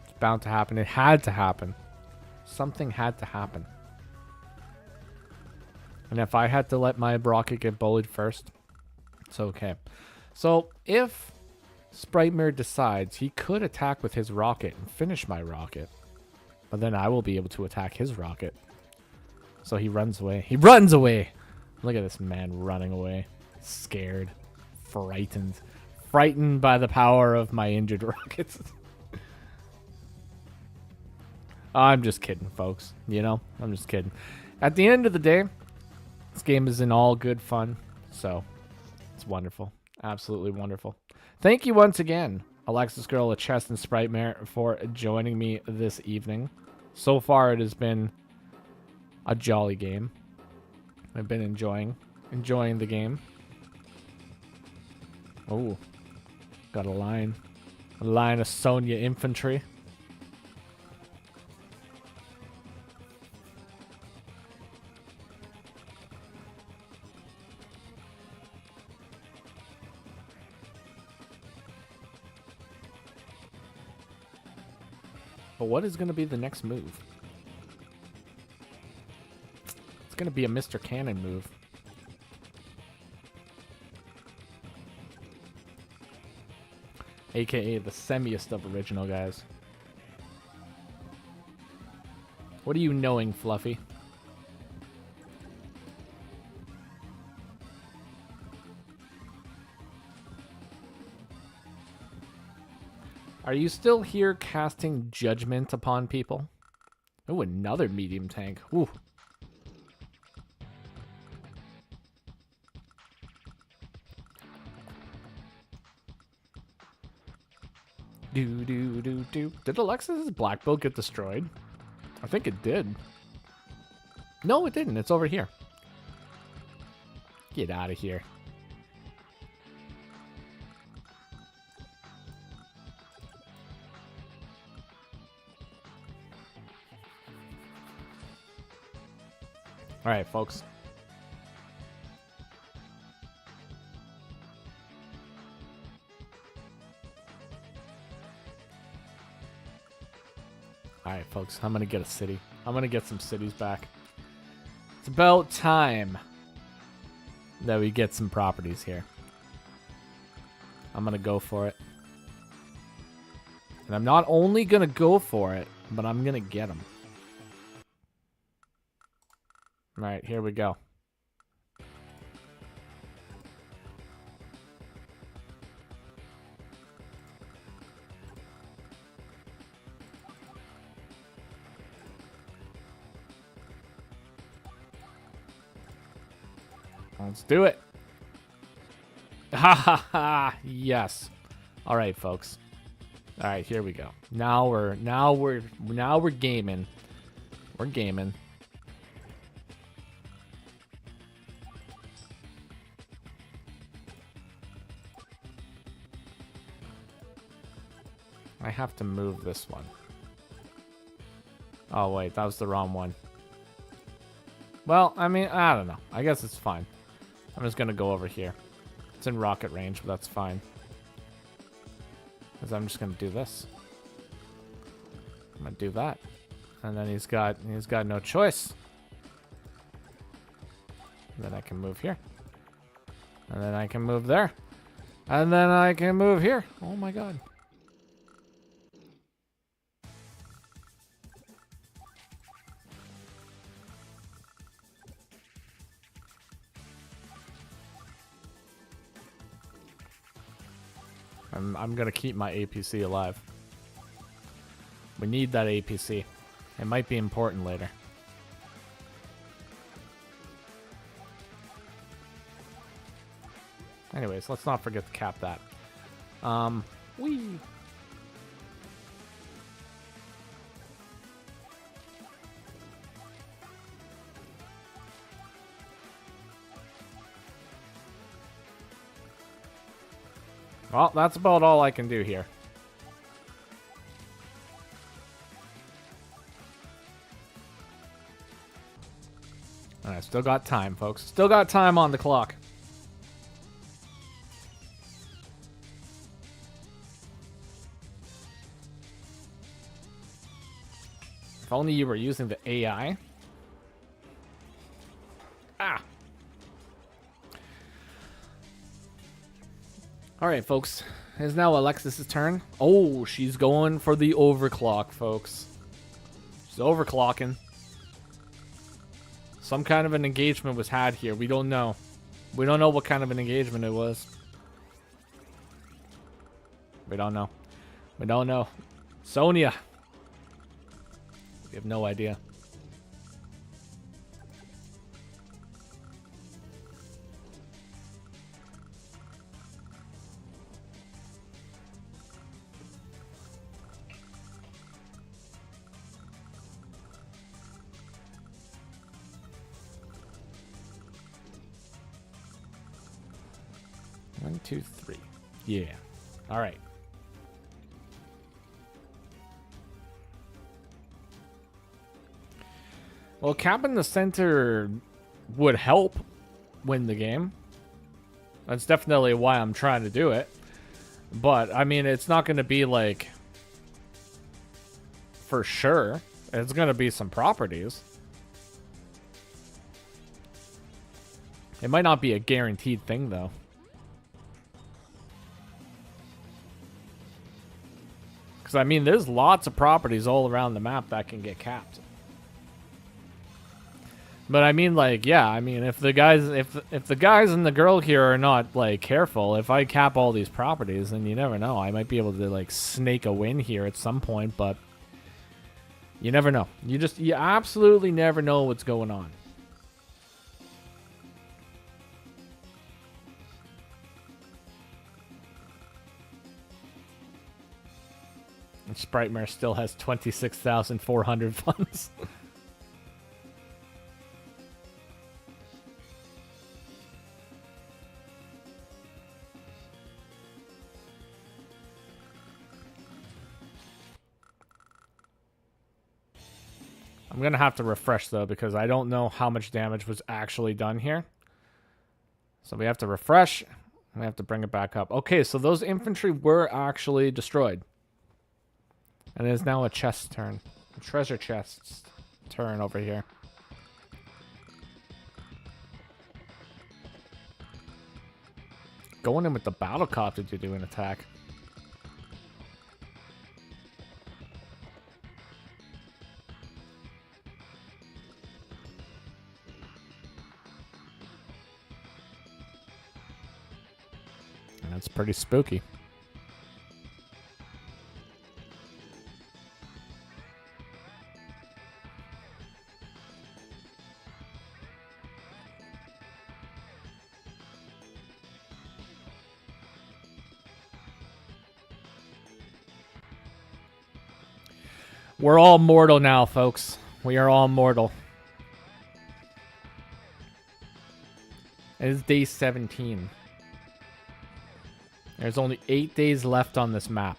It's bound to happen. It had to happen. Something had to happen. And if I had to let my rocket get bullied first, it's okay. So if Sprightmare decides he could attack with his rocket and finish my rocket, but then I will be able to attack his rocket. So he runs away. He runs away! Look at this man running away. Scared. Frightened. Frightened by the power of my injured rockets. I'm just kidding, folks. You know? I'm just kidding. At the end of the day, this game is in all good fun. So, it's wonderful. Absolutely wonderful. Thank you once again, Alexis Girl, Chest, and Sprightmare, for joining me this evening. So far, it has been a jolly game. I've been enjoying the game. Oh, got a line of Sonya infantry. But what is going to be the next move? It's going to be a Mr. Cannon move. AKA the semiest of original guys. What are you knowing, Fluffy? Are you still here casting judgment upon people? Oh, another medium tank. Ooh. Did Alexis's black bolt get destroyed? I think it did. No, it didn't. It's over here. Get out of here. All right, folks. All right, folks. I'm going to get a city. I'm going to get some cities back. It's about time that we get some properties here. I'm going to go for it. And I'm not only going to go for it, but I'm going to get them. All right, here we go. Let's do it. Ha ha ha. Yes. All right, folks. All right, here we go. Now we're gaming. We're gaming. I have to move this one. Oh wait, that was the wrong one. Well, I mean, I don't know. I guess it's fine. I'm just gonna go over here. It's in rocket range, but that's fine. Because I'm just gonna do this. I'm gonna do that. And then he's got no choice. And then I can move here. And then I can move there. And then I can move here. Oh my god. I'm gonna keep my APC alive. We need that APC. It might be important later. Anyways, let's not forget to cap that. Whee! Well, that's about all I can do here. Alright, still got time, folks. Still got time on the clock. If only you were using the AI. Ah! Alright, folks. It's now Alexis's turn. Oh, she's going for the overclock, folks. She's overclocking. Some kind of an engagement was had here. We don't know. We don't know what kind of an engagement it was. We don't know. We don't know. Sonia. We have no idea. One, two, three. Yeah. All right. Well, capping the center would help win the game. That's definitely why I'm trying to do it. But, I mean, it's not going to be like for sure. It's going to be some properties. It might not be a guaranteed thing, though. Because, I mean, there's lots of properties all around the map that can get capped. But I mean, like, yeah, I mean, if the guys and the girl here are not, like, careful, if I cap all these properties, then you never know. I might be able to, like, snake a win here at some point, but you never know. You absolutely never know what's going on. And Sprite Mare still has 26,400 funds. I'm going to have to refresh, though, because I don't know how much damage was actually done here. So we have to refresh. We have to bring it back up. Okay, so those infantry were actually destroyed. And it is now a chest turn. A treasure chest's turn over here. Going in with the battle copter to do an attack. And that's pretty spooky. We're all mortal now, folks. We are all mortal. It is day 17. There's only 8 days left on this map.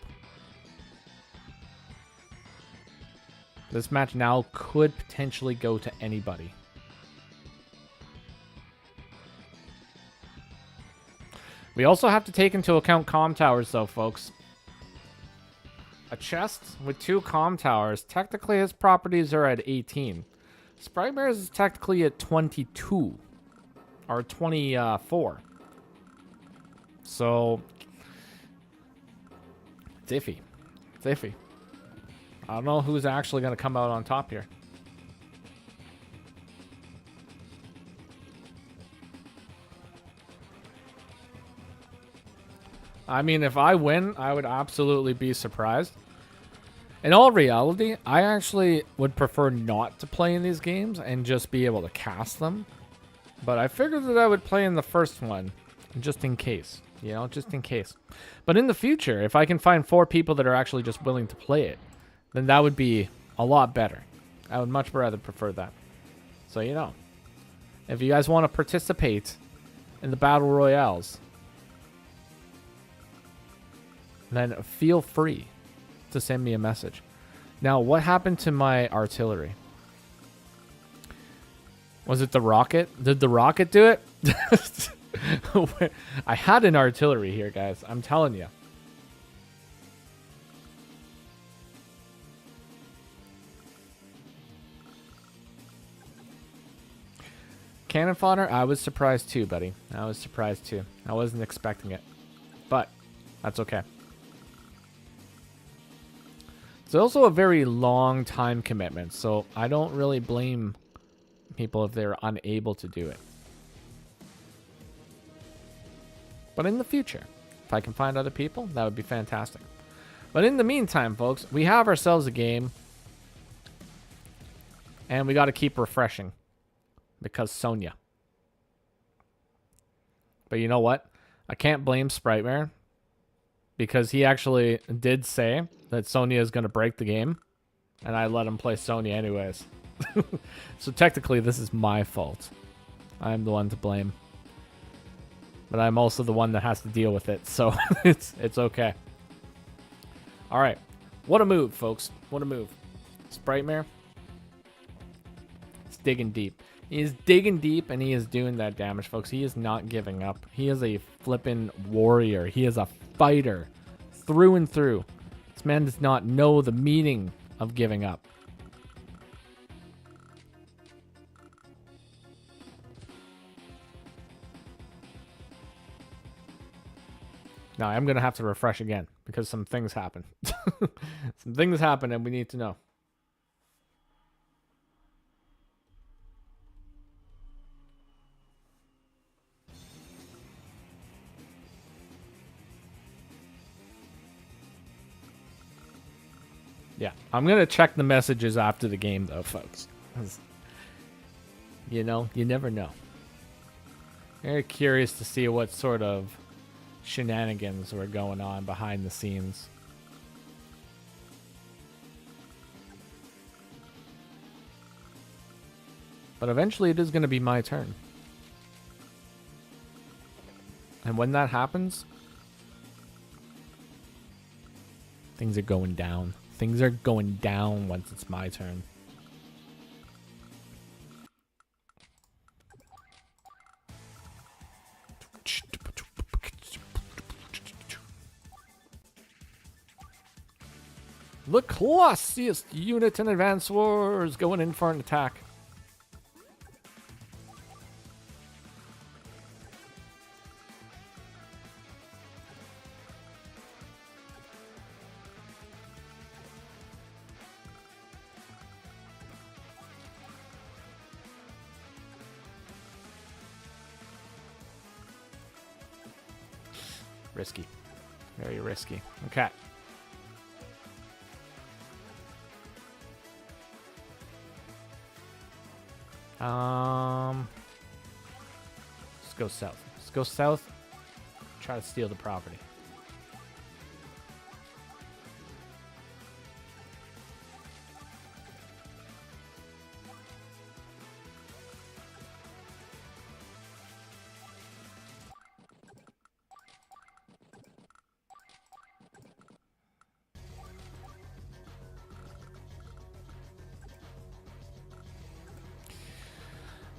This match now could potentially go to anybody. We also have to take into account comm towers, though, folks. A chest with 2 comm towers, technically his properties are at 18. Sprite Bears is technically at 22. Or 24. So, it's iffy. It's iffy. I don't know who's actually going to come out on top here. I mean, if I win, I would absolutely be surprised. In all reality, I actually would prefer not to play in these games and just be able to cast them. But I figured that I would play in the first one, just in case. You know, just in case. But in the future, if I can find 4 people that are actually just willing to play it, then that would be a lot better. I would much rather prefer that. So, you know, if you guys want to participate in the Battle Royales, then feel free to send me a message. Now, what happened to my artillery? Was it the rocket? Did the rocket do it? I had an artillery here, guys. I'm telling you. Cannon fodder, I was surprised too, buddy. I was surprised too. I wasn't expecting it. But that's okay. It's also a very long time commitment, so I don't really blame people if they're unable to do it. But in the future, if I can find other people, that would be fantastic. But in the meantime, folks, we have ourselves a game. And we got to keep refreshing. Because Sonya. But you know what? I can't blame Sprite because he actually did say that Sonya is going to break the game. And I let him play Sonya anyways. So technically, this is my fault. I'm the one to blame. But I'm also the one that has to deal with it. So it's okay. All right. What a move, folks. What a move. Sprite It's digging deep. He is digging deep, and he is doing that damage, folks. He is not giving up. He is a flippin' warrior. He is a fighter through and through. This man does not know the meaning of giving up. Now, I'm going to have to refresh again because some things happen. Some things happen, and we need to know. Yeah, I'm going to check the messages after the game, though, folks. You know, you never know. Very curious to see what sort of shenanigans were going on behind the scenes. But eventually it is going to be my turn. And when that happens, things are going down. Things are going down once it's my turn. The classiest unit in Advance Wars going in for an attack. Risky. Very risky. Okay. Let's go south. Let's go south. Try to steal the property.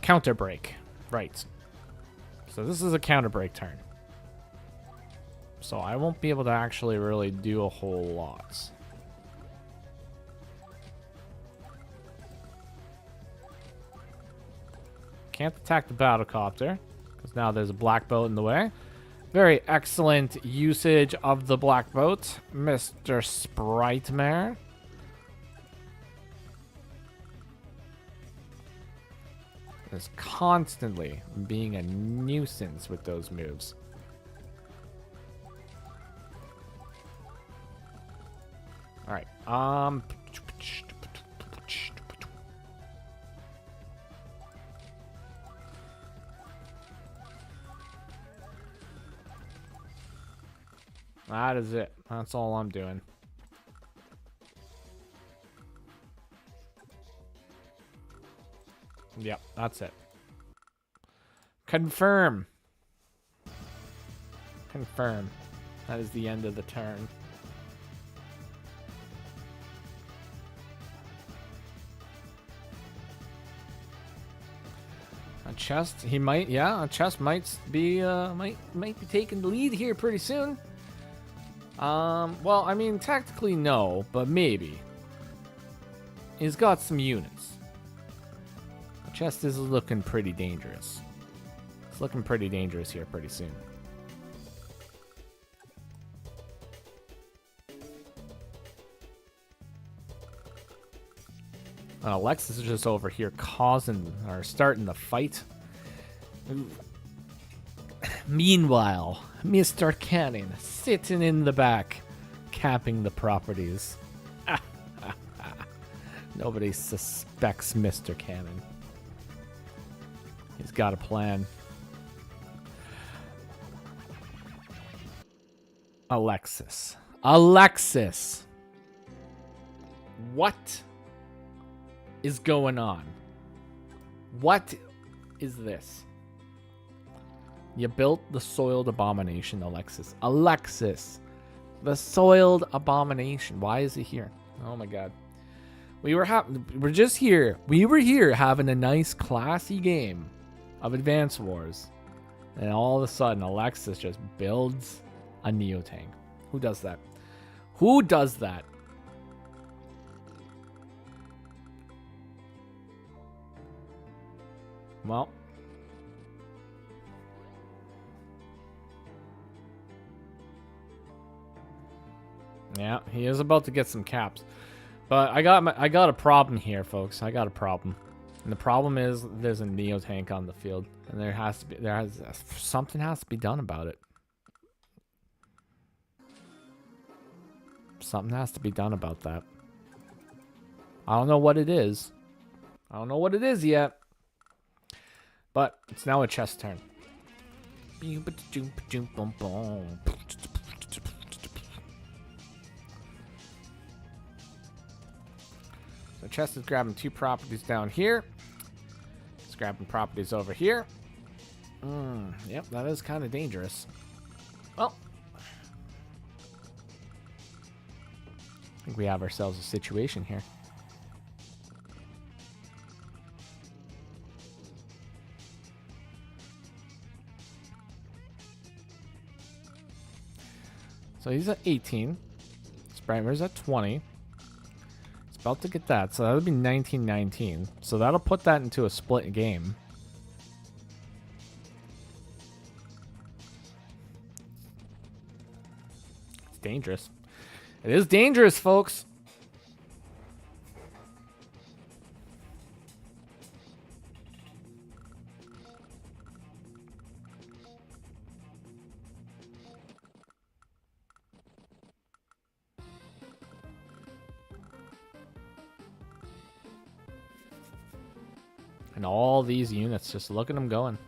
Counter break. Right. So this is a counter break turn. So I won't be able to actually really do a whole lot. Can't attack the battlecopter because now there's a black boat in the way. Very excellent usage of the black boat, Mr. Sprite-mare. Is constantly being a nuisance with those moves. All right. That is it. That's all I'm doing. Yep, that's it. Confirm. Confirm. That is the end of the turn. A chest, he might, yeah, a chest might be taking the lead here pretty soon. Well, I mean, tactically no, but maybe. He's got some units. Chest is looking pretty dangerous. It's looking pretty dangerous here pretty soon. Alexis is just over here causing or starting the fight. Meanwhile, Mr. Cannon sitting in the back, capping the properties. Nobody suspects Mr. Cannon. He's got a plan. Alexis. Alexis! What is going on? What is this? You built the soiled abomination, Alexis. Alexis! The soiled abomination. Why is he here? Oh my god. We're just here. We were here having a nice, classy game of Advance Wars. And all of a sudden, Alexis just builds a Neo-Tank. Who does that? Who does that? Well. Yeah, he is about to get some caps. But I got a problem here, folks. I got a problem. And the problem is there's a Neo-Tank on the field. And something has to be done about it. Something has to be done about that. I don't know what it is. I don't know what it is yet. But it's now a chess turn. So chest is grabbing 2 properties down here. It's grabbing properties over here. Yep, that is kind of dangerous. Well, I think we have ourselves a situation here. So he's at 18. Sprite-mare's at 20. About to get that, so that would be 1919. So that'll put that into a split game. It's dangerous. It is dangerous, folks. And all these units, just look at them going.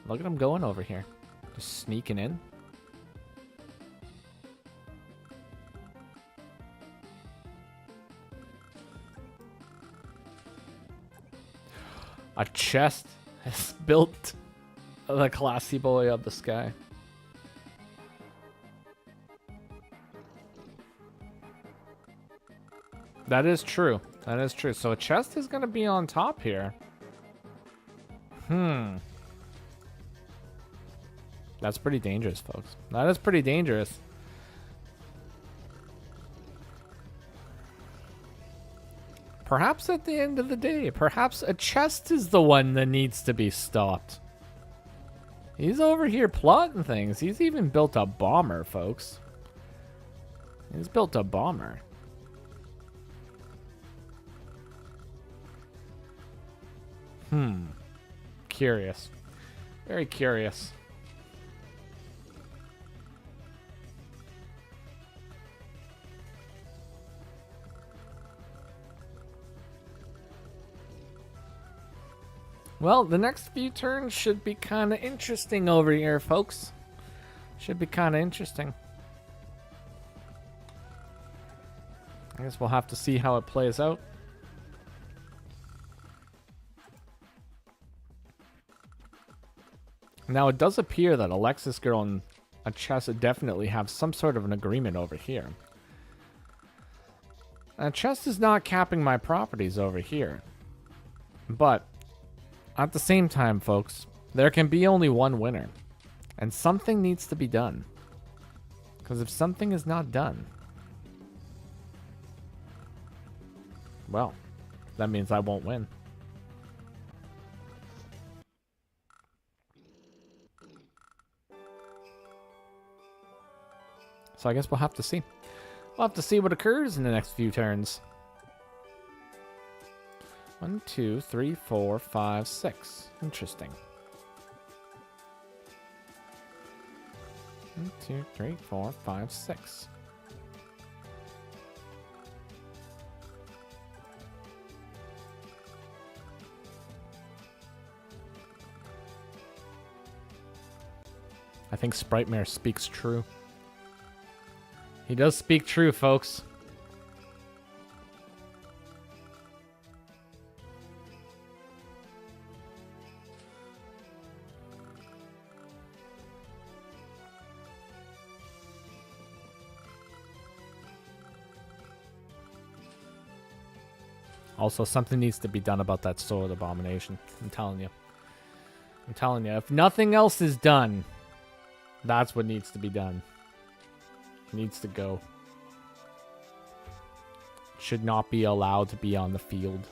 Look at them going over here. Just sneaking in. A chest has built the classy boy of the sky. That is true. That is true. So a chest is going to be on top here. That's pretty dangerous, folks. That is pretty dangerous. Perhaps at the end of the day, perhaps a chest is the one that needs to be stopped. He's over here plotting things. He's even built a bomber, folks. He's built a bomber. Curious. Very curious. Well, the next few turns should be kind of interesting over here, folks. Should be kind of interesting. I guess we'll have to see how it plays out. Now, it does appear that Alexis Girl and a chest definitely have some sort of an agreement over here. A chest is not capping my properties over here. But at the same time, folks, there can be only one winner. And something needs to be done. Because if something is not done, well, that means I won't win. So I guess we'll have to see. We'll have to see what occurs in the next few turns. 1, 2, 3, 4, 5, 6. Interesting. 1, 2, 3, 4, 5, 6. I think Sprite speaks true. He does speak true, folks. Also, something needs to be done about that sword abomination. I'm telling you. I'm telling you. If nothing else is done, that's what needs to be done. Needs to go. Should not be allowed to be on the field.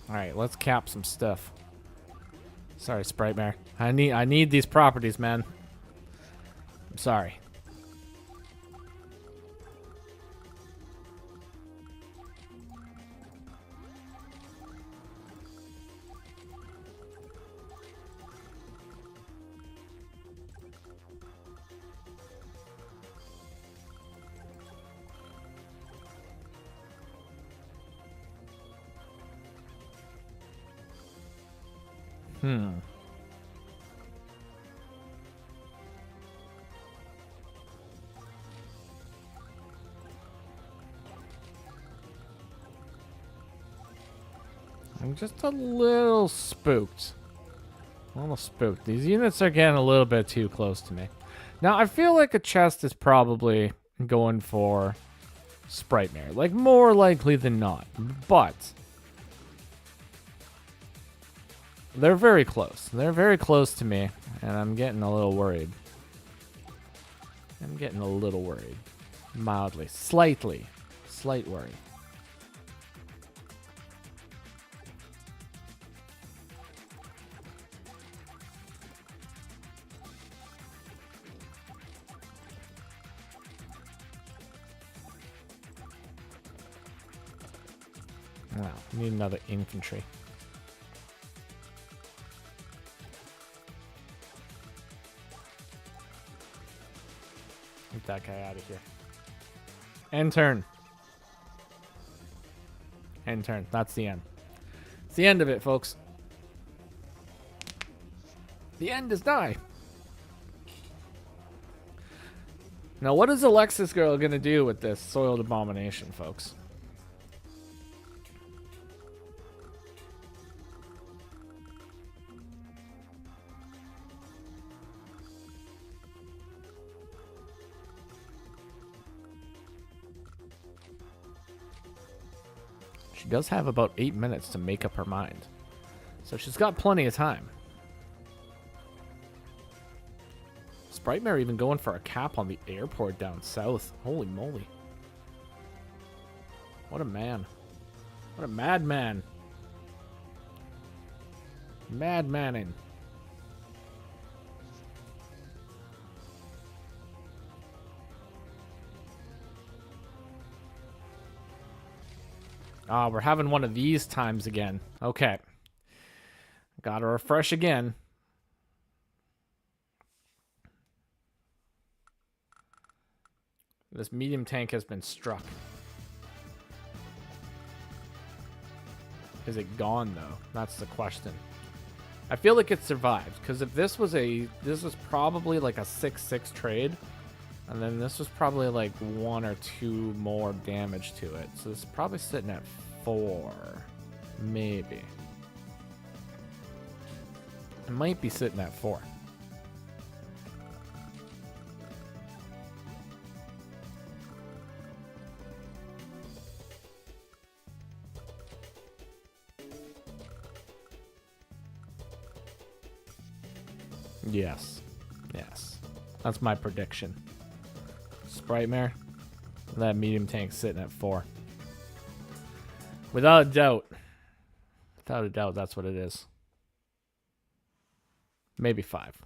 Alright, let's cap some stuff. Sorry, Sprite Mare. I need these properties, man. I'm sorry. I'm just a little spooked. A little spooked. These units are getting a little bit too close to me. Now, I feel like a chest is probably going for Sprite Mare. Like, more likely than not. But they're very close. They're very close to me, and I'm getting a little worried. I'm getting a little worried. Mildly. Slightly. Slight worry. Wow, need another infantry. Get that guy out of here. End turn. End turn. That's the end. It's the end of it, folks. The end is nigh. Now, what is Alexis Girl going to do with this Soiled Abomination, folks? She does have about 8 minutes to make up her mind. So she's got plenty of time. Sprite Mare even going for a cap on the airport down south. Holy moly. What a man. What a madman. Madmanning. Ah, we're having one of these times again. Okay. Gotta refresh again. This medium tank has been struck. Is it gone, though? That's the question. I feel like it survived, because if this was probably like a 6-6 trade, and then this was probably like 1 or 2 more damage to it. So this is probably sitting at 4. Maybe. It might be sitting at 4. Yes. Yes. That's my prediction. Sprite Mare. That medium tank's sitting at 4. Without a doubt. Without a doubt, that's what it is. Maybe 5.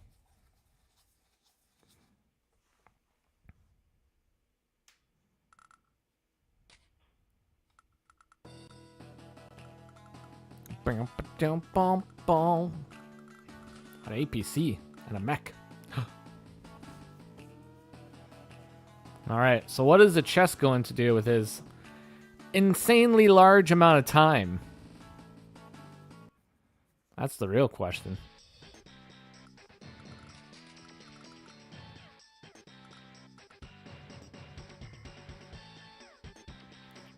An APC and a mech. Alright, so what is the chest going to do with his insanely large amount of time? That's the real question.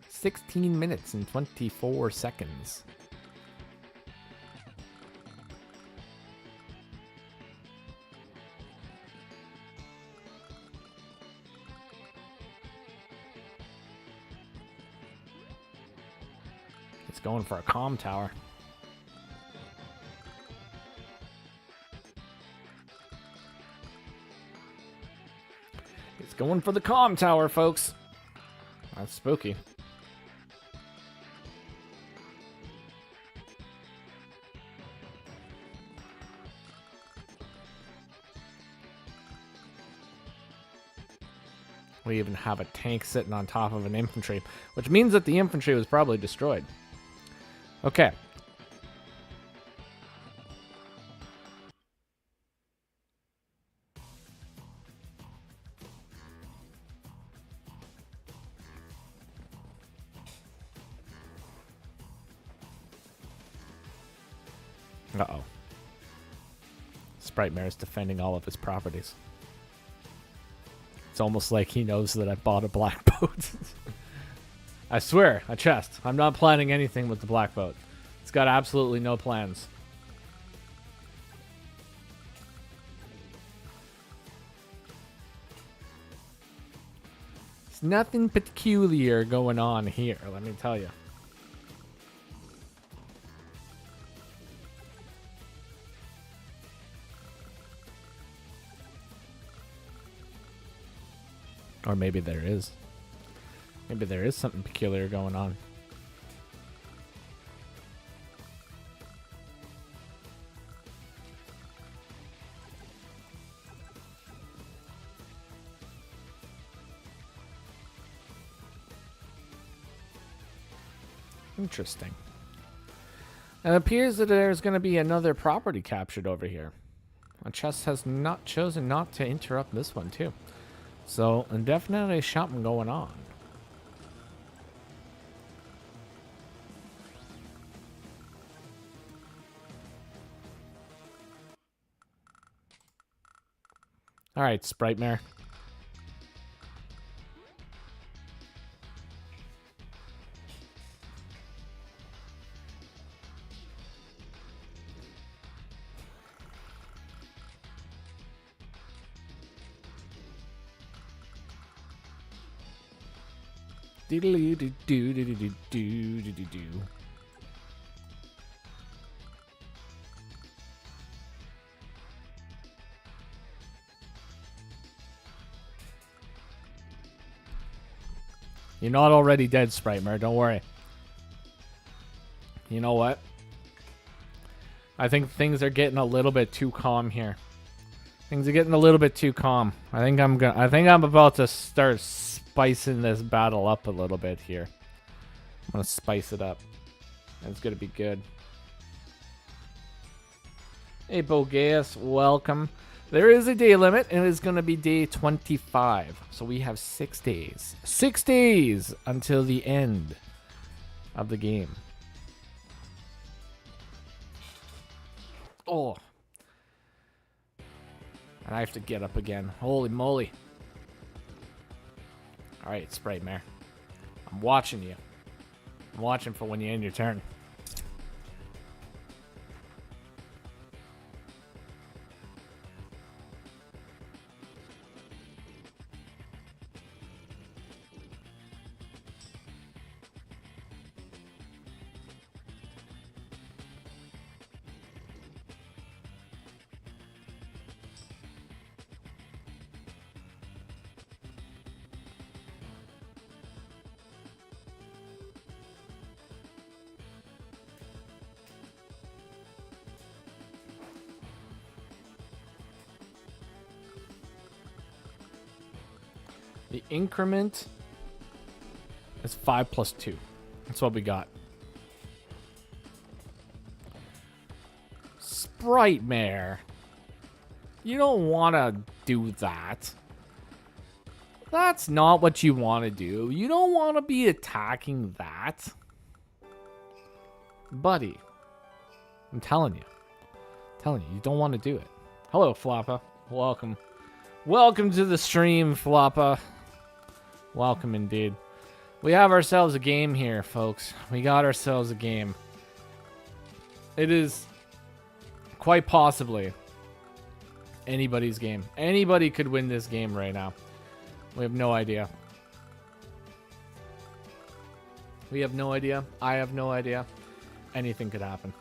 "16 minutes and 24 seconds. It's going for a comm tower. It's going for the comm tower, folks. That's spooky. We even have a tank sitting on top of an infantry, which means that the infantry was probably destroyed. Okay. Uh-oh. Sprite Mare is defending all of his properties. It's almost like he knows that I bought a black boat. I swear, a chest. I'm not planning anything with the black boat. It's got absolutely no plans. It's nothing peculiar going on here, let me tell you. Or maybe there is. Maybe there is something peculiar going on. Interesting. It appears that there's going to be another property captured over here. A chest has chosen not to interrupt this one too. So, definitely something going on. Alright, Sprite Mare. Do-do-do-do-do-do-do-do-do-do. You're not already dead, Sprite Mare. Don't worry. You know what? I think things are getting a little bit too calm here. Things are getting a little bit too calm. I think I'm about to start spicing this battle up a little bit here. I'm gonna spice it up. It's gonna be good. Hey, Bogeus, welcome. There is a day limit, and it is going to be day 25. So we have 6 days. 6 days until the end of the game. Oh. And I have to get up again. Holy moly. Alright, Sprite Mare. I'm watching you. I'm watching for when you end your turn. The increment is 5 plus 2. That's what we got. Sprite Mare. You don't want to do that. That's not what you want to do. You don't want to be attacking that. Buddy. I'm telling you. You don't want to do it. Hello, Floppa. Welcome. Welcome to the stream, Floppa. Welcome indeed. We have ourselves a game here, folks. We got ourselves a game. It is quite possibly anybody's game. Anybody could win this game right now. We have no idea. We have no idea. I have no idea. Anything could happen.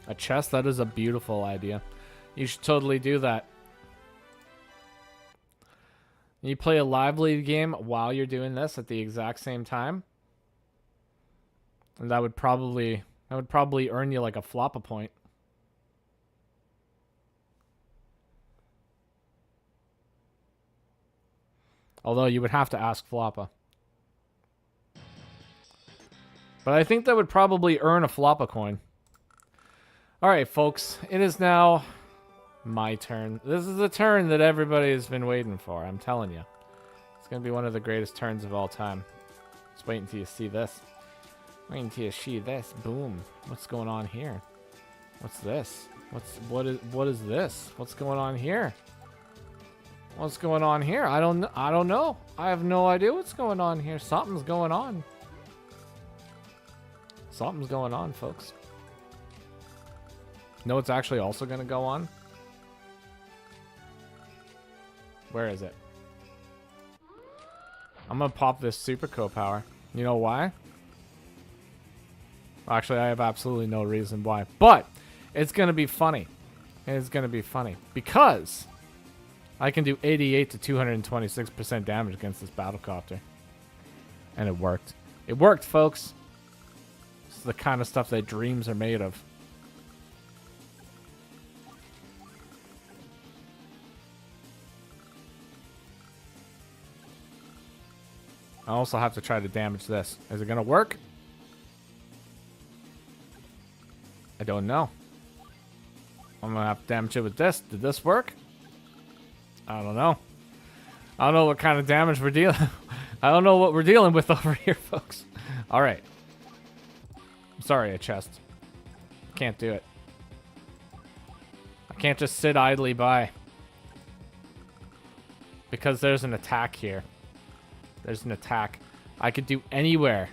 A chest? That is a beautiful idea. You should totally do that. You play a live league game while you're doing this at the exact same time. And that would probably earn you like a Floppa point. Although you would have to ask Floppa. But I think that would probably earn a Floppa coin. Alright, folks. It is now my turn. This is the turn that everybody has been waiting for. I'm telling you. It's going to be one of the greatest turns of all time. Just wait until you see this. Wait until you see this. Boom. What's going on here? What's this? What is this? What's going on here? What's going on here? I don't know. I have no idea what's going on here. Something's going on. Something's going on, folks. No, it's actually also going to go on. Where is it? I'm going to pop this super co-power. You know why? Actually, I have absolutely no reason why. But it's going to be funny. It's going to be funny. Because I can do 88 to 226% damage against this battlecopter. And it worked. It worked, folks. This is the kind of stuff that dreams are made of. I also have to try to damage this. Is it going to work? I don't know. I'm going to have to damage it with this. Did this work? I don't know. I don't know what kind of damage we're dealing. I don't know what we're dealing with over here, folks. All right. I'm sorry, a chest. Can't do it. I can't just sit idly by. Because there's an attack here. There's an attack. I could do anywhere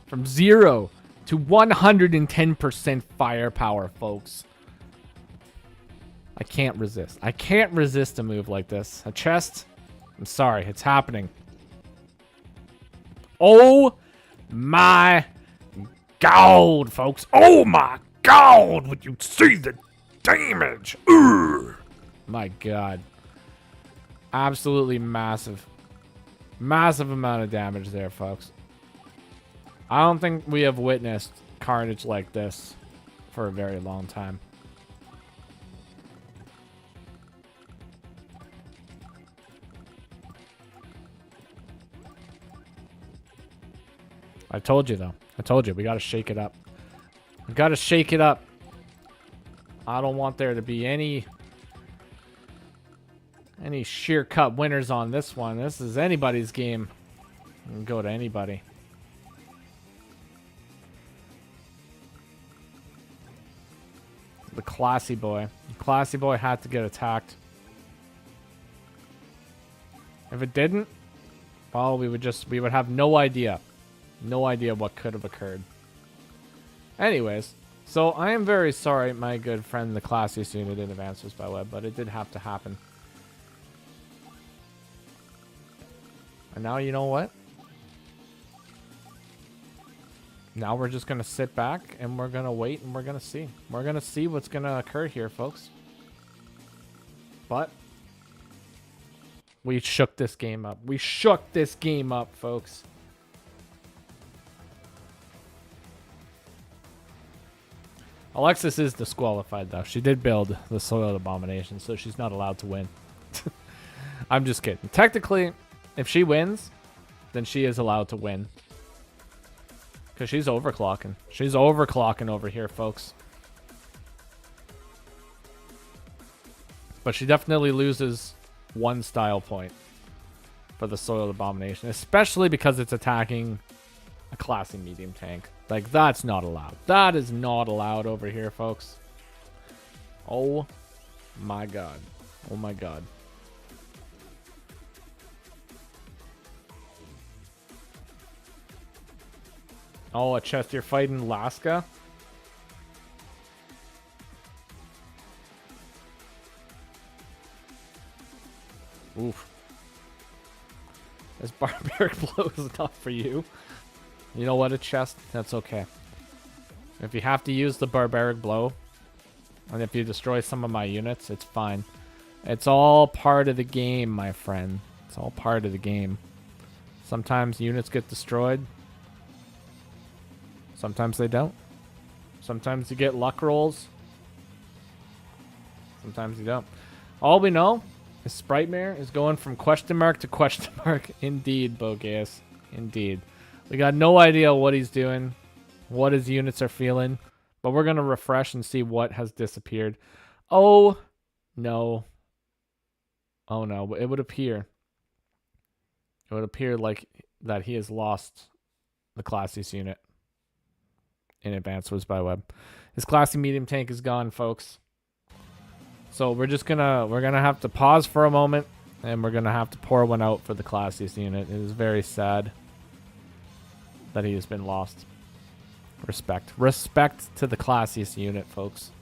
from 0 to 110% firepower, folks. I can't resist. I can't resist a move like this. A chest? I'm sorry. It's happening. Oh my God, folks. Oh my God. Would you see the damage? Ugh. My God. Absolutely massive. Massive amount of damage there, folks. I don't think we have witnessed carnage like this for a very long time. I told you, though. I told you. We got to shake it up. We got to shake it up. I don't want there to be any sheer cut winners on this one. This is anybody's game. You can go to anybody. The classy boy. The classy boy had to get attacked. If it didn't, well, we would have no idea. No idea what could have occurred. Anyways, so I am very sorry, my good friend, the classiest unit in Advanced Wars by Web, but it did have to happen. And now you know what? Now we're just going to sit back and we're going to wait and we're going to see. We're going to see what's going to occur here, folks. But we shook this game up. We shook this game up, folks. Alexis is disqualified, though. She did build the Soiled Abomination, so she's not allowed to win. I'm just kidding. Technically, if she wins, then she is allowed to win. Because she's overclocking. She's overclocking over here, folks. But she definitely loses one style point for the Soiled Abomination. Especially because it's attacking a classy medium tank. Like, that's not allowed. That is not allowed over here, folks. Oh my God. Oh my God. Oh, a chest. You're fighting Alaska? Oof. This barbaric blow is not for you. You know what, a chest? That's okay. If you have to use the barbaric blow, and if you destroy some of my units, it's fine. It's all part of the game, my friend. It's all part of the game. Sometimes units get destroyed. Sometimes they don't. Sometimes you get luck rolls. Sometimes you don't. All we know is Sprite Mare is going from question mark to question mark. Indeed, Bogeus. Indeed. We got no idea what he's doing, what his units are feeling, but we're going to refresh and see what has disappeared. Oh, no. Oh, no. It would appear. It would appear like that he has lost the classiest unit in Advanced Wars by Web. His classy medium tank is gone, folks. So we're gonna have to pause for a moment, and we're gonna have to pour one out for the classiest unit. It is very sad that he has been lost. Respect to the classiest unit, folks.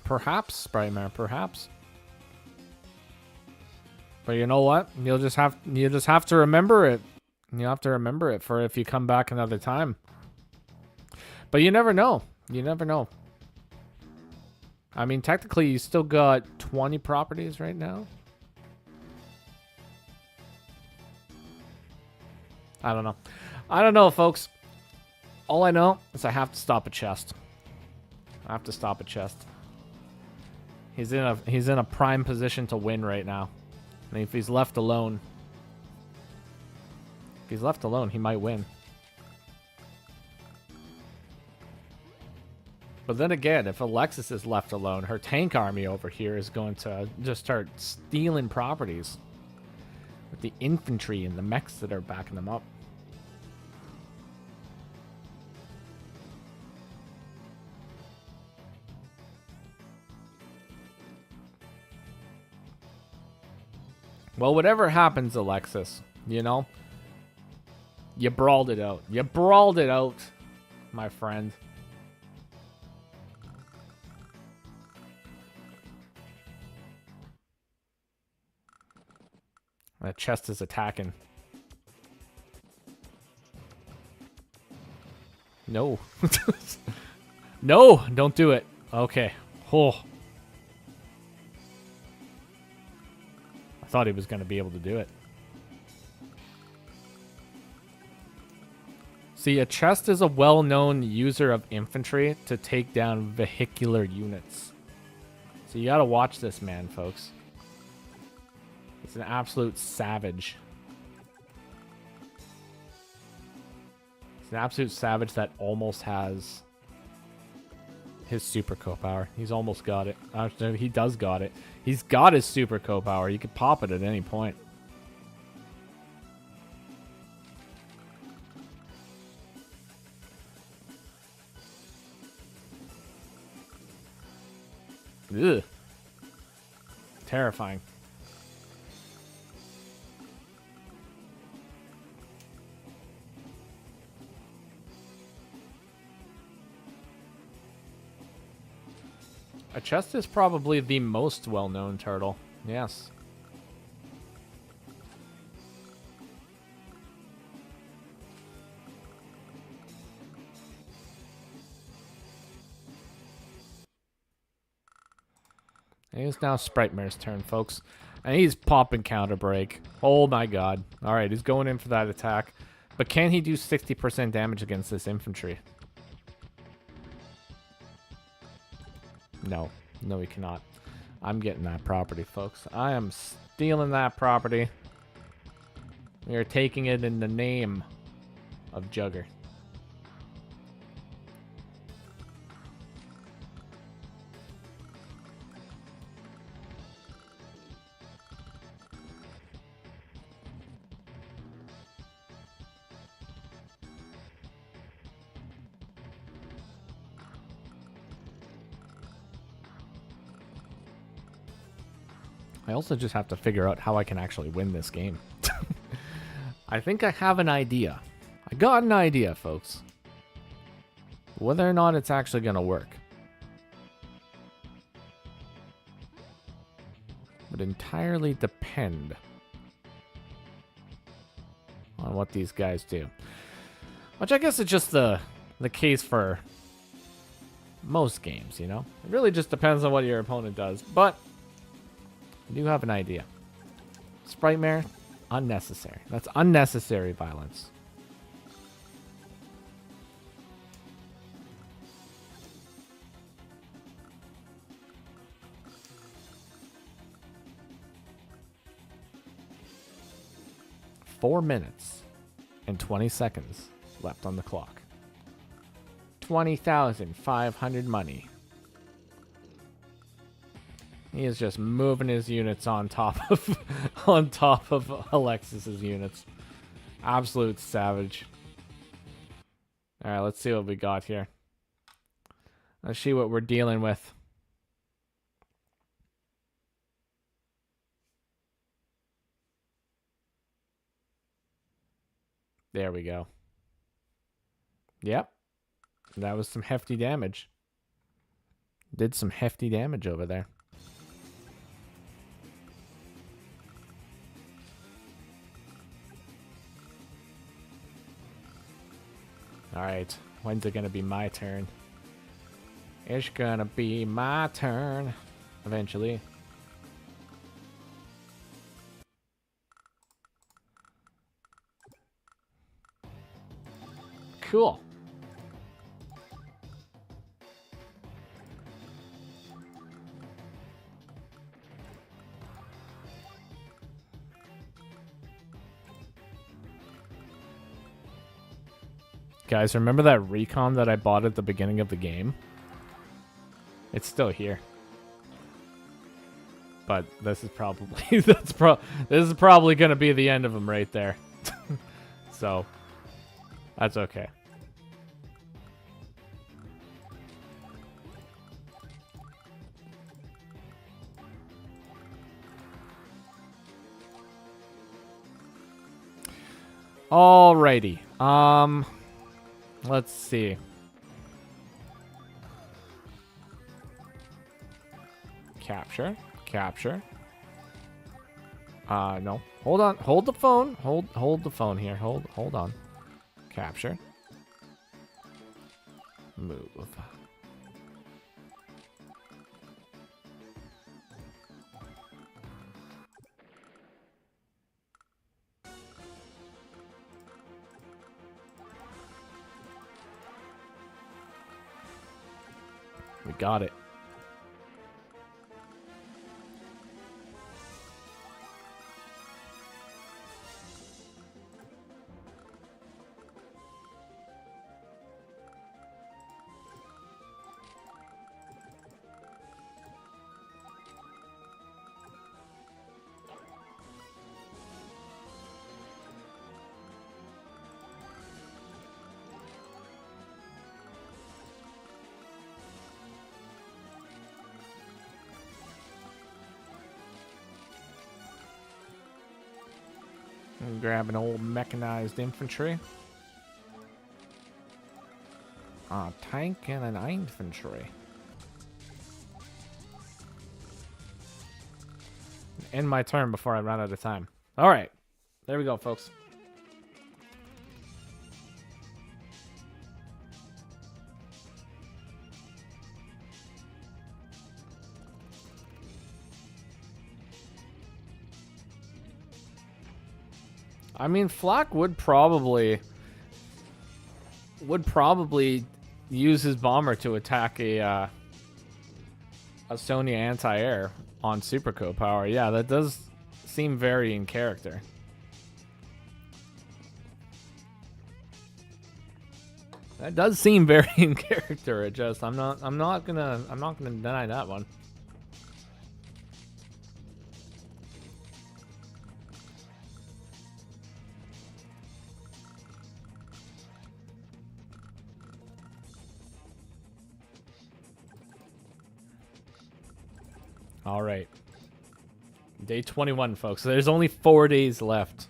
Perhaps, Sprightmare, perhaps. But you know what? You'll just have to remember it. You have to remember it for if you come back another time. But you never know. You never know. I mean, technically, you still got 20 properties right now. I don't know. I don't know, folks. All I know is I have to stop a chest. I have to stop a chest. He's in a prime position to win right now. And if he's left alone, he might win. But then again, if Alexis is left alone, her tank army over here is going to just start stealing properties with the infantry and the mechs that are backing them up. Well, whatever happens, Alexis, you know, you brawled it out. You brawled it out, my friend. That chest is attacking. No. No, don't do it. Okay. Oh. I thought he was going to be able to do it. See, a chest is a well-known user of infantry to take down vehicular units. So you got to watch this man, folks. He's an absolute savage. He's an absolute savage that almost has his super co-power. He's almost got it. Actually, he does got it. He's got his super co-power. You could pop it at any point. Ugh. Terrifying. A chest is probably the most well-known turtle. Yes. It is now Sprightmare's turn, folks. And he's popping counter break. Oh my god. Alright, he's going in for that attack. But can he do 60% damage against this infantry? No. No, he cannot. I'm getting that property, folks. I am stealing that property. We are taking it in the name of Jugger. I also just have to figure out how I can actually win this game. I think I have an idea. I got an idea, folks. Whether or not it's actually going to work would entirely depend on what these guys do. Which I guess is just the case for most games, you know? It really just depends on what your opponent does. But I do have an idea. Sprightmare, unnecessary. That's unnecessary violence. Four minutes and 20 seconds left on the clock. 20,500 money. He is just moving his units on top of on top of Alexis's units. Absolute savage. All right, let's see what we got here. Let's see what we're dealing with. There we go. Yep. That was some hefty damage. Did some hefty damage over there. Alright. When's it gonna be my turn? It's gonna be my turn. Eventually. Cool. Guys, remember that recon that I bought at the beginning of the game? It's still here. But this is probably this is probably gonna be the end of him right there. So that's okay. Alrighty. Let's see. Capture. Capture. No. Hold on. Hold the phone. Hold the phone here. Hold on. Capture. Move. We got it. And grab an old mechanized infantry. A tank and an infantry. End my turn before I run out of time. All right. There we go, folks. I mean, Flak would probably use his bomber to attack a Sonya anti-air on Super Co-Power. Yeah, that does seem very in character. That does seem very in character. It just I'm not gonna deny that one. All right. Day 21, folks. So there's only 4 days left.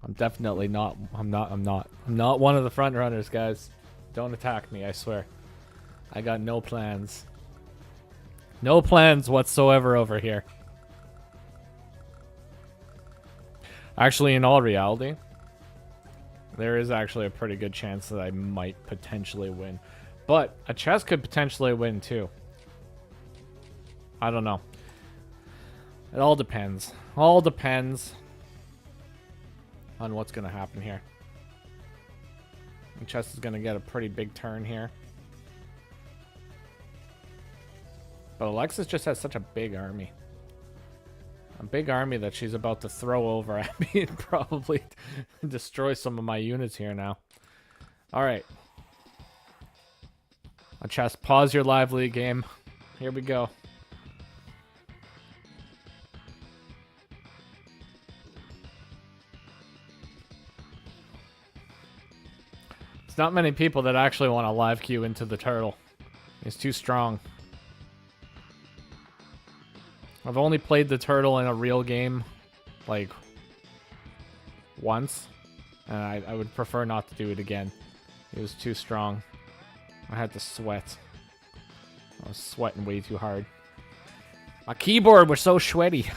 I'm definitely not. I'm not one of the front runners, guys. Don't attack me, I swear. I got no plans. No plans whatsoever over here. Actually, in all reality, there is actually a pretty good chance that I might potentially win. But a chest could potentially win too. I don't know. It all depends. All depends on what's going to happen here. The chest is going to get a pretty big turn here. But Alexis just has such a big army. A big army that she's about to throw over at me and probably destroy some of my units here now. Alright. A chest. Pause your live league game. Here we go. It's not many people that actually want to live queue into the turtle. He's too strong. I've only played the turtle in a real game, like, once. And I would prefer not to do it again. It was too strong. I had to sweat. I was sweating way too hard. My keyboard was so sweaty.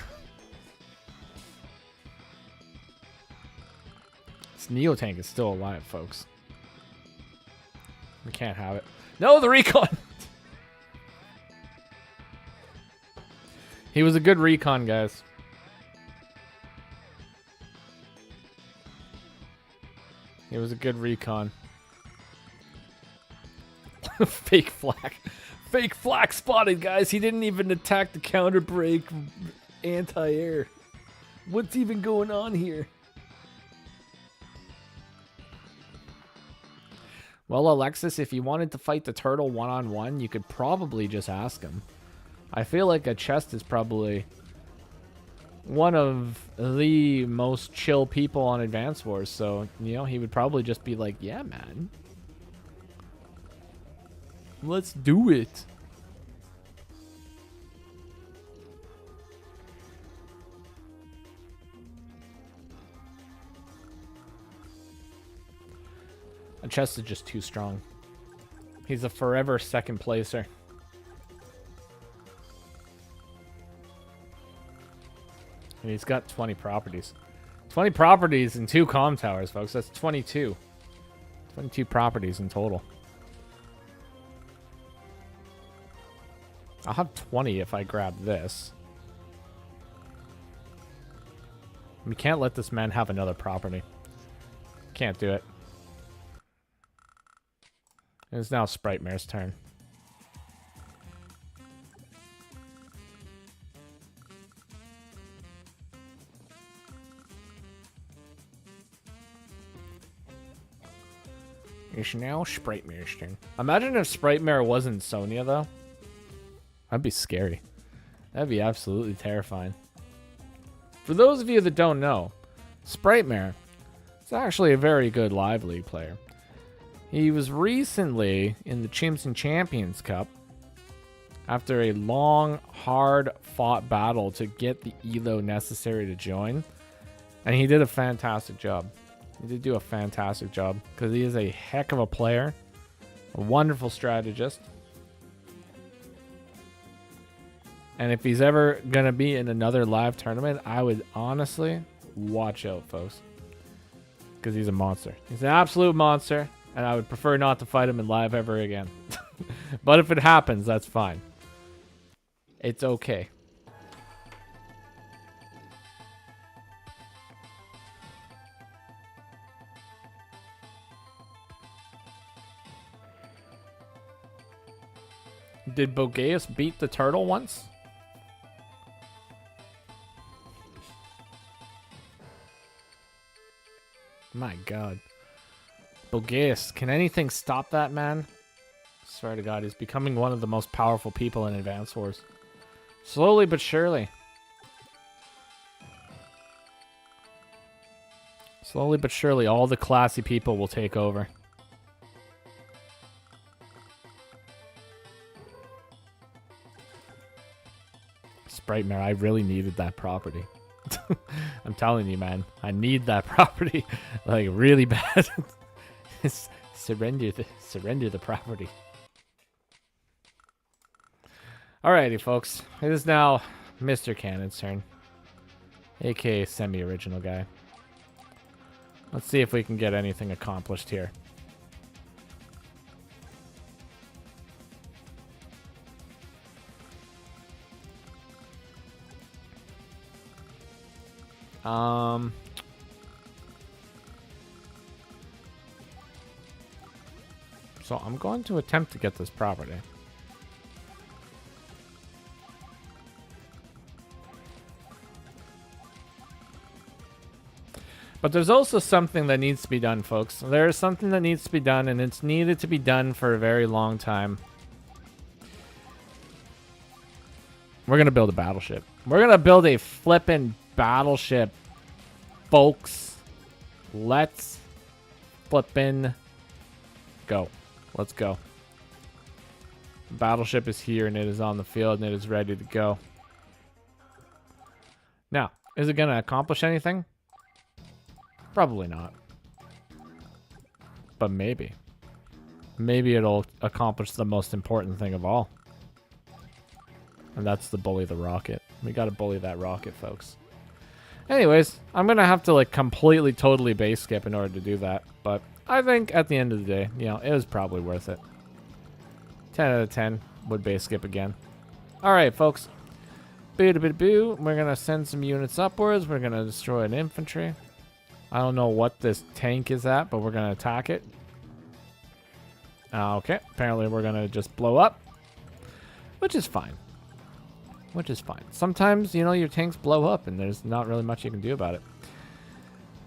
This Neo tank is still alive, folks. We can't have it. No, the recon! He was a good recon, guys. He was a good recon. Fake flak. Fake flak spotted, guys. He didn't even attack the counter break anti-air. What's even going on here? Well, Alexis, if you wanted to fight the turtle one-on-one, you could probably just ask him. I feel like a chest is probably one of the most chill people on Advance Wars, so, you know, he would probably just be like, yeah, man. Let's do it. A chest is just too strong. He's a forever second placer. And he's got 20 properties. 20 properties and 2 comm towers, folks. That's 22. 22 properties in total. I'll have 20 if I grab this. We can't let this man have another property. Can't do it. It's now Sprite Mare's turn. It's now Sprite Mare's turn. Imagine if Sprite Mare wasn't Sonya, though. That'd be scary. That'd be absolutely terrifying. For those of you that don't know, Sprite Mare is actually a very good Live League player. He was recently in the Chimps and Champions Cup after a long, hard-fought battle to get the elo necessary to join. And he did a fantastic job. He did do a fantastic job because he is a heck of a player, a wonderful strategist. And if he's ever going to be in another live tournament, I would honestly watch out, folks. Because he's a monster. He's an absolute monster. And I would prefer not to fight him in live ever again. But if it happens, that's fine. It's okay. Did Bogeus beat the turtle once? My god. Bogeus, can anything stop that man? Swear to god, he's becoming one of the most powerful people in Advance Wars. Slowly but surely. Slowly but surely, all the classy people will take over. Sprite Mare, I really needed that property. I'm telling you, man. I need that property. Like, really bad. Surrender the property. Alrighty, folks. It is now Mr. Cannon's turn. AKA semi-original guy. Let's see if we can get anything accomplished here. So I'm going to attempt to get this property. But there's also something that needs to be done, folks. There's something that needs to be done, and it's needed to be done for a very long time. We're going to build a battleship. We're going to build a flippin' battleship, folks. Let's flippin' go. Let's go. The battleship is here, and it is on the field, and it is ready to go. Now, is it going to accomplish anything? Probably not. But maybe. Maybe it'll accomplish the most important thing of all. And that's to bully the rocket. We gotta bully that rocket, folks. Anyways, I'm gonna have to like completely, totally base skip in order to do that. But I think at the end of the day, you know, it was probably worth it. 10 out of 10 would base skip again. Alright, folks. Boo-da-boo-boo. We're gonna send some units upwards. We're gonna destroy an infantry. I don't know what this tank is at, but we're gonna attack it. Okay, apparently we're gonna just blow up. Which is fine. Which is fine. Sometimes, you know, your tanks blow up and there's not really much you can do about it.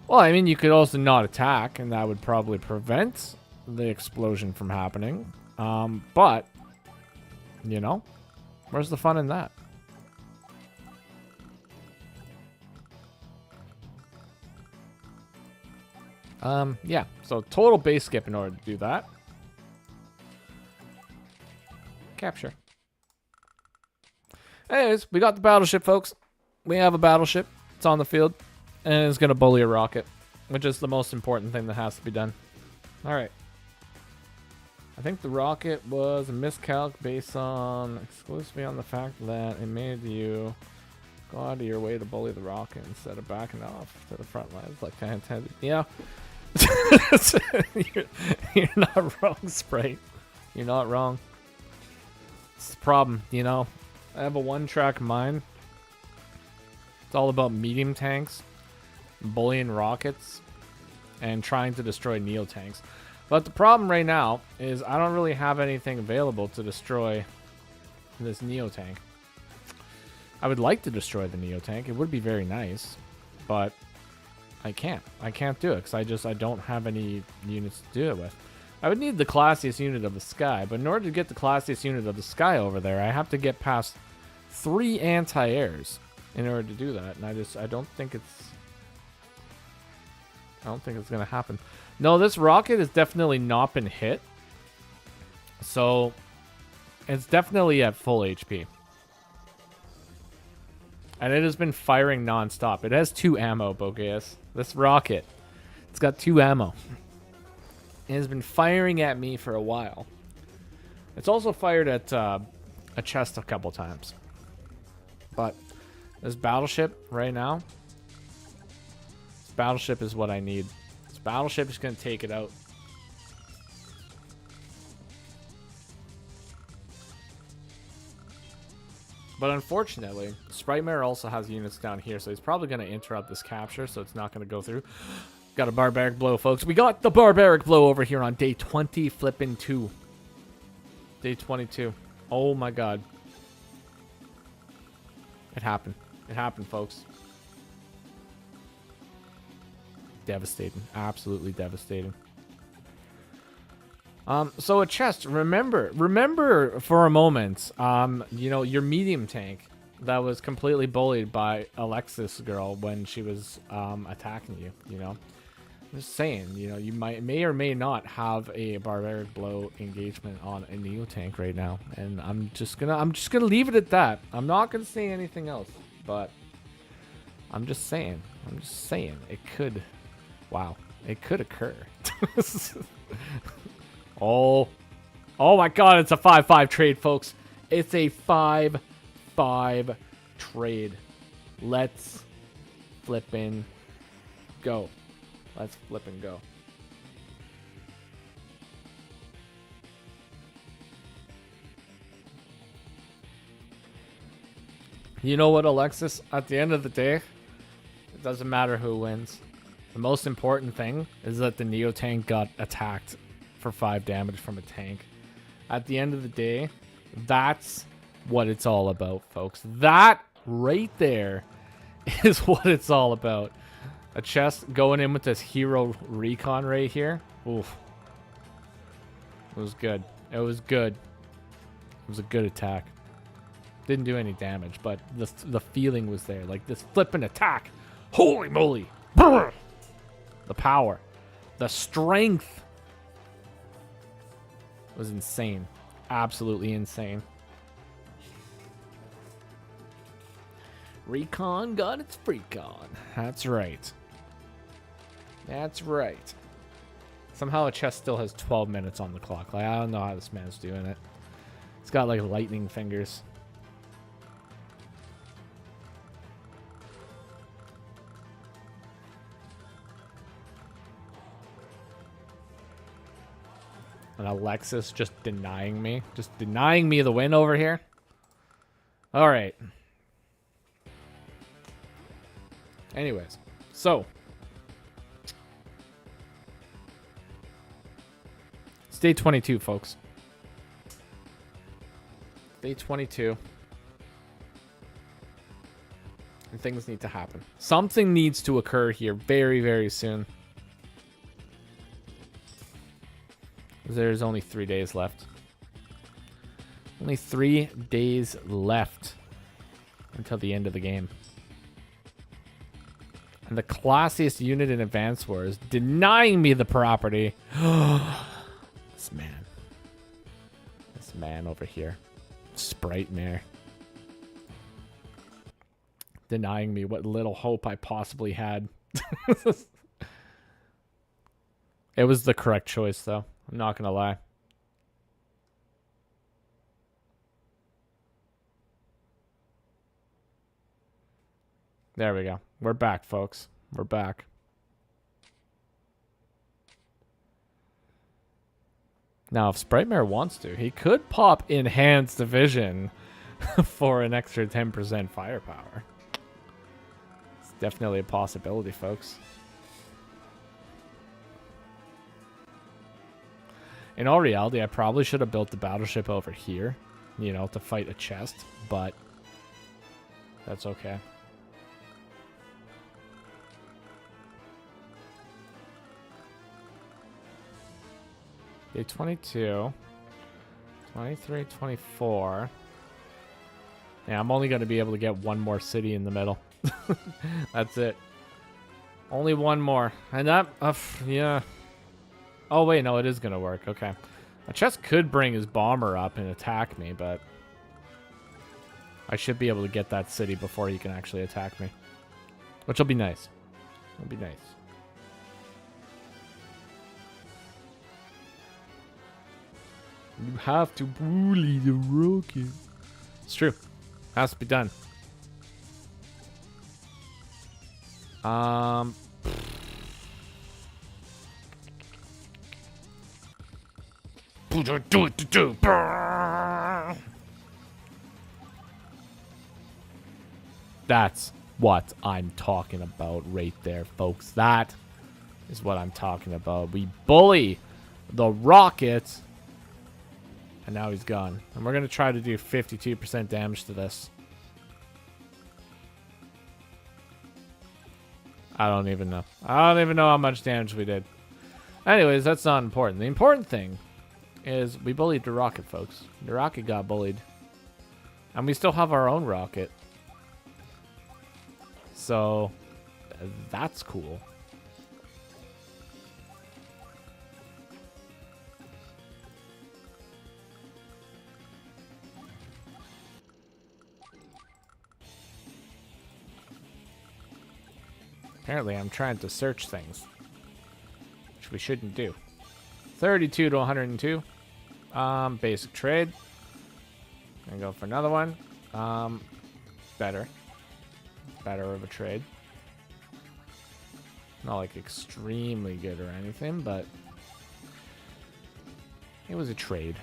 Well, I mean, you could also not attack, and that would probably prevent the explosion from happening. But, you know, where's the fun in that? Yeah, so total base skip in order to do that. Capture. Anyways, we got the battleship, folks. We have a battleship. It's on the field. And it's going to bully a rocket, which is the most important thing that has to be done. Alright. I think the rocket was a miscalc based on exclusively on the fact that it made you go out of your way to bully the rocket instead of backing off to the front lines like I intended. Yeah. You're not wrong, Sprite. You're not wrong. It's the problem, you know. I have a one-track mind. It's all about medium tanks, bullying rockets, and trying to destroy neo tanks. But the problem right now is I don't really have anything available to destroy this neo tank. I would like to destroy the neo tank. It would be very nice, but I can't. I can't do it because I don't have any units to do it with. I would need the classiest unit of the sky, but in order to get the classiest unit of the sky over there, I have to get past 3 anti-airs in order to do that, and I don't think it's gonna happen. No, this rocket has definitely not been hit, so it's definitely at full HP, and it has been firing non-stop. It has 2 ammo, Bogeus. This rocket, it's got 2 ammo. It has been firing at me for a while. It's also fired at a chest a couple times. But this battleship right now, this battleship is what I need. This battleship is going to take it out. But unfortunately, Sprightmare also has units down here, so he's probably going to interrupt this capture, so it's not going to go through. Got a barbaric blow, folks. We got the barbaric blow over here on day 20 flippin' 2. Day 22. Oh my god. It happened. It happened, folks. Devastating. Absolutely devastating. So a chest, remember for a moment, you know, your medium tank that was completely bullied by Alexis girl when she was attacking you, you know. I'm just saying, you know, you may or may not have a barbaric blow engagement on a neo tank right now, and I'm just gonna leave it at that. I'm not gonna say anything else, but I'm just saying it could, wow, it could occur. Oh my god, it's a 5-5 trade, folks. It's a 5-5 trade. Let's flippin' go. Let's flip and go. You know what, Alexis? At the end of the day, it doesn't matter who wins. The most important thing is that the Neo tank got attacked for 5 damage from a tank. At the end of the day, that's what it's all about, folks. That right there is what it's all about. A chest going in with this hero recon right here. Oof. It was good. It was good. It was a good attack. Didn't do any damage, but the feeling was there. Like this flipping attack. Holy moly. Brr! The power. The strength was insane. Absolutely insane. Recon got its freak on. That's right. That's right. Somehow a chest still has 12 minutes on the clock. Like, I don't know how this man's doing it. He's got like lightning fingers. And Alexis just denying me. Just denying me the win over here. All right. Anyways, so it's day 22, folks. Day 22. And things need to happen. Something needs to occur here very, very soon. There's only 3 days left. Only 3 days left until the end of the game. And the classiest unit in Advance Wars denying me the property. This man. This man over here. Sprite Mare. Denying me what little hope I possibly had. It was the correct choice, though. I'm not going to lie. There we go. We're back, folks. We're back. Now, if Sprite Mare wants to, he could pop Enhanced Division for an extra 10% firepower. It's definitely a possibility, folks. In all reality, I probably should have built the battleship over here, you know, to fight a chest, but that's okay. Day 22, 23, 24. Yeah, I'm only going to be able to get one more city in the middle. That's it. Only one more. And that, yeah. Oh, wait, no, it is going to work. Okay. A chest could bring his bomber up and attack me, but I should be able to get that city before he can actually attack me. Which will be nice. It'll be nice. You have to bully the rocket. It's true. Has to be done. That's what I'm talking about right there, folks. That is what I'm talking about. We bully the rocket. And now he's gone. And we're going to try to do 52% damage to this. I don't even know. I don't even know how much damage we did. Anyways, that's not important. The important thing is we bullied the rocket, folks. The rocket got bullied. And we still have our own rocket. So, that's cool. Apparently, I'm trying to search things, which we shouldn't do. 32 to 102. Basic trade. Gonna go for another one. Better of a trade. Not like extremely good or anything, but it was a trade.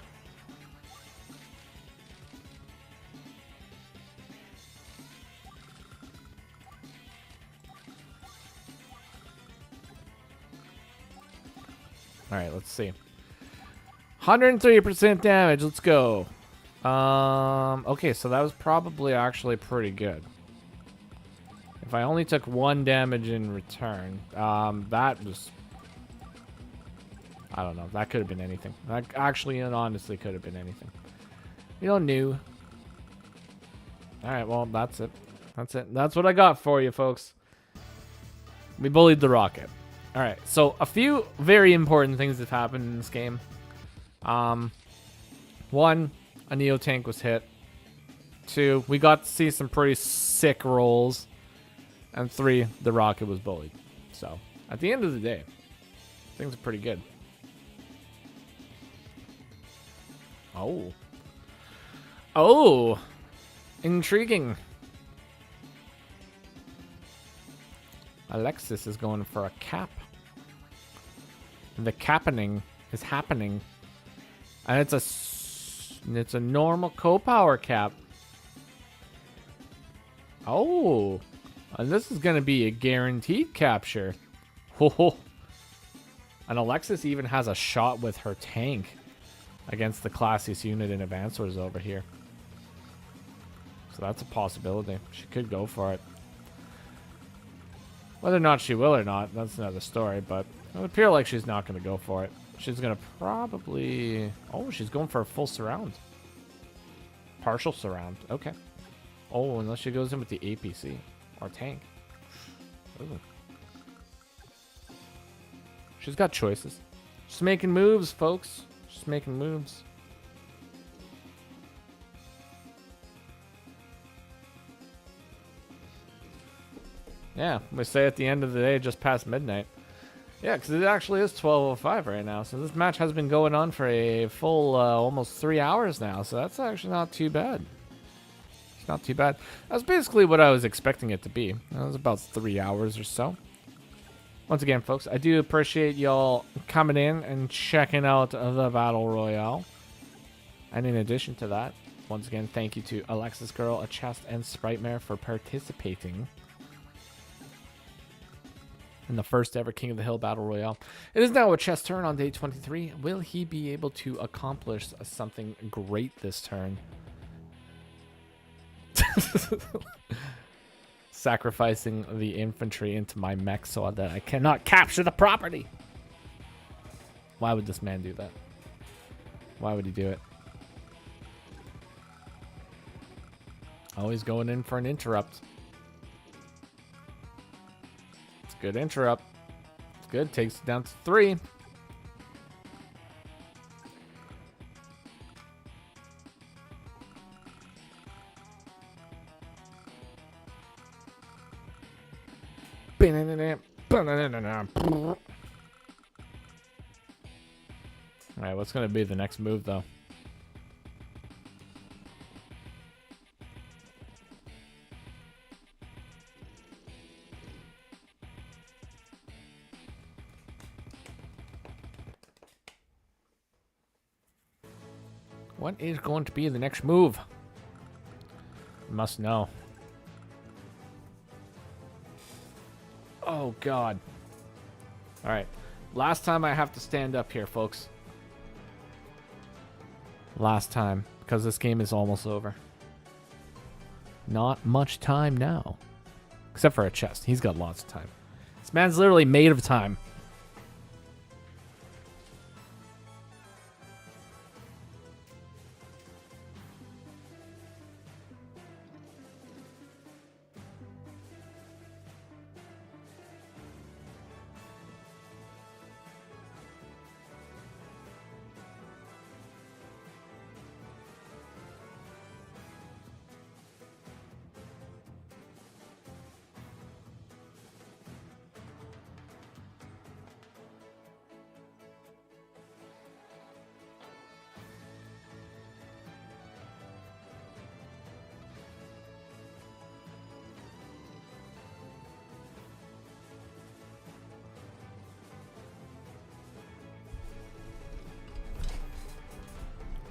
All right, let's see. 103% damage. Let's go. Okay, so that was probably actually pretty good. If I only took 1 damage in return, that was... I don't know. That could have been anything. That actually and honestly could have been anything. You don't know. Alright, well, that's it. That's it. That's what I got for you, folks. We bullied the rocket. Alright, so a few very important things have happened in this game. 1, a Neo tank was hit. 2, we got to see some pretty sick rolls. And 3, the rocket was bullied. So, at the end of the day, things are pretty good. Oh. Oh! Intriguing. Alexis is going for a cap. The capping is happening. And it's a normal co-power cap. Oh. And this is going to be a guaranteed capture. Oh. And Alexis even has a shot with her tank against the classiest unit in Advance Wars over here. So that's a possibility. She could go for it. Whether or not she will or not, that's another story, but it would appear like she's not going to go for it. She's going to probably... Oh, she's going for a full surround. Partial surround. Okay. Oh, unless she goes in with the APC or tank. Ooh. She's got choices. She's making moves, folks. She's making moves. Yeah, we say at the end of the day, just past midnight. Yeah, because it actually is 12:05 right now. So this match has been going on for a full almost 3 hours now. So that's actually not too bad. It's not too bad. That's basically what I was expecting it to be. It was about 3 hours or so. Once again, folks, I do appreciate y'all coming in and checking out the Battle Royale. And in addition to that, once again, thank you to Alexis Girl, A Chest, and Sprightmare for participating in the first ever King of the Hill Battle Royale. It is now a Chest's turn on day 23. Will he be able to accomplish something great this turn? Sacrificing the infantry into my mech so that I cannot capture the property. Why would this man do that? Why would he do it? Always going in for an interrupt. It's a good interrupt. It's good. Takes it down to 3. Alright, what's going to be the next move, though? What is going to be the next move? Must know. Oh, God. All right. Last time I have to stand up here, folks. Last time, because this game is almost over. Not much time now. Except for a chest. He's got lots of time. This man's literally made of time.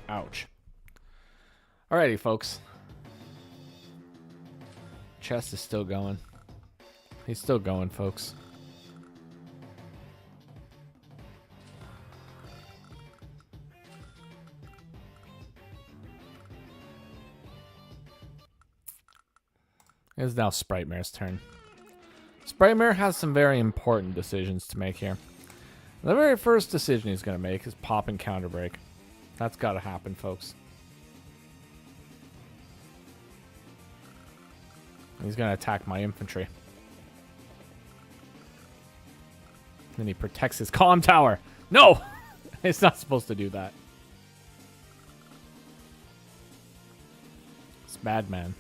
Ouch. Alrighty, folks. Chest is still going. He's still going, folks. It is now Sprightmare's turn. Spraymere has some very important decisions to make here. The very first decision he's going to make is pop and counter break. That's got to happen, folks. He's going to attack my infantry. Then he protects his comm tower. No! It's not supposed to do that. It's madman.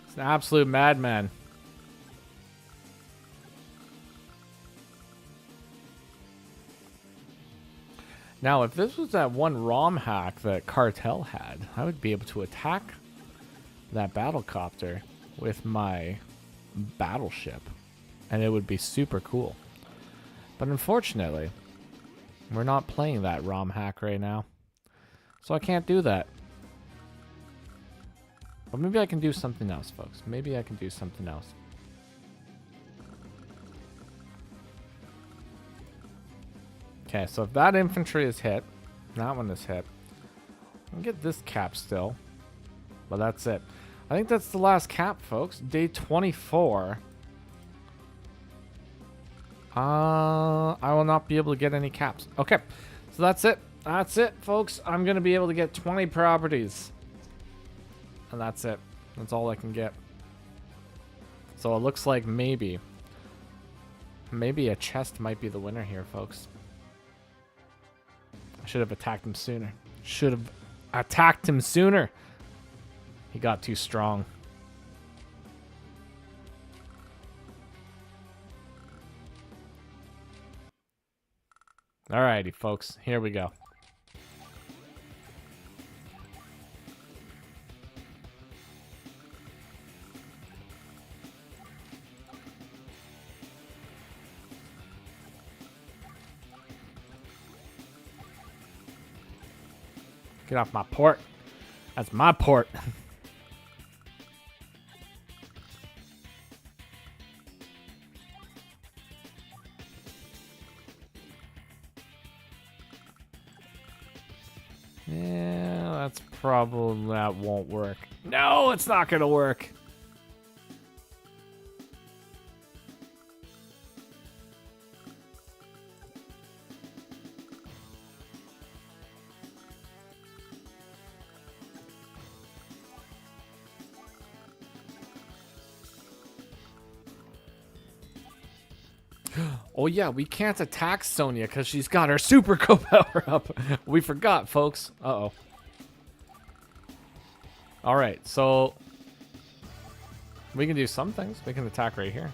It's an absolute madman. Now, if this was that one ROM hack that Cartel had, I would be able to attack that battlecopter with my battleship, and it would be super cool. But unfortunately, we're not playing that ROM hack right now, so I can't do that. But maybe I can do something else, folks. Maybe I can do something else. Okay, so if that infantry is hit, that one is hit. I'll get this cap still, but that's it. I think that's the last cap, folks. Day 24. I will not be able to get any caps. Okay, so that's it. That's it, folks. I'm going to be able to get 20 properties. And that's it. That's all I can get. So it looks like maybe a chest might be the winner here, folks. I should have attacked him sooner. Should have attacked him sooner. He got too strong. Alrighty, folks. Here we go. Get off my port. That's my port. Yeah, that's probably, that won't work. No, it's not gonna work. Oh yeah, we can't attack Sonya because she's got her super power up. We forgot, folks. Uh-oh. Alright, so we can do some things. We can attack right here.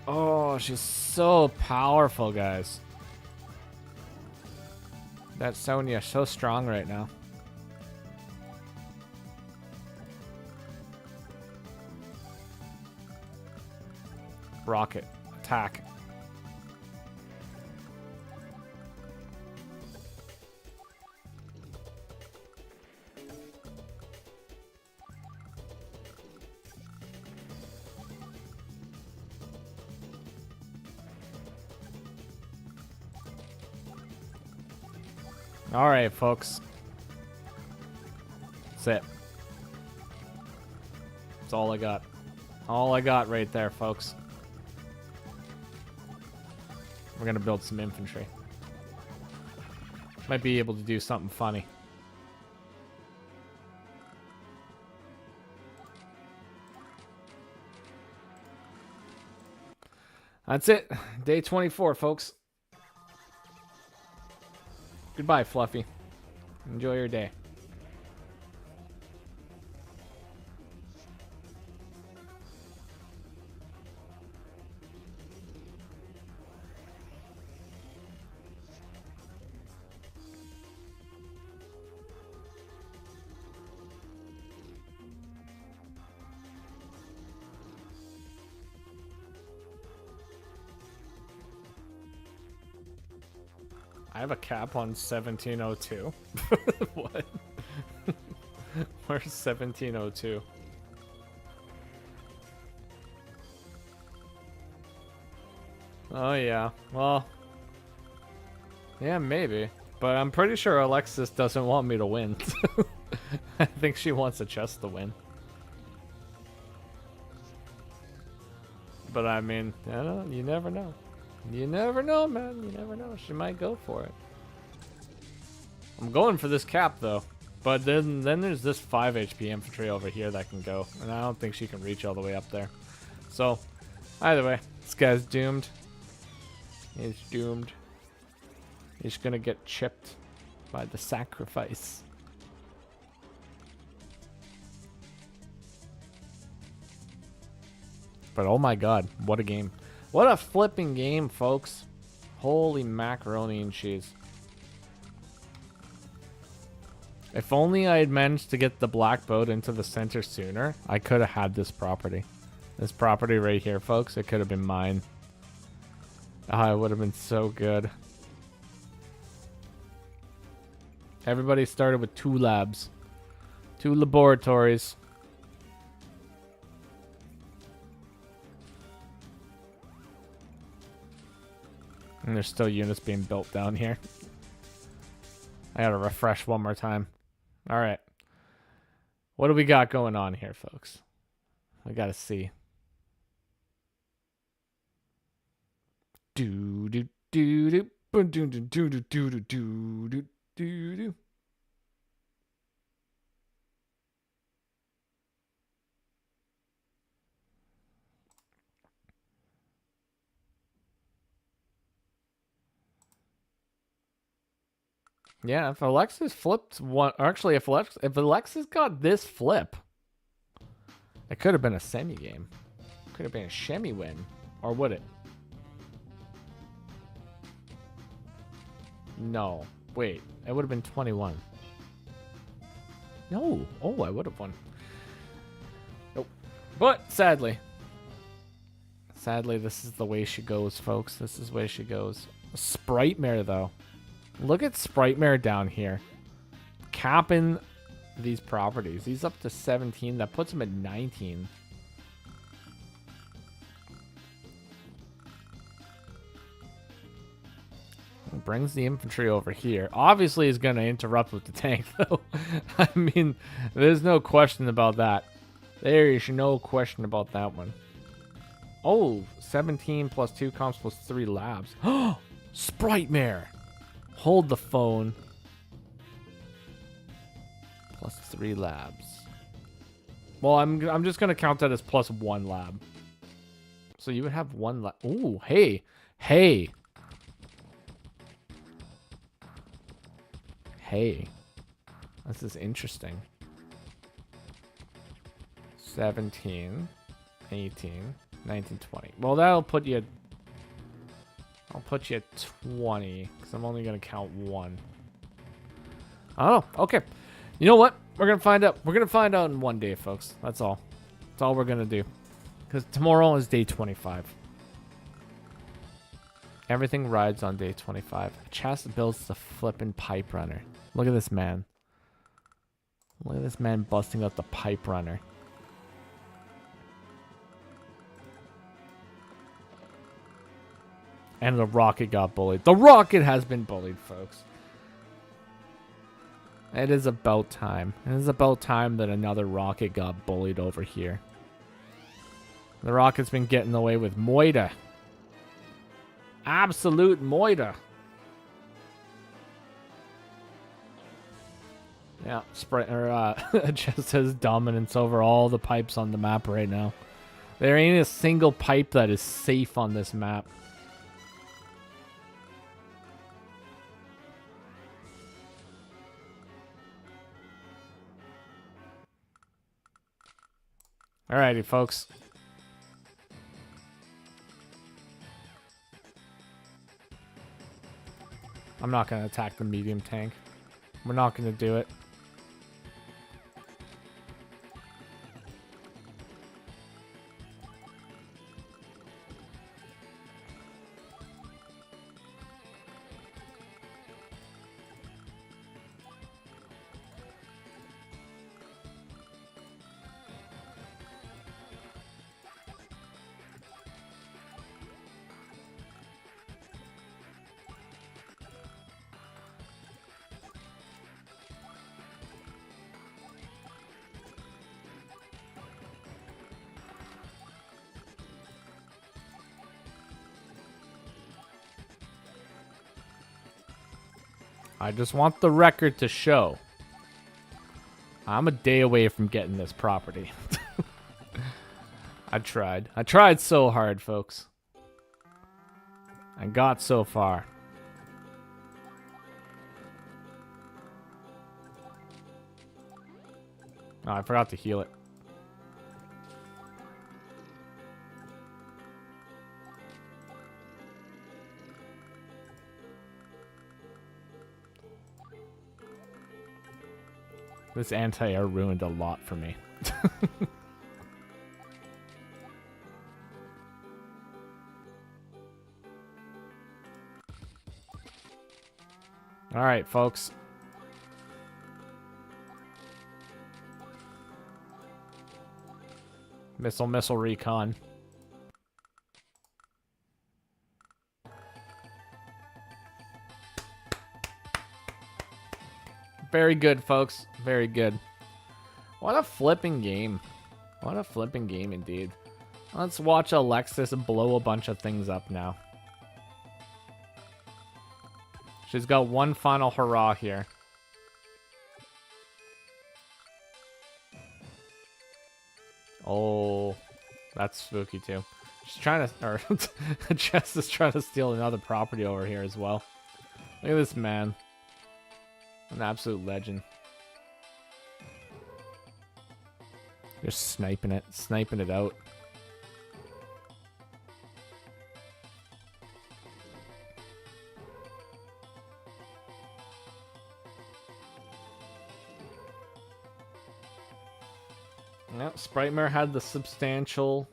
Oh, she's so powerful, guys. That Sonya is so strong right now. Rocket. Attack. All right, folks. That's it. That's all I got. All I got right there, folks. We're gonna build some infantry. Might be able to do something funny. That's it. Day 24, folks. Goodbye, Fluffy. Enjoy your day. I have a cap on 1702. What? Where's 1702? Oh yeah. Well, yeah, maybe. But I'm pretty sure Alexis doesn't want me to win. I think she wants a chest to win. But I mean, I don't know, you never know. You never know, man. You never know. She might go for it. I'm going for this cap, though. But then there's this 5 HP infantry over here that can go. And I don't think she can reach all the way up there. So, either way, this guy's doomed. He's doomed. He's gonna get chipped by the sacrifice. But oh my god, what a game. What a flipping game, folks. Holy macaroni and cheese. If only I had managed to get the black boat into the center sooner, I could have had this property. This property right here, folks, it could have been mine. Ah, it would have been so good. Everybody started with 2 labs. 2 laboratories. And there's still units being built down here. I gotta refresh one more time. Alright. What do we got going on here, folks? I gotta see. Do do do do do do do do do do do do do. Yeah, if Alexis flipped one, or actually, if Alexis got this flip, it could have been a semi game. Could have been a shemmy win, or would it? No, wait, it would have been 21. No, oh, I would have won. Nope, but sadly, this is the way she goes, folks. This is the way she goes. Sprite Mare, though. Look at Sprite Mare down here. Capping these properties. He's up to 17. That puts him at 19. Brings the infantry over here. Obviously, he's going to interrupt with the tank, though. I mean, there's no question about that. There is no question about that one. Oh, 17 plus 2 comps plus 3 labs. Oh, Sprite Mare. Hold the phone. Plus 3 labs. Well, I'm just gonna count that as plus 1 lab. So you would have 1 lab. Ooh, hey, hey, hey. This is interesting. 17, 18, 19, 20. Well, that'll put you. I'll put you at 20, because I'm only going to count 1. Oh, okay. You know what? We're going to find out. We're going to find out in one day, folks. That's all. That's all we're going to do. Because tomorrow is day 25. Everything rides on day 25. Chast builds the flippin' pipe runner. Look at this man. Look at this man busting out the pipe runner. And the rocket got bullied. The rocket has been bullied, folks. It is about time. It is about time that another rocket got bullied over here. The rocket's been getting away with Moida. Absolute Moida. Yeah, just has dominance over all the pipes on the map right now. There ain't a single pipe that is safe on this map. Alrighty, folks. I'm not going to attack the medium tank. We're not going to do it. I just want the record to show. I'm a day away from getting this property. I tried. I tried so hard, folks. I got so far. Oh, I forgot to heal it. This anti-air ruined a lot for me. All right, folks. Missile recon. Very good, folks. Very good. What a flipping game. What a flipping game indeed. Let's watch Alexis blow a bunch of things up now. She's got one final hurrah here. Oh, that's spooky too. She's trying to, or Jess is trying to steal another property over here as well. Look at this man. An absolute legend. Just sniping it out. Yep, Sprightmare had the substantial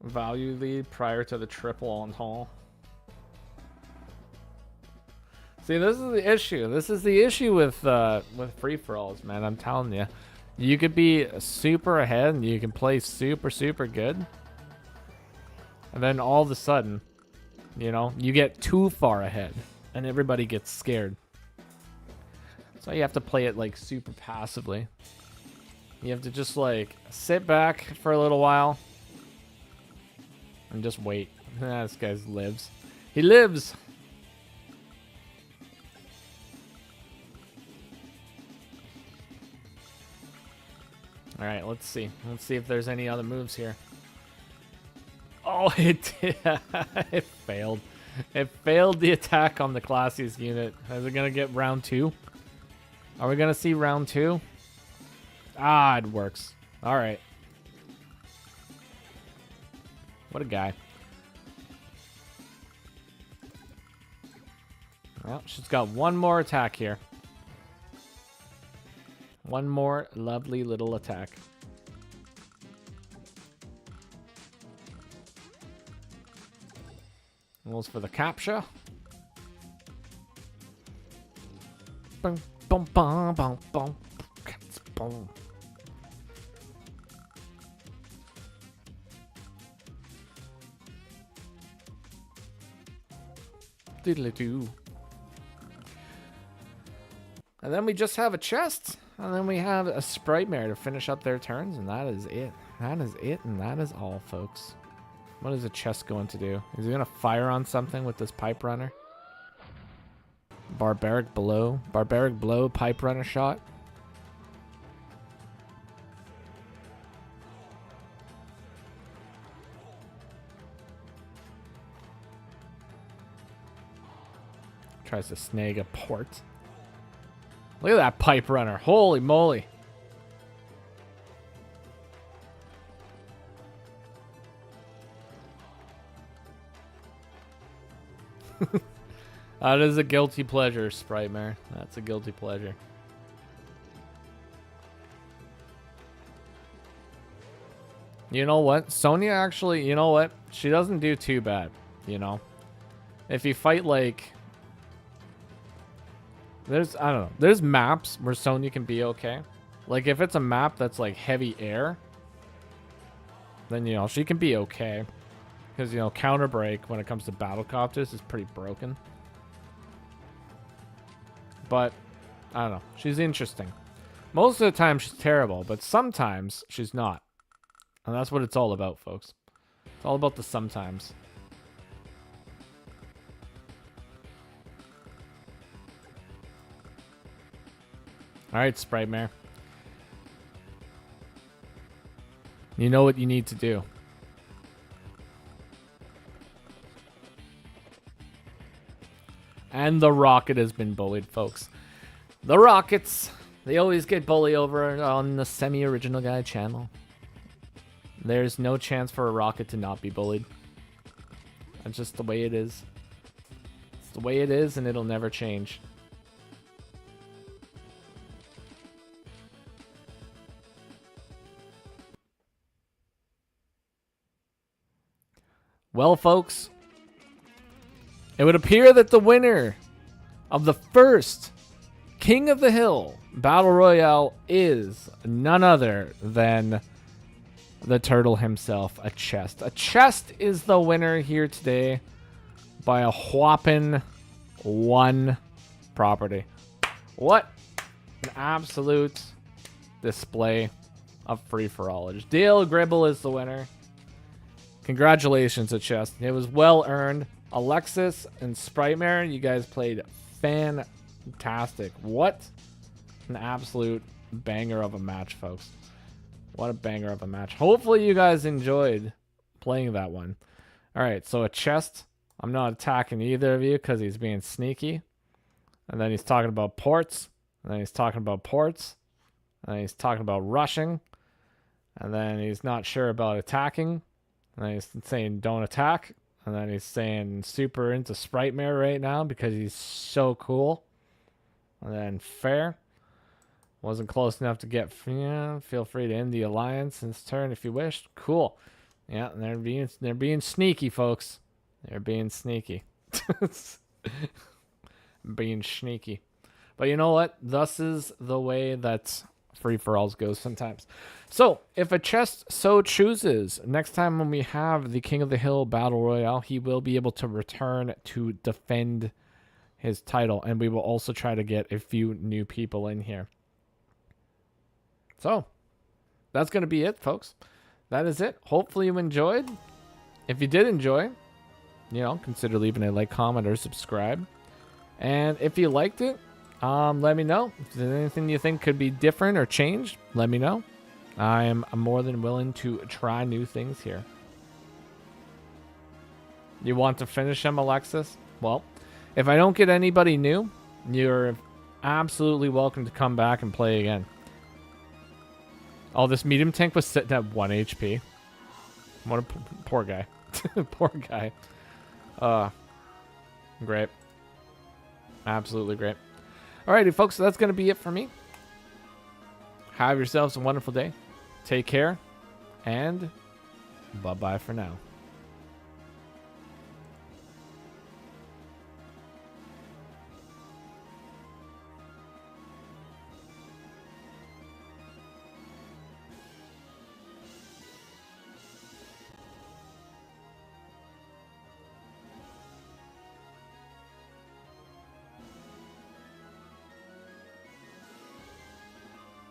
value lead prior to the triple on haul. See, this is the issue. This is the issue with free-for-alls, man. I'm telling you. You could be super ahead and you can play super, super good. And then all of a sudden, you know, you get too far ahead and everybody gets scared. So you have to play it like super passively. You have to just like sit back for a little while and just wait. This guy lives. He lives! Alright, let's see. Let's see if there's any other moves here. Oh, it did. It failed. It failed the attack on the classiest unit. Is it going to get round 2? Are we going to see round 2? Ah, it works. Alright. What a guy. Well, she's got one more attack here. One more lovely little attack. Rolls for the capture. Boom, boom, boom, boom, boom. Boom. Diddly-doo. And then we just have a chest. And then we have a Sprightmare to finish up their turns. And that is it. That is it. And that is all, folks. What is a chest going to do? Is he going to fire on something with this pipe runner? Barbaric blow. Barbaric blow, pipe runner shot. Tries to snag a port. Look at that pipe runner. Holy moly. That is a guilty pleasure, Sprightmare. That's a guilty pleasure. You know what? Sonya actually, you know what? She doesn't do too bad, you know? If you fight like... I don't know. There's maps where Sonya can be okay. Like, if it's a map that's, like, heavy air, then, you know, she can be okay. Because, you know, counter break when it comes to battlecopters is pretty broken. But, I don't know. She's interesting. Most of the time, she's terrible, but sometimes she's not. And that's what it's all about, folks. It's all about the sometimes. All right, Sprite Mare. You know what you need to do. And the Rocket has been bullied, folks. The Rockets, they always get bullied over on the Semi-Original Guy channel. There's no chance for a Rocket to not be bullied. That's just the way it is. It's the way it is, and it'll never change. Well, folks, it would appear that the winner of the first King of the Hill Battle Royale is none other than the turtle himself, a chest. A chest is the winner here today by a whopping 1 property. What an absolute display of free-for-allage. Dale Gribble is the winner. Congratulations, a chest. It was well earned. Alexis and Sprite Mare, you guys played fantastic. What an absolute banger of a match, folks. What a banger of a match. Hopefully you guys enjoyed playing that one. All right, so a chest. I'm not attacking either of you because he's being sneaky. And then he's talking about ports. And then he's talking about ports. And then he's talking about rushing. And then he's not sure about attacking. And then he's saying don't attack. And then he's saying super into Sprite Mare right now because he's so cool. And then fair. Wasn't close enough to get. Yeah, feel free to end the alliance in this turn if you wish. Cool. Yeah, and they're being sneaky, folks. They're being sneaky. Being sneaky. But you know what? Thus is the way that free-for-alls goes sometimes. So, if a chest so chooses, next time when we have the King of the Hill Battle Royale, he will be able to return to defend his title. And we will also try to get a few new people in here. So, that's going to be it, folks. That is it. Hopefully you enjoyed. If you did enjoy, consider leaving a like, comment, or subscribe. And if you liked it, let me know. If there's anything you think could be different or changed, let me know. I'm more than willing to try new things here. You want to finish him, Alexis? Well, if I don't get anybody new, you're absolutely welcome to come back and play again. Oh, this medium tank was sitting at 1 HP. What a poor guy. Poor guy. Great. Absolutely great. Alrighty, folks, so that's going to be it for me. Have yourselves a wonderful day. Take care. And bye-bye for now.